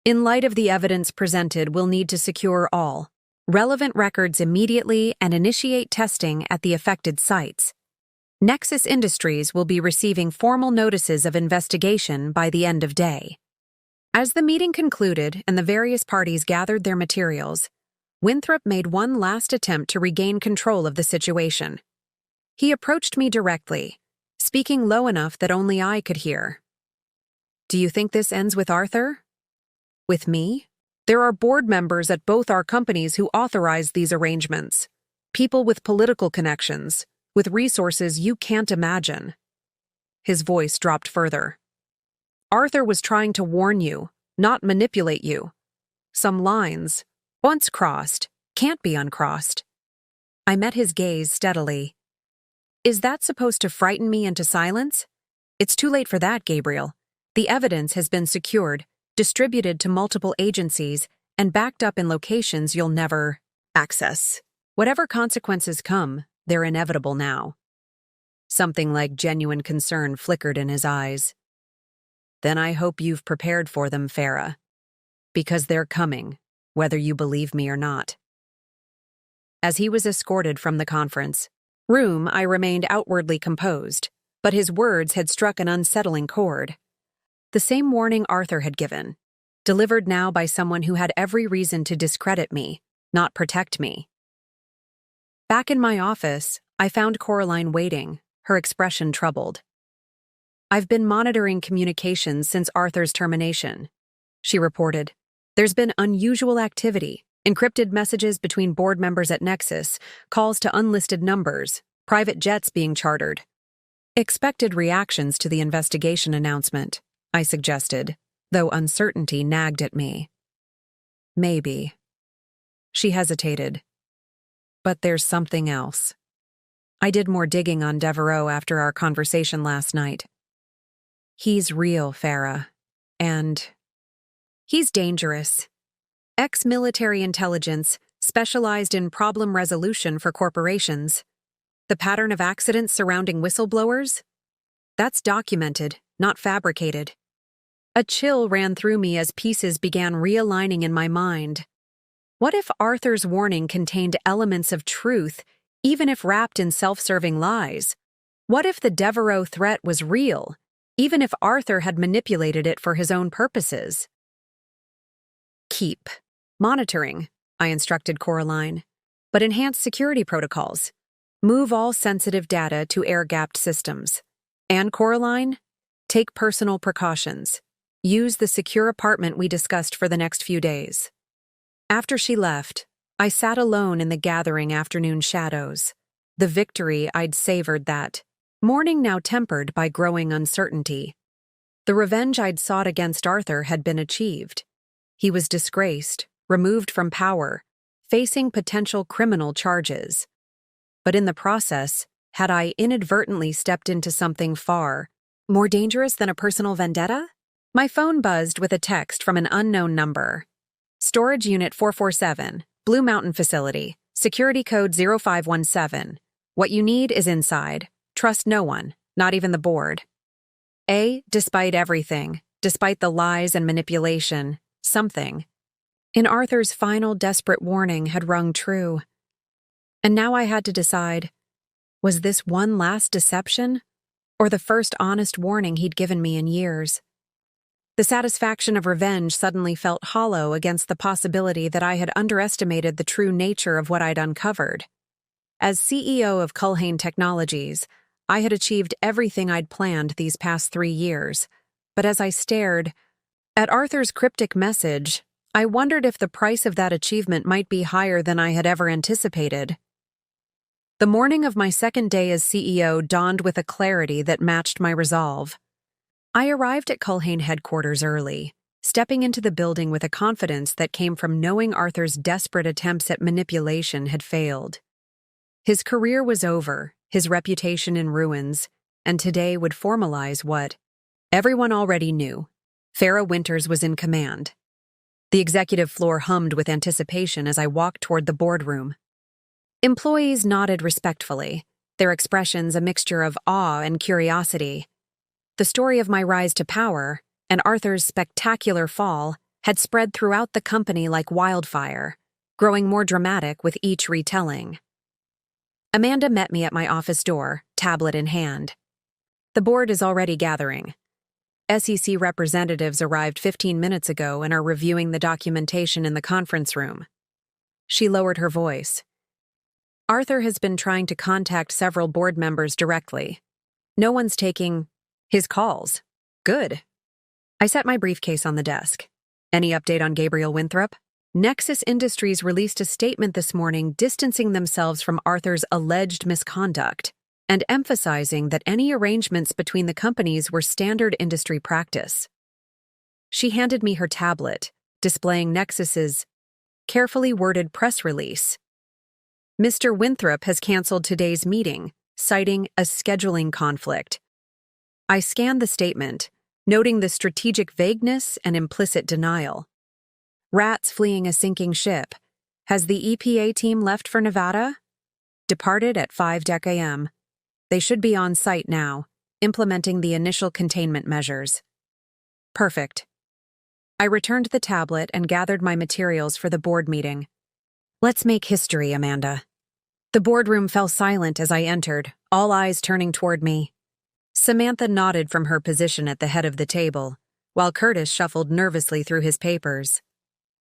In light of the evidence presented, we'll need to secure all relevant records immediately and initiate testing at the affected sites. Nexus Industries will be receiving formal notices of investigation by the end of day. As the meeting concluded and the various parties gathered their materials, Winthrop made one last attempt to regain control of the situation. He approached me directly, speaking low enough that only I could hear. Do you think this ends with Arthur? With me? There are board members at both our companies who authorize these arrangements. People with political connections, with resources you can't imagine. His voice dropped further. Arthur was trying to warn you, not manipulate you. Some lines, once crossed, can't be uncrossed. I met his gaze steadily. Is that supposed to frighten me into silence? It's too late for that, Gabriel. The evidence has been secured, distributed to multiple agencies, and backed up in locations you'll never access. Whatever consequences come, they're inevitable now. Something like genuine concern flickered in his eyes. Then I hope you've prepared for them, Farah. Because they're coming, whether you believe me or not. As he was escorted from the conference room, I remained outwardly composed, but his words had struck an unsettling chord. The same warning Arthur had given, delivered now by someone who had every reason to discredit me, not protect me. Back in my office, I found Coraline waiting, her expression troubled. I've been monitoring communications since Arthur's termination, she reported. There's been unusual activity, encrypted messages between board members at Nexus, calls to unlisted numbers, private jets being chartered. Expected reactions to the investigation announcement, I suggested, though uncertainty nagged at me. Maybe. She hesitated. But there's something else. I did more digging on Devereaux after our conversation last night. He's real, Farah. And he's dangerous. Ex-military intelligence, specialized in problem resolution for corporations. The pattern of accidents surrounding whistleblowers? That's documented, not fabricated. A chill ran through me as pieces began realigning in my mind. What if Arthur's warning contained elements of truth, even if wrapped in self-serving lies? What if the Devereaux threat was real, even if Arthur had manipulated it for his own purposes? Keep monitoring, I instructed Coraline, but enhance security protocols. Move all sensitive data to air-gapped systems. And Coraline, take personal precautions. Use the secure apartment we discussed for the next few days. After she left, I sat alone in the gathering afternoon shadows. The victory I'd savored that morning now tempered by growing uncertainty. The revenge I'd sought against Arthur had been achieved. He was disgraced, removed from power, facing potential criminal charges. But in the process, had I inadvertently stepped into something far more dangerous than a personal vendetta? My phone buzzed with a text from an unknown number. Storage Unit 447, Blue Mountain Facility, Security Code 0517. What you need is inside. Trust no one, not even the board. Despite everything, despite the lies and manipulation, something in Arthur's final desperate warning had rung true. And now I had to decide, was this one last deception, or the first honest warning he'd given me in years? The satisfaction of revenge suddenly felt hollow against the possibility that I had underestimated the true nature of what I'd uncovered. As CEO of Culhane Technologies, I had achieved everything I'd planned these past 3 years, but as I stared at Arthur's cryptic message, I wondered if the price of that achievement might be higher than I had ever anticipated. The morning of my second day as CEO dawned with a clarity that matched my resolve. I arrived at Culhane headquarters early, stepping into the building with a confidence that came from knowing Arthur's desperate attempts at manipulation had failed. His career was over, his reputation in ruins, and today would formalize what everyone already knew. Farrah Winters was in command. The executive floor hummed with anticipation as I walked toward the boardroom. Employees nodded respectfully, their expressions a mixture of awe and curiosity. The story of my rise to power, and Arthur's spectacular fall, had spread throughout the company like wildfire, growing more dramatic with each retelling. Amanda met me at my office door, tablet in hand. The board is already gathering. SEC representatives arrived 15 minutes ago and are reviewing the documentation in the conference room. She lowered her voice. Arthur has been trying to contact several board members directly. No one's taking his calls. Good. I set my briefcase on the desk. Any update on Gabriel Winthrop? Nexus Industries released a statement this morning distancing themselves from Arthur's alleged misconduct and emphasizing that any arrangements between the companies were standard industry practice. She handed me her tablet, displaying Nexus's carefully worded press release. Mr. Winthrop has canceled today's meeting, citing a scheduling conflict. I scanned the statement, noting the strategic vagueness and implicit denial. Rats fleeing a sinking ship. Has the EPA team left for Nevada? Departed at 5:00 a.m. They should be on site now, implementing the initial containment measures. Perfect. I returned the tablet and gathered my materials for the board meeting. Let's make history, Amanda. The boardroom fell silent as I entered, all eyes turning toward me. Samantha nodded from her position at the head of the table, while Curtis shuffled nervously through his papers.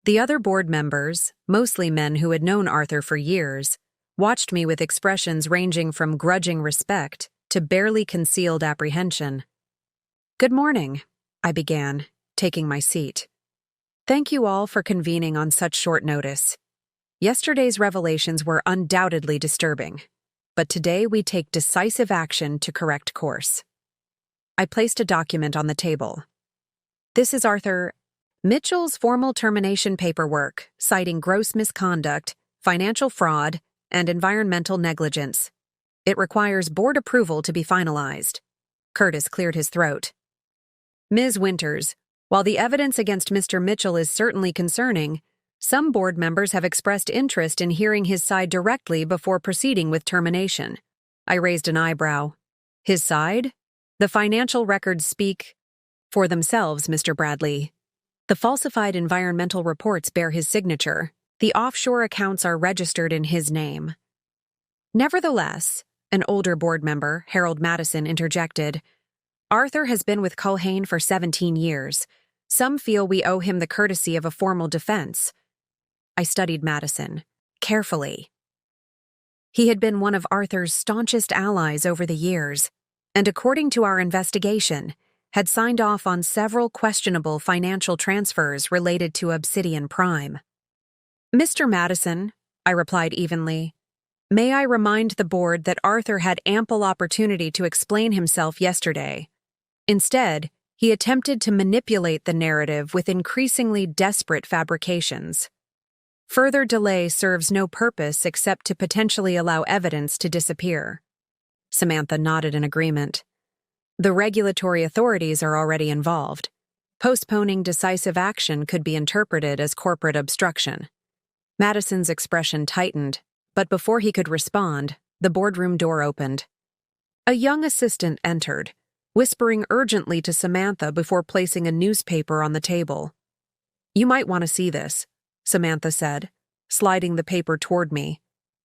The other board members, mostly men who had known Arthur for years, watched me with expressions ranging from grudging respect to barely concealed apprehension. Good morning, I began, taking my seat. Thank you all for convening on such short notice. Yesterday's revelations were undoubtedly disturbing, but today we take decisive action to correct course. I placed a document on the table. This is Arthur Mitchell's formal termination paperwork, citing gross misconduct, financial fraud, and environmental negligence. It requires board approval to be finalized. Curtis cleared his throat. Ms. Winters, while the evidence against Mr. Mitchell is certainly concerning, some board members have expressed interest in hearing his side directly before proceeding with termination. I raised an eyebrow. His side? The financial records speak for themselves, Mr. Bradley. The falsified environmental reports bear his signature. The offshore accounts are registered in his name. Nevertheless, an older board member, Harold Madison, interjected, Arthur has been with Culhane for 17 years. Some feel we owe him the courtesy of a formal defense. I studied Madison carefully. He had been one of Arthur's staunchest allies over the years, and according to our investigation, had signed off on several questionable financial transfers related to Obsidian Prime. Mr. Madison, I replied evenly, may I remind the board that Arthur had ample opportunity to explain himself yesterday. Instead, he attempted to manipulate the narrative with increasingly desperate fabrications. Further delay serves no purpose except to potentially allow evidence to disappear. Samantha nodded in agreement. The regulatory authorities are already involved. Postponing decisive action could be interpreted as corporate obstruction. Madison's expression tightened, but before he could respond, the boardroom door opened. A young assistant entered, whispering urgently to Samantha before placing a newspaper on the table. You might want to see this, Samantha said, sliding the paper toward me.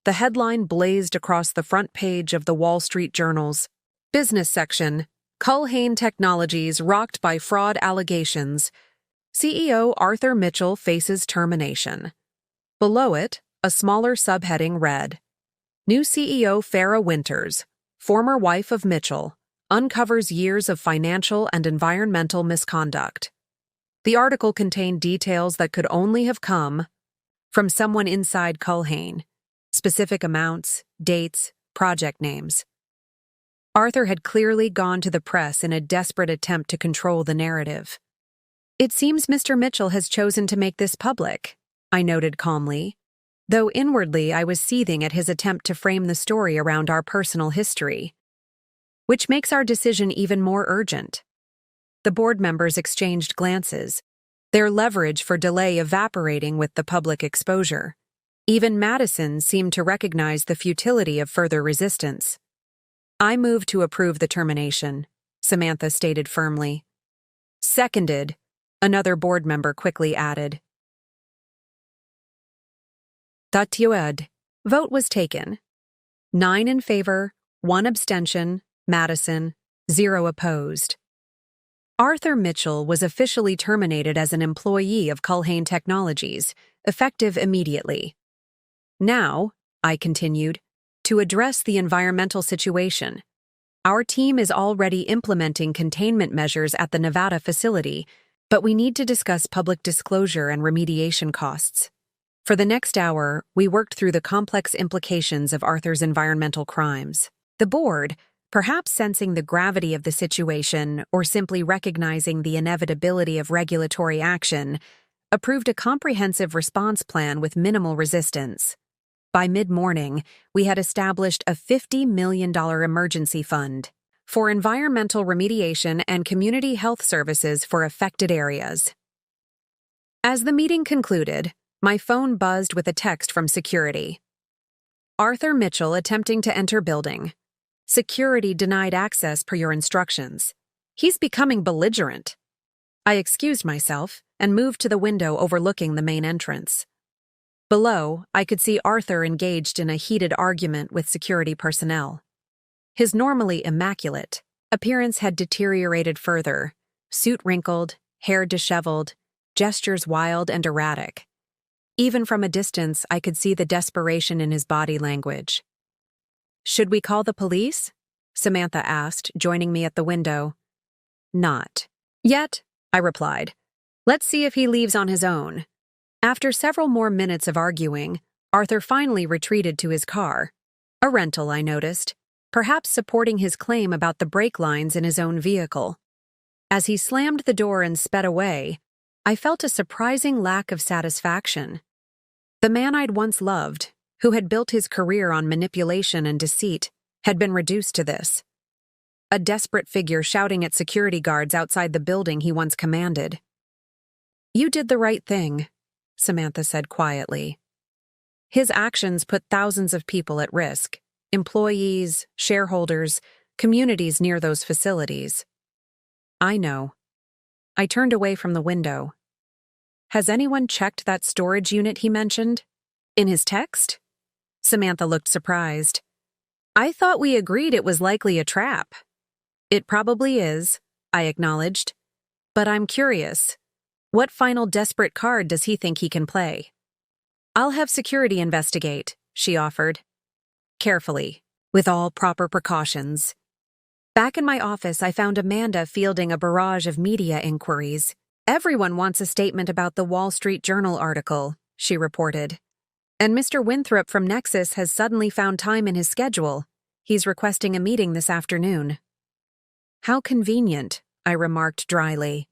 The headline blazed across the front page of the Wall Street Journal's business section. Culhane Technologies rocked by fraud allegations. CEO Arthur Mitchell faces termination. Below it, a smaller subheading read, New CEO Farrah Winters, former wife of Mitchell, uncovers years of financial and environmental misconduct. The article contained details that could only have come from someone inside Culhane, specific amounts, dates, project names. Arthur had clearly gone to the press in a desperate attempt to control the narrative. It seems Mr. Mitchell has chosen to make this public, I noted calmly, though inwardly I was seething at his attempt to frame the story around our personal history, which makes our decision even more urgent. The board members exchanged glances, their leverage for delay evaporating with the public exposure. Even Madison seemed to recognize the futility of further resistance. I move to approve the termination, Samantha stated firmly. Seconded, another board member quickly added. Tatuad. Vote was taken. 9 in favor, 1 abstention, Madison, 0 opposed. Arthur Mitchell was officially terminated as an employee of Culhane Technologies, effective immediately. Now, I continued, to address the environmental situation. Our team is already implementing containment measures at the Nevada facility, but we need to discuss public disclosure and remediation costs. For the next hour, we worked through the complex implications of Arthur's environmental crimes. The board, perhaps sensing the gravity of the situation or simply recognizing the inevitability of regulatory action, approved a comprehensive response plan with minimal resistance. By mid-morning, we had established a $50 million emergency fund for environmental remediation and community health services for affected areas. As the meeting concluded, my phone buzzed with a text from security. Arthur Mitchell attempting to enter building. Security denied access per your instructions. He's becoming belligerent. I excused myself and moved to the window overlooking the main entrance. Below, I could see Arthur engaged in a heated argument with security personnel. His normally immaculate appearance had deteriorated further, suit wrinkled, hair disheveled, gestures wild and erratic. Even from a distance, I could see the desperation in his body language. Should we call the police? Samantha asked, joining me at the window. Not yet, I replied. Let's see if he leaves on his own. After several more minutes of arguing, Arthur finally retreated to his car. A rental, I noticed, perhaps supporting his claim about the brake lines in his own vehicle. As he slammed the door and sped away, I felt a surprising lack of satisfaction. The man I'd once loved, who had built his career on manipulation and deceit, had been reduced to this. A desperate figure shouting at security guards outside the building he once commanded. You did the right thing, Samantha said quietly. His actions put thousands of people at risk, employees, shareholders, communities near those facilities. I know. I turned away from the window. Has anyone checked that storage unit he mentioned? In his text? Samantha looked surprised. I thought we agreed it was likely a trap. It probably is, I acknowledged. But I'm curious. What final desperate card does he think he can play? I'll have security investigate, she offered. Carefully, with all proper precautions. Back in my office, I found Amanda fielding a barrage of media inquiries. Everyone wants a statement about the Wall Street Journal article, she reported. And Mr. Winthrop from Nexus has suddenly found time in his schedule. He's requesting a meeting this afternoon. How convenient, I remarked dryly.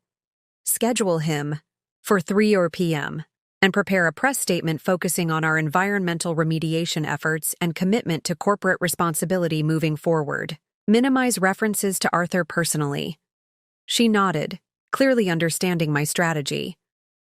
Schedule him for 3 p.m. and prepare a press statement focusing on our environmental remediation efforts and commitment to corporate responsibility moving forward. Minimize references to Arthur personally. She nodded, clearly understanding my strategy.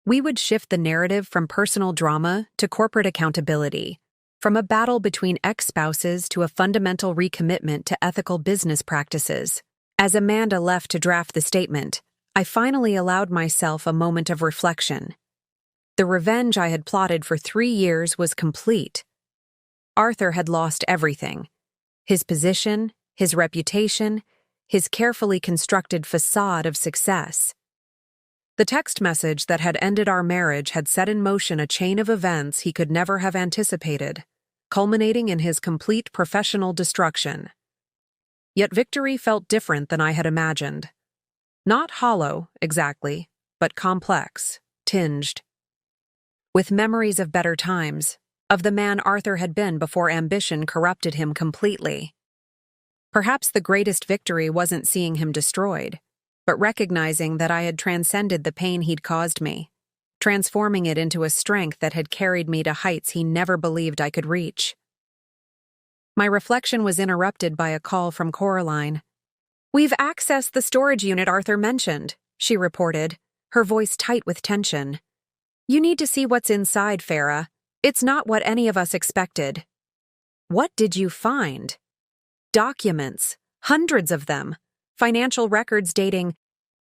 We would shift the narrative from personal drama to corporate accountability, from a battle between ex-spouses to a fundamental recommitment to ethical business practices. As Amanda left to draft the statement, I finally allowed myself a moment of reflection. The revenge I had plotted for 3 years was complete. Arthur had lost everything. His position, his reputation, his carefully constructed facade of success. The text message that had ended our marriage had set in motion a chain of events he could never have anticipated, culminating in his complete professional destruction. Yet victory felt different than I had imagined. Not hollow, exactly, but complex, tinged with memories of better times, of the man Arthur had been before ambition corrupted him completely. Perhaps the greatest victory wasn't seeing him destroyed, but recognizing that I had transcended the pain he'd caused me, transforming it into a strength that had carried me to heights he never believed I could reach. My reflection was interrupted by a call from Culhane. "We've accessed the storage unit Arthur mentioned," she reported, her voice tight with tension. "You need to see what's inside, Farah. It's not what any of us expected." "What did you find?" "Documents, hundreds of them. Financial records dating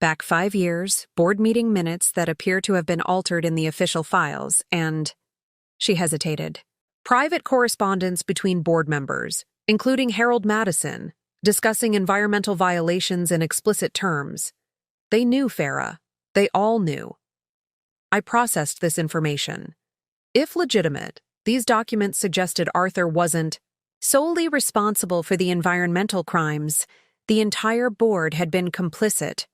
back 5 years, board meeting minutes that appear to have been altered in the official files, and—" She hesitated. "Private correspondence between board members, including Harold Madison, discussing environmental violations in explicit terms. They knew, Farah. They all knew." I processed this information. If legitimate, these documents suggested Arthur wasn't solely responsible for the environmental crimes. The entire board had been complicit.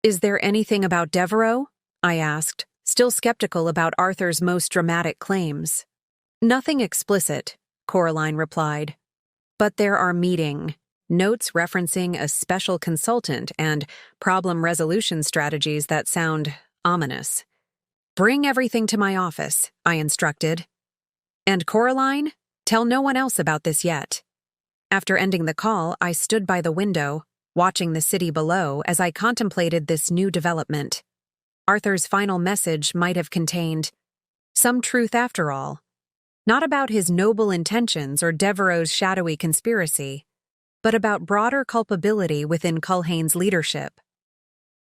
"Is there anything about Devereaux?" I asked, still skeptical about Arthur's most dramatic claims. "Nothing explicit," Culhane replied. "But there are meeting notes referencing a special consultant and problem resolution strategies that sound ominous. Bring everything to my office," I instructed. "And Culhane, tell no one else about this yet." After ending the call, I stood by the window, watching the city below as I contemplated this new development. Arthur's final message might have contained some truth after all. Not about his noble intentions or Devereaux's shadowy conspiracy, but about broader culpability within Culhane's leadership.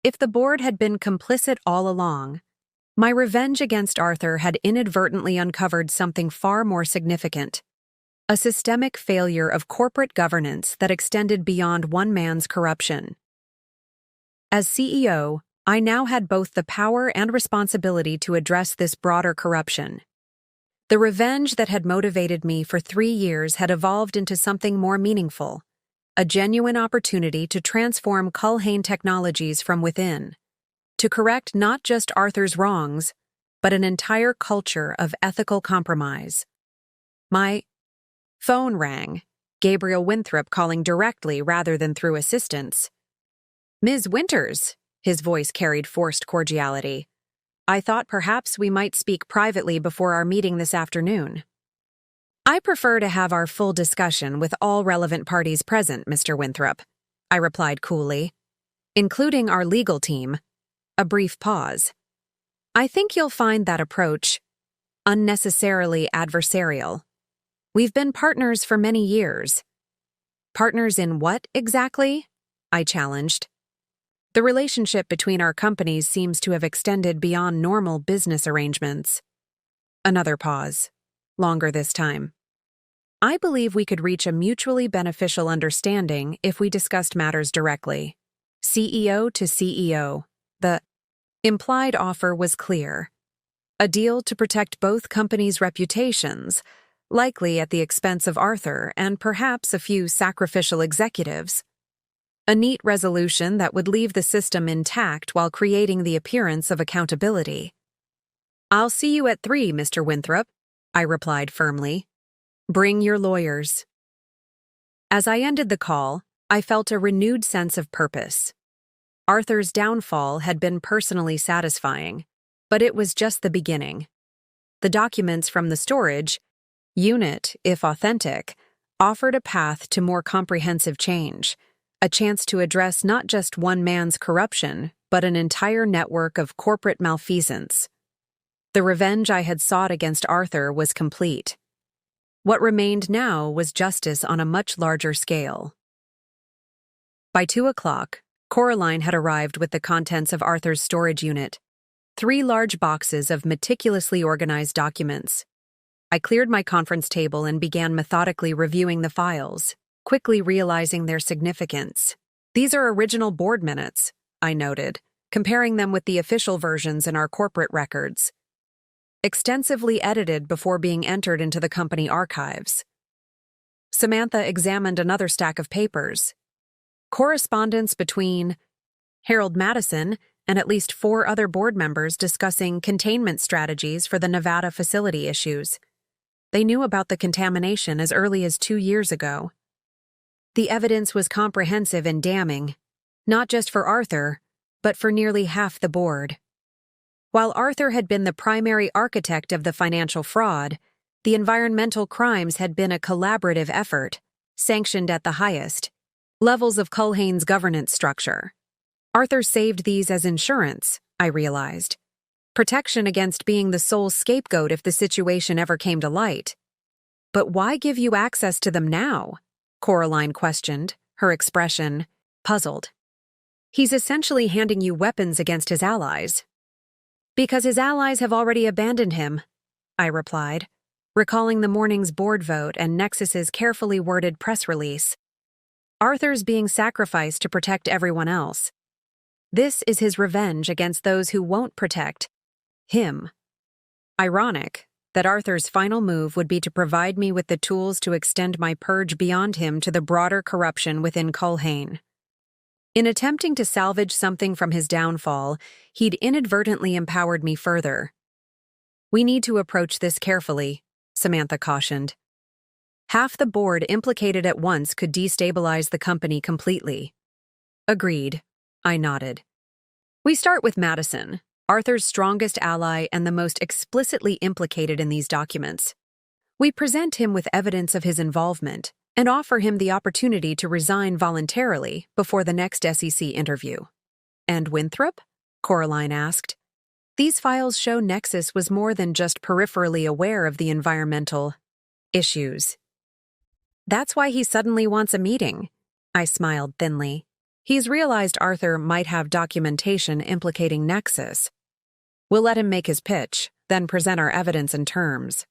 If the board had been complicit all along, my revenge against Arthur had inadvertently uncovered something far more significant: a systemic failure of corporate governance that extended beyond one man's corruption. As CEO, I now had both the power and responsibility to address this broader corruption. The revenge that had motivated me for 3 years had evolved into something more meaningful, a genuine opportunity to transform Culhane Technologies from within, to correct not just Arthur's wrongs, but an entire culture of ethical compromise. My phone rang, Gabriel Winthrop calling directly rather than through assistants. "Ms. Winters," his voice carried forced cordiality. "I thought perhaps we might speak privately before our meeting this afternoon." "I prefer to have our full discussion with all relevant parties present, Mr. Winthrop," I replied coolly, "including our legal team." A brief pause. "I think you'll find that approach unnecessarily adversarial. We've been partners for many years." "Partners in what, exactly?" I challenged. "The relationship between our companies seems to have extended beyond normal business arrangements." Another pause, longer this time. "I believe we could reach a mutually beneficial understanding if we discussed matters directly, CEO to CEO. The implied offer was clear. A deal to protect both companies' reputations, likely at the expense of Arthur and perhaps a few sacrificial executives. A neat resolution that would leave the system intact while creating the appearance of accountability. "I'll see you at 3, Mr. Winthrop," I replied firmly. "Bring your lawyers." As I ended the call, I felt a renewed sense of purpose. Arthur's downfall had been personally satisfying, but it was just the beginning. The documents from the storage unit, if authentic, offered a path to more comprehensive change, a chance to address not just one man's corruption, but an entire network of corporate malfeasance. The revenge I had sought against Arthur was complete. What remained now was justice on a much larger scale. By 2 o'clock, Culhane had arrived with the contents of Arthur's storage unit, 3 large boxes of meticulously organized documents. I cleared my conference table and began methodically reviewing the files, quickly realizing their significance. These are original board minutes, I noted, comparing them with the official versions in our corporate records. Extensively edited before being entered into the company archives. Samantha examined another stack of papers. Correspondence between Harold Madison and at least 4 other board members discussing containment strategies for the Nevada facility issues. They knew about the contamination as early as 2 years ago. The evidence was comprehensive and damning, not just for Arthur, but for nearly half the board. While Arthur had been the primary architect of the financial fraud, the environmental crimes had been a collaborative effort, sanctioned at the highest levels of Culhane's governance structure. Arthur saved these as insurance, I realized. Protection against being the sole scapegoat if the situation ever came to light. But why give you access to them now? Coraline questioned, her expression puzzled. He's essentially handing you weapons against his allies. Because his allies have already abandoned him, I replied, recalling the morning's board vote and Nexus's carefully worded press release. Arthur's being sacrificed to protect everyone else. This is his revenge against those who won't protect him. Ironic that Arthur's final move would be to provide me with the tools to extend my purge beyond him to the broader corruption within Culhane. In attempting to salvage something from his downfall, he'd inadvertently empowered me further. We need to approach this carefully, Samantha cautioned. Half the board implicated at once could destabilize the company completely. Agreed, I nodded. We start with Madison, Arthur's strongest ally and the most explicitly implicated in these documents. We present him with evidence of his involvement and offer him the opportunity to resign voluntarily before the next SEC interview. And Winthrop? Coraline asked. These files show Nexus was more than just peripherally aware of the environmental issues. That's why he suddenly wants a meeting, I smiled thinly. He's realized Arthur might have documentation implicating Nexus. We'll let him make his pitch, then present our evidence and terms.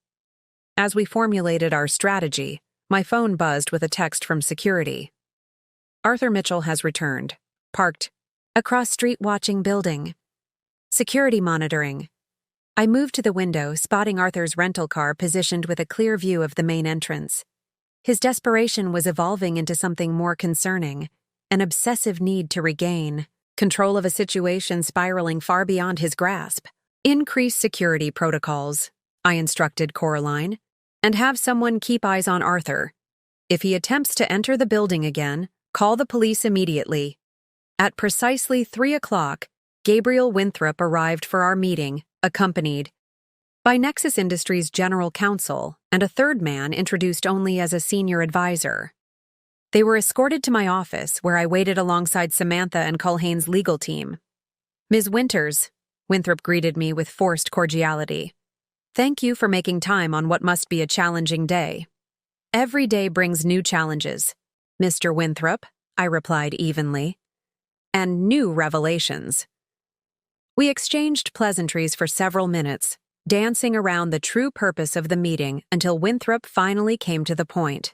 As we formulated our strategy, my phone buzzed with a text from security. Arthur Mitchell has returned, parked across street watching building. Security monitoring. I moved to the window, spotting Arthur's rental car positioned with a clear view of the main entrance. His desperation was evolving into something more concerning, an obsessive need to regain control of a situation spiraling far beyond his grasp. Increase security protocols, I instructed Coraline, and have someone keep eyes on Arthur. If he attempts to enter the building again, call the police immediately. At precisely 3 o'clock, Gabriel Winthrop arrived for our meeting, accompanied by Nexus Industries' general counsel and a third man introduced only as a senior advisor. They were escorted to my office, where I waited alongside Samantha and Culhane's legal team. Ms. Winters, Winthrop greeted me with forced cordiality. Thank you for making time on what must be a challenging day. Every day brings new challenges, Mr. Winthrop, I replied evenly. And new revelations. We exchanged pleasantries for several minutes, dancing around the true purpose of the meeting until Winthrop finally came to the point.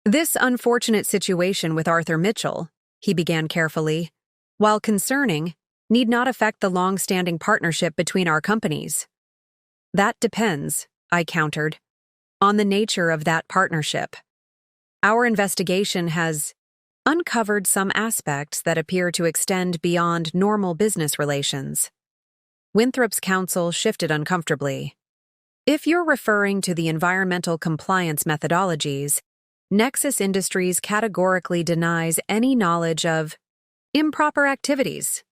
This unfortunate situation with Arthur Mitchell, he began carefully, while concerning, need not affect the long-standing partnership between our companies. That depends, I countered, on the nature of that partnership. Our investigation has uncovered some aspects that appear to extend beyond normal business relations. Winthrop's counsel shifted uncomfortably. If you're referring to the environmental compliance methodologies, Nexus Industries categorically denies any knowledge of improper activities.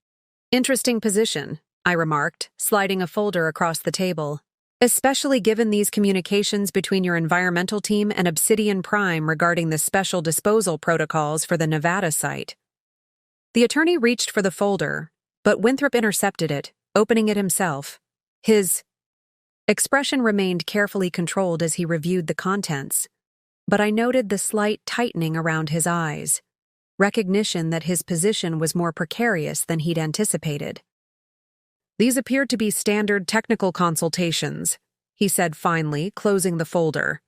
Interesting position, I remarked, sliding a folder across the table, especially given these communications between your environmental team and Obsidian Prime regarding the special disposal protocols for the Nevada site. The attorney reached for the folder, but Winthrop intercepted it, opening it himself. His expression remained carefully controlled as he reviewed the contents, but I noted the slight tightening around his eyes, recognition that his position was more precarious than he'd anticipated. These appeared to be standard technical consultations, he said finally, closing the folder.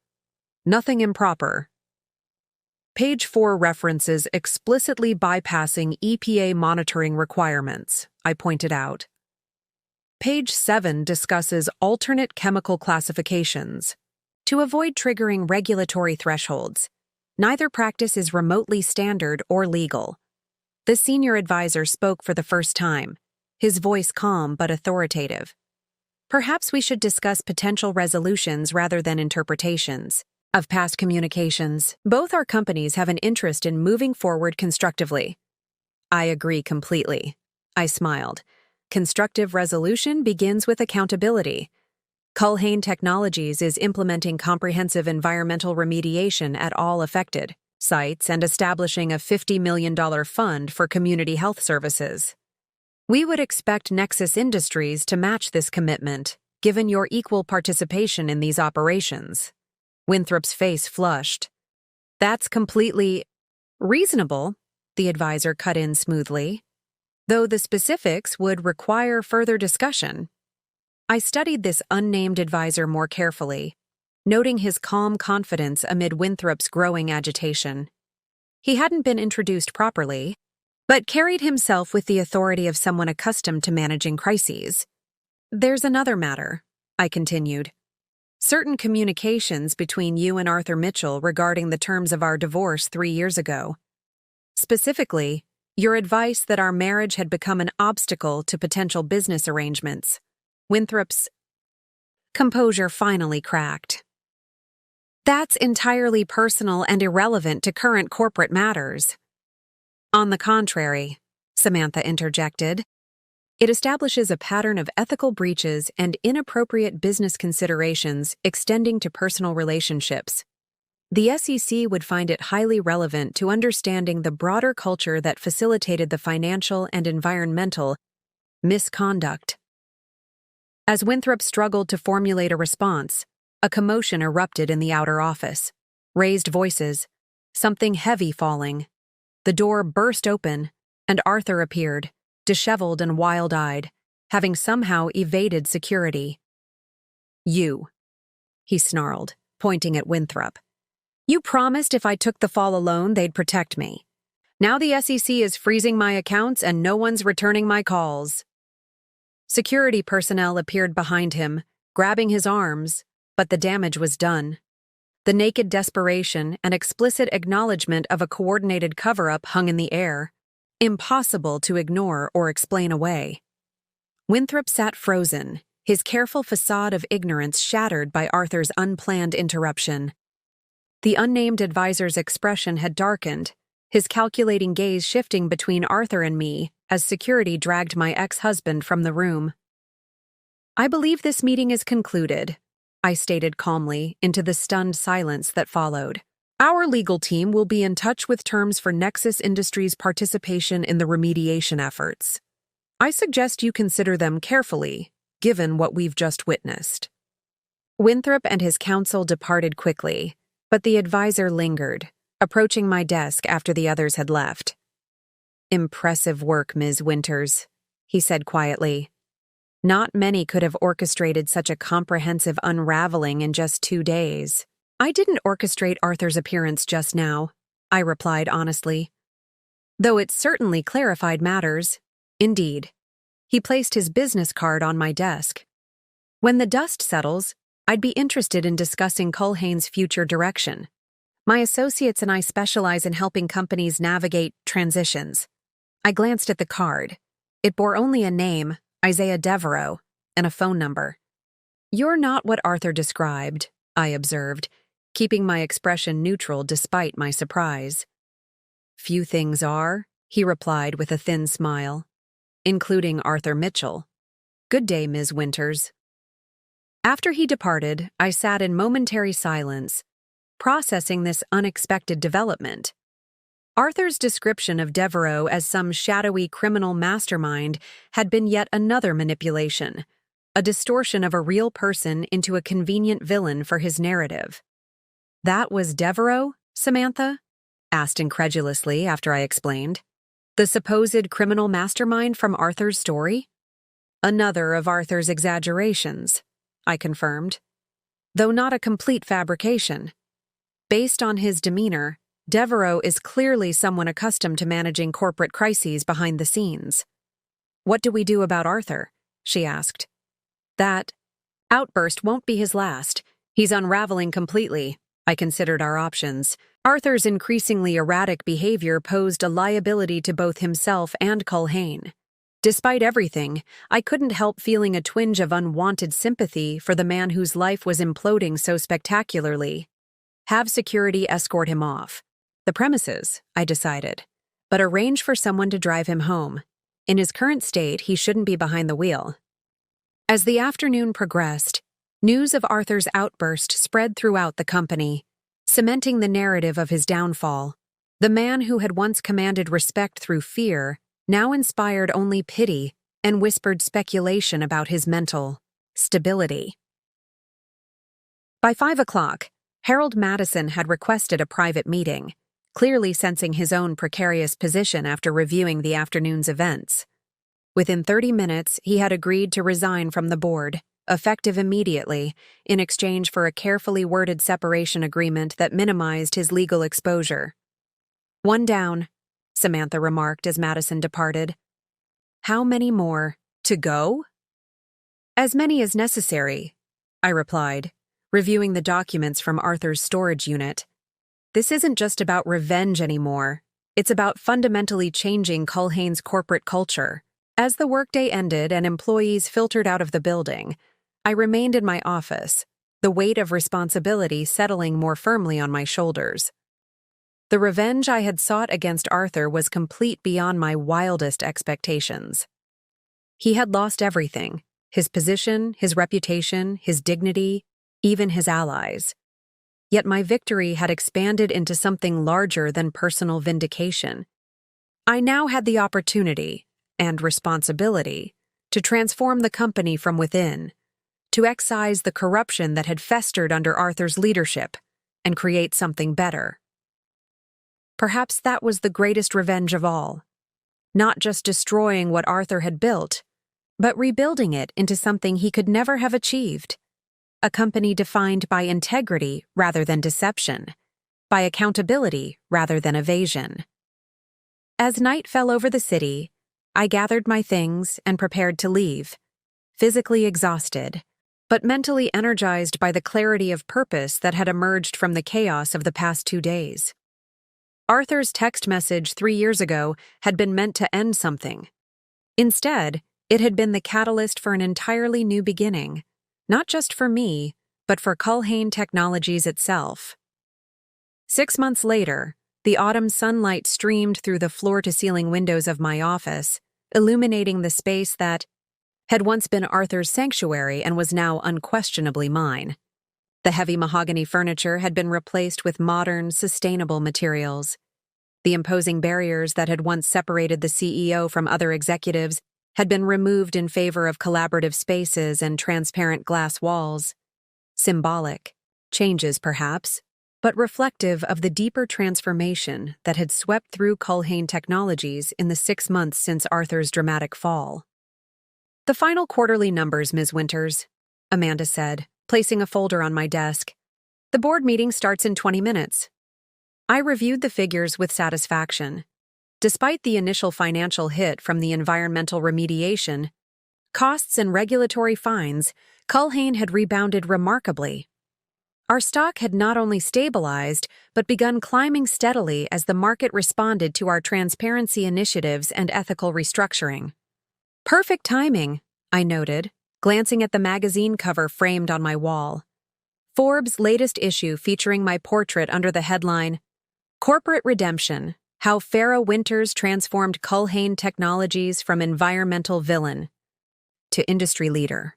Nothing improper. Page 4 references explicitly bypassing EPA monitoring requirements, I pointed out. Page 7 discusses alternate chemical classifications. To avoid triggering regulatory thresholds, neither practice is remotely standard or legal. The senior advisor spoke for the first time, his voice calm but authoritative. Perhaps we should discuss potential resolutions rather than interpretations of past communications. Both our companies have an interest in moving forward constructively. I agree completely. I smiled. Constructive resolution begins with accountability. Culhane Technologies is implementing comprehensive environmental remediation at all affected sites and establishing a $50 million fund for community health services. We would expect Nexus Industries to match this commitment, given your equal participation in these operations. Winthrop's face flushed. That's completely reasonable, the advisor cut in smoothly, though the specifics would require further discussion. I studied this unnamed advisor more carefully, noting his calm confidence amid Winthrop's growing agitation. He hadn't been introduced properly, but carried himself with the authority of someone accustomed to managing crises. There's another matter, I continued. Certain communications between you and Arthur Mitchell regarding the terms of our divorce 3 years ago. Specifically, your advice that our marriage had become an obstacle to potential business arrangements. Winthrop's composure finally cracked. That's entirely personal and irrelevant to current corporate matters. On the contrary, Samantha interjected, it establishes a pattern of ethical breaches and inappropriate business considerations extending to personal relationships. The SEC would find it highly relevant to understanding the broader culture that facilitated the financial and environmental misconduct. As Winthrop struggled to formulate a response, a commotion erupted in the outer office. Raised voices, something heavy falling. The door burst open, and Arthur appeared, disheveled and wild-eyed, having somehow evaded security. You, he snarled, pointing at Winthrop. You promised if I took the fall alone, they'd protect me. Now the SEC is freezing my accounts and no one's returning my calls. Security personnel appeared behind him, grabbing his arms, but the damage was done. The naked desperation and explicit acknowledgement of a coordinated cover-up hung in the air, impossible to ignore or explain away. Winthrop sat frozen, his careful facade of ignorance shattered by Arthur's unplanned interruption. The unnamed advisor's expression had darkened, his calculating gaze shifting between Arthur and me as security dragged my ex-husband from the room. I believe this meeting is concluded, I stated calmly into the stunned silence that followed. Our legal team will be in touch with terms for Nexus Industries' participation in the remediation efforts. I suggest you consider them carefully, given what we've just witnessed. Winthrop and his counsel departed quickly, but the advisor lingered, approaching my desk after the others had left. Impressive work, Ms. Winters, he said quietly. Not many could have orchestrated such a comprehensive unraveling in just 2 days. I didn't orchestrate Arthur's appearance just now, I replied honestly. Though it certainly clarified matters. Indeed. He placed his business card on my desk. When the dust settles, I'd be interested in discussing Culhane's future direction. My associates and I specialize in helping companies navigate transitions. I glanced at the card. It bore only a name, Isaiah Devereaux, and a phone number. You're not what Arthur described, I observed, keeping my expression neutral despite my surprise. Few things are, he replied with a thin smile, including Arthur Mitchell. Good day, Ms. Winters. After he departed, I sat in momentary silence, processing this unexpected development. Arthur's description of Devereaux as some shadowy criminal mastermind had been yet another manipulation, a distortion of a real person into a convenient villain for his narrative. That was Devereaux, Samantha? Asked incredulously after I explained. The supposed criminal mastermind from Arthur's story? Another of Arthur's exaggerations, I confirmed. Though not a complete fabrication. Based on his demeanor, Devereaux is clearly someone accustomed to managing corporate crises behind the scenes. "What do we do about Arthur?" she asked. "That outburst won't be his last. He's unraveling completely." I considered our options. Arthur's increasingly erratic behavior posed a liability to both himself and Culhane. Despite everything, I couldn't help feeling a twinge of unwanted sympathy for the man whose life was imploding so spectacularly. Have security escort him off the premises, I decided, but arrange for someone to drive him home. In his current state, he shouldn't be behind the wheel. As the afternoon progressed, news of Arthur's outburst spread throughout the company, cementing the narrative of his downfall. The man who had once commanded respect through fear now inspired only pity and whispered speculation about his mental stability. By 5 o'clock, Harold Madison had requested a private meeting, clearly sensing his own precarious position after reviewing the afternoon's events. Within 30 minutes, he had agreed to resign from the board, effective immediately, in exchange for a carefully worded separation agreement that minimized his legal exposure. "One down," Samantha remarked as Madison departed. "How many more to go?" "As many as necessary," I replied, reviewing the documents from Arthur's storage unit. "This isn't just about revenge anymore. It's about fundamentally changing Culhane's corporate culture." As the workday ended and employees filtered out of the building, I remained in my office, the weight of responsibility settling more firmly on my shoulders. The revenge I had sought against Arthur was complete beyond my wildest expectations. He had lost everything: his position, his reputation, his dignity, even his allies. Yet my victory had expanded into something larger than personal vindication. I now had the opportunity and responsibility to transform the company from within, to excise the corruption that had festered under Arthur's leadership and create something better. Perhaps that was the greatest revenge of all, not just destroying what Arthur had built, but rebuilding it into something he could never have achieved. A company defined by integrity rather than deception, by accountability rather than evasion. As night fell over the city, I gathered my things and prepared to leave, physically exhausted, but mentally energized by the clarity of purpose that had emerged from the chaos of the past 2 days. Arthur's text message 3 years ago had been meant to end something. Instead, it had been the catalyst for an entirely new beginning, not just for me, but for Culhane Technologies itself. 6 months later, the autumn sunlight streamed through the floor-to-ceiling windows of my office, illuminating the space that had once been Arthur's sanctuary and was now unquestionably mine. The heavy mahogany furniture had been replaced with modern, sustainable materials. The imposing barriers that had once separated the CEO from other executives had been removed in favor of collaborative spaces and transparent glass walls. Symbolic changes, perhaps, but reflective of the deeper transformation that had swept through Culhane Technologies in the 6 months since Arthur's dramatic fall. "The final quarterly numbers, Ms. Winters," Amanda said, placing a folder on my desk. "The board meeting starts in 20 minutes. I reviewed the figures with satisfaction. Despite the initial financial hit from the environmental remediation, costs and regulatory fines, Culhane had rebounded remarkably. Our stock had not only stabilized, but begun climbing steadily as the market responded to our transparency initiatives and ethical restructuring. "Perfect timing," I noted, glancing at the magazine cover framed on my wall. Forbes' latest issue featuring my portrait under the headline, "Corporate Redemption: How Farrah Winters Transformed Culhane Technologies from Environmental Villain to Industry Leader."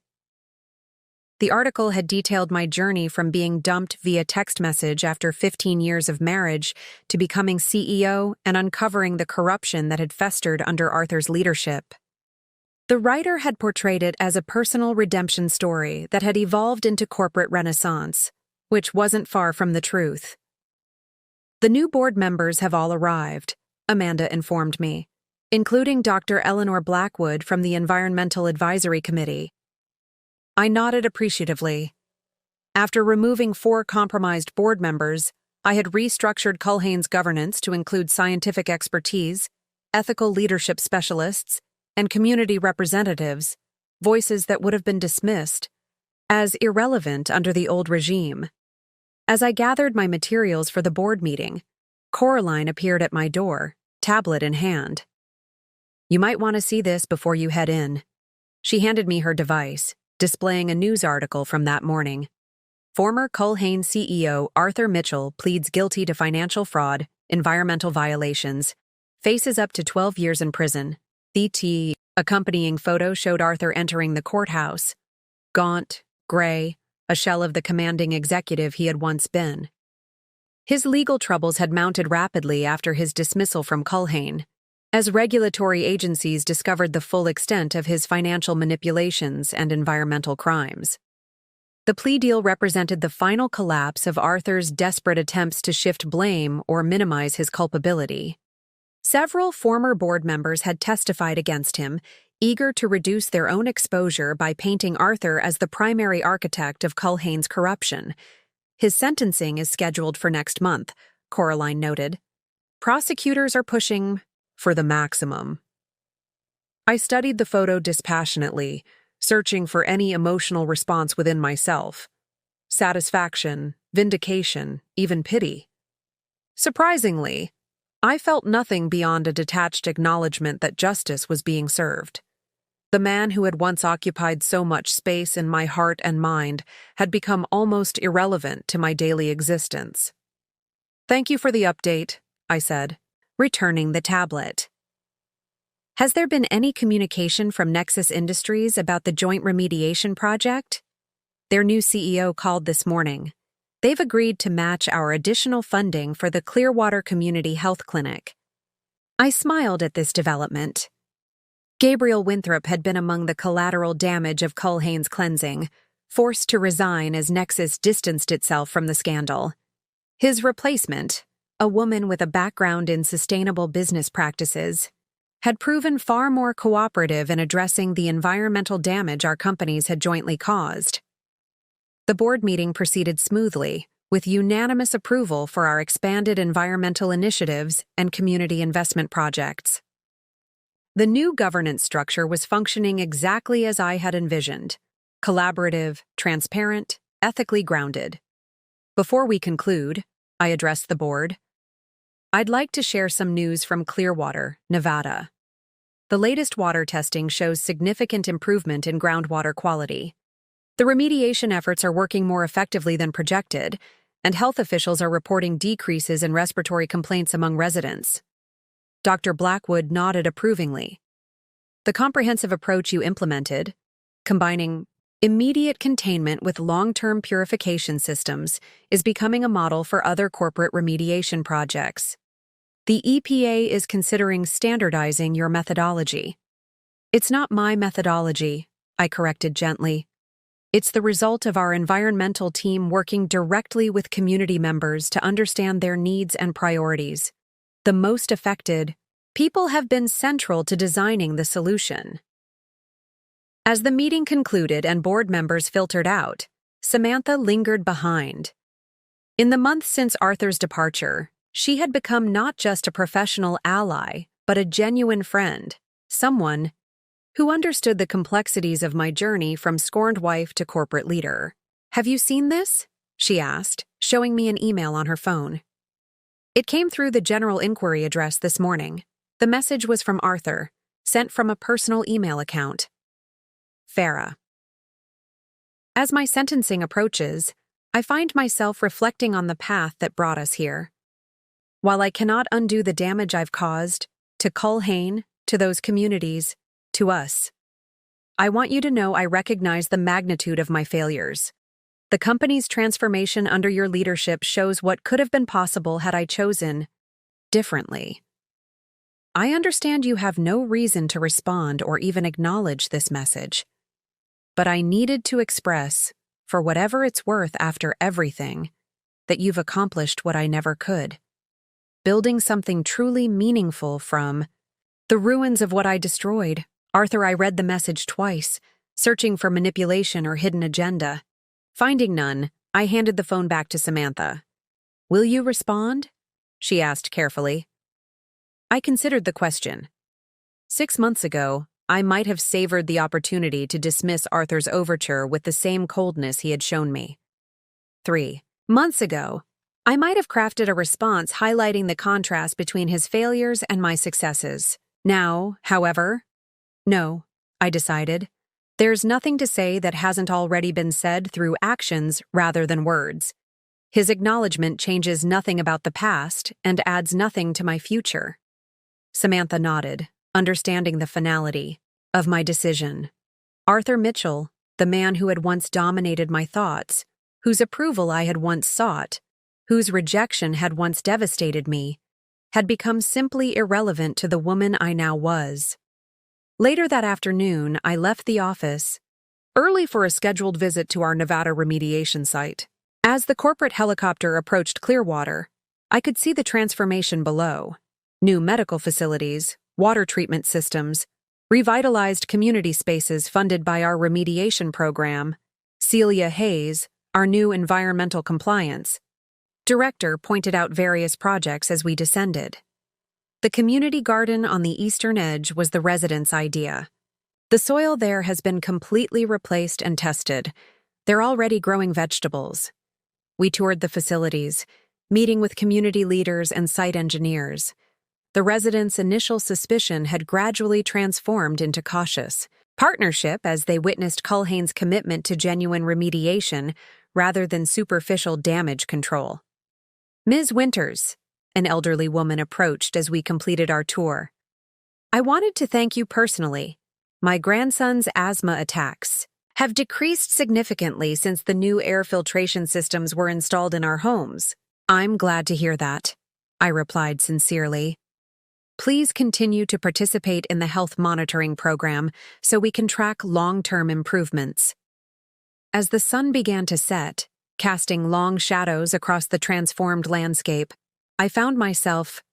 The article had detailed my journey from being dumped via text message after 15 years of marriage to becoming CEO and uncovering the corruption that had festered under Arthur's leadership. The writer had portrayed it as a personal redemption story that had evolved into corporate renaissance, which wasn't far from the truth. "The new board members have all arrived," Amanda informed me, including Dr. Eleanor Blackwood from the Environmental Advisory Committee. I nodded appreciatively. After removing 4 compromised board members, I had restructured Culhane's governance to include scientific expertise, ethical leadership specialists, and community representatives, voices that would have been dismissed as irrelevant under the old regime. As I gathered my materials for the board meeting, Coraline appeared at my door, tablet in hand. "You might want to see this before you head in." She handed me her device, displaying a news article from that morning. Former Culhane CEO Arthur Mitchell pleads guilty to financial fraud, environmental violations, faces up to 12 years in prison. The accompanying photo showed Arthur entering the courthouse, gaunt, gray, a shell of the commanding executive he had once been. His legal troubles had mounted rapidly after his dismissal from Culhane, as regulatory agencies discovered the full extent of his financial manipulations and environmental crimes. The plea deal represented the final collapse of Arthur's desperate attempts to shift blame or minimize his culpability. Several former board members had testified against him, eager to reduce their own exposure by painting Arthur as the primary architect of Culhane's corruption. "His sentencing is scheduled for next month," Coraline noted. "Prosecutors are pushing for the maximum." I studied the photo dispassionately, searching for any emotional response within myself. Satisfaction, vindication, even pity. Surprisingly, I felt nothing beyond a detached acknowledgement that justice was being served. The man who had once occupied so much space in my heart and mind had become almost irrelevant to my daily existence. "Thank you for the update," I said, returning the tablet. "Has there been any communication from Nexus Industries about the joint remediation project?" Their new CEO called this morning. "They've agreed to match our additional funding for the Clearwater Community Health Clinic." I smiled at this development. Gabriel Winthrop had been among the collateral damage of Culhane's cleansing, forced to resign as Nexus distanced itself from the scandal. His replacement, a woman with a background in sustainable business practices, had proven far more cooperative in addressing the environmental damage our companies had jointly caused. The board meeting proceeded smoothly, with unanimous approval for our expanded environmental initiatives and community investment projects. The new governance structure was functioning exactly as I had envisioned: collaborative, transparent, ethically grounded. Before we conclude, I addressed the board. I'd like to share some news from Clearwater, Nevada. The latest water testing shows significant improvement in groundwater quality. The remediation efforts are working more effectively than projected, and health officials are reporting decreases in respiratory complaints among residents. Dr. Blackwood nodded approvingly. "The comprehensive approach you implemented, combining immediate containment with long-term purification systems, is becoming a model for other corporate remediation projects. The EPA is considering standardizing your methodology." "It's not my methodology," I corrected gently. "It's the result of our environmental team working directly with community members to understand their needs and priorities. The most affected people have been central to designing the solution." As the meeting concluded and board members filtered out, Samantha lingered behind. In the months since Arthur's departure, she had become not just a professional ally, but a genuine friend, someone who understood the complexities of my journey from scorned wife to corporate leader. "Have you seen this?" she asked, showing me an email on her phone. It came through the general inquiry address this morning. The message was from Arthur, sent from a personal email account. Farah. As my sentencing approaches, I find myself reflecting on the path that brought us here. While I cannot undo the damage I've caused, to Culhane, to those communities, to us, I want you to know I recognize the magnitude of my failures. The company's transformation under your leadership shows what could have been possible had I chosen differently. I understand you have no reason to respond or even acknowledge this message, but I needed to express, for whatever it's worth after everything, that you've accomplished what I never could. Building something truly meaningful from the ruins of what I destroyed. Arthur, I read the message twice, searching for manipulation or hidden agenda. Finding none, I handed the phone back to Samantha. "Will you respond?" she asked carefully. I considered the question. 6 months ago, I might have savored the opportunity to dismiss Arthur's overture with the same coldness he had shown me. 3 months ago, I might have crafted a response highlighting the contrast between his failures and my successes. Now, however, no, I decided. There's nothing to say that hasn't already been said through actions rather than words. His acknowledgement changes nothing about the past and adds nothing to my future. Samantha nodded, understanding the finality of my decision. Arthur Mitchell, the man who had once dominated my thoughts, whose approval I had once sought, whose rejection had once devastated me, had become simply irrelevant to the woman I now was. Later that afternoon, I left the office, early for a scheduled visit to our Nevada remediation site. As the corporate helicopter approached Clearwater, I could see the transformation below. New medical facilities, water treatment systems, revitalized community spaces funded by our remediation program. Celia Hayes, our new environmental compliance director, pointed out various projects as we descended. The community garden on the eastern edge was the residents' idea. The soil there has been completely replaced and tested. They're already growing vegetables. We toured the facilities, meeting with community leaders and site engineers. The residents' initial suspicion had gradually transformed into cautious partnership as they witnessed Culhane's commitment to genuine remediation rather than superficial damage control. Ms. Winters, an elderly woman, approached as we completed our tour. "I wanted to thank you personally. My grandson's asthma attacks have decreased significantly since the new air filtration systems were installed in our homes." "I'm glad to hear that," I replied sincerely. "Please continue to participate in the health monitoring program so we can track long-term improvements." As the sun began to set, casting long shadows across the transformed landscape, I found myself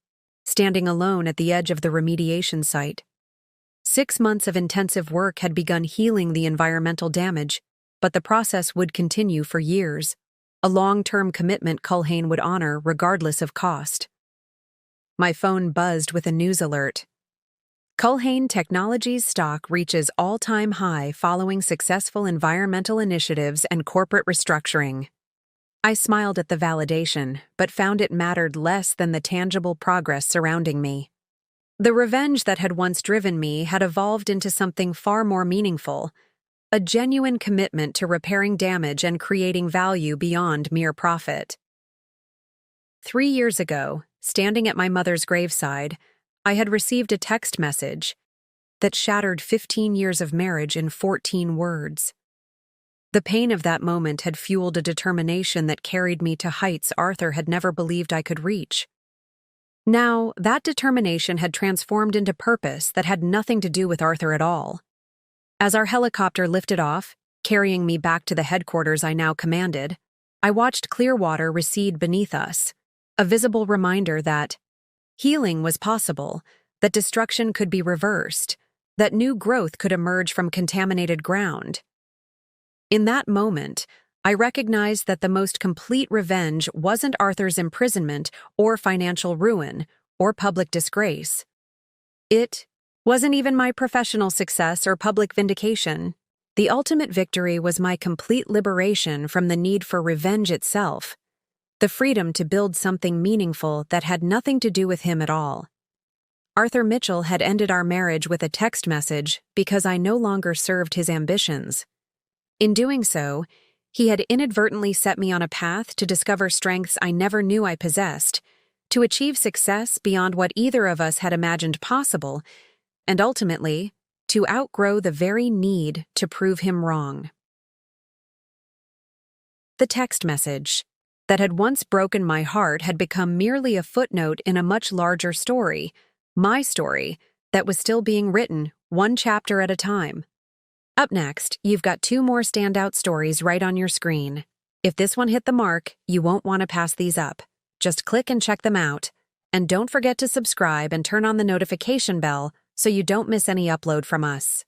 standing alone at the edge of the remediation site. 6 months of intensive work had begun healing the environmental damage, but the process would continue for years, a long-term commitment Culhane would honor regardless of cost. My phone buzzed with a news alert. Culhane Technologies stock reaches all-time high following successful environmental initiatives and corporate restructuring. I smiled at the validation, but found it mattered less than the tangible progress surrounding me. The revenge that had once driven me had evolved into something far more meaningful, a genuine commitment to repairing damage and creating value beyond mere profit. 3 years ago, standing at my mother's graveside, I had received a text message that shattered 15 years of marriage in 14 words. The pain of that moment had fueled a determination that carried me to heights Arthur had never believed I could reach. Now, that determination had transformed into purpose that had nothing to do with Arthur at all. As our helicopter lifted off, carrying me back to the headquarters I now commanded, I watched Clearwater recede beneath us, a visible reminder that healing was possible, that destruction could be reversed, that new growth could emerge from contaminated ground. In that moment, I recognized that the most complete revenge wasn't Arthur's imprisonment or financial ruin or public disgrace. It wasn't even my professional success or public vindication. The ultimate victory was my complete liberation from the need for revenge itself, the freedom to build something meaningful that had nothing to do with him at all. Arthur Mitchell had ended our marriage with a text message because I no longer served his ambitions. In doing so, he had inadvertently set me on a path to discover strengths I never knew I possessed, to achieve success beyond what either of us had imagined possible, and ultimately, to outgrow the very need to prove him wrong. The text message that had once broken my heart had become merely a footnote in a much larger story, my story, that was still being written, one chapter at a time. Up next, you've got 2 more standout stories right on your screen. If this one hit the mark, you won't want to pass these up. Just click and check them out. And don't forget to subscribe and turn on the notification bell so you don't miss any upload from us.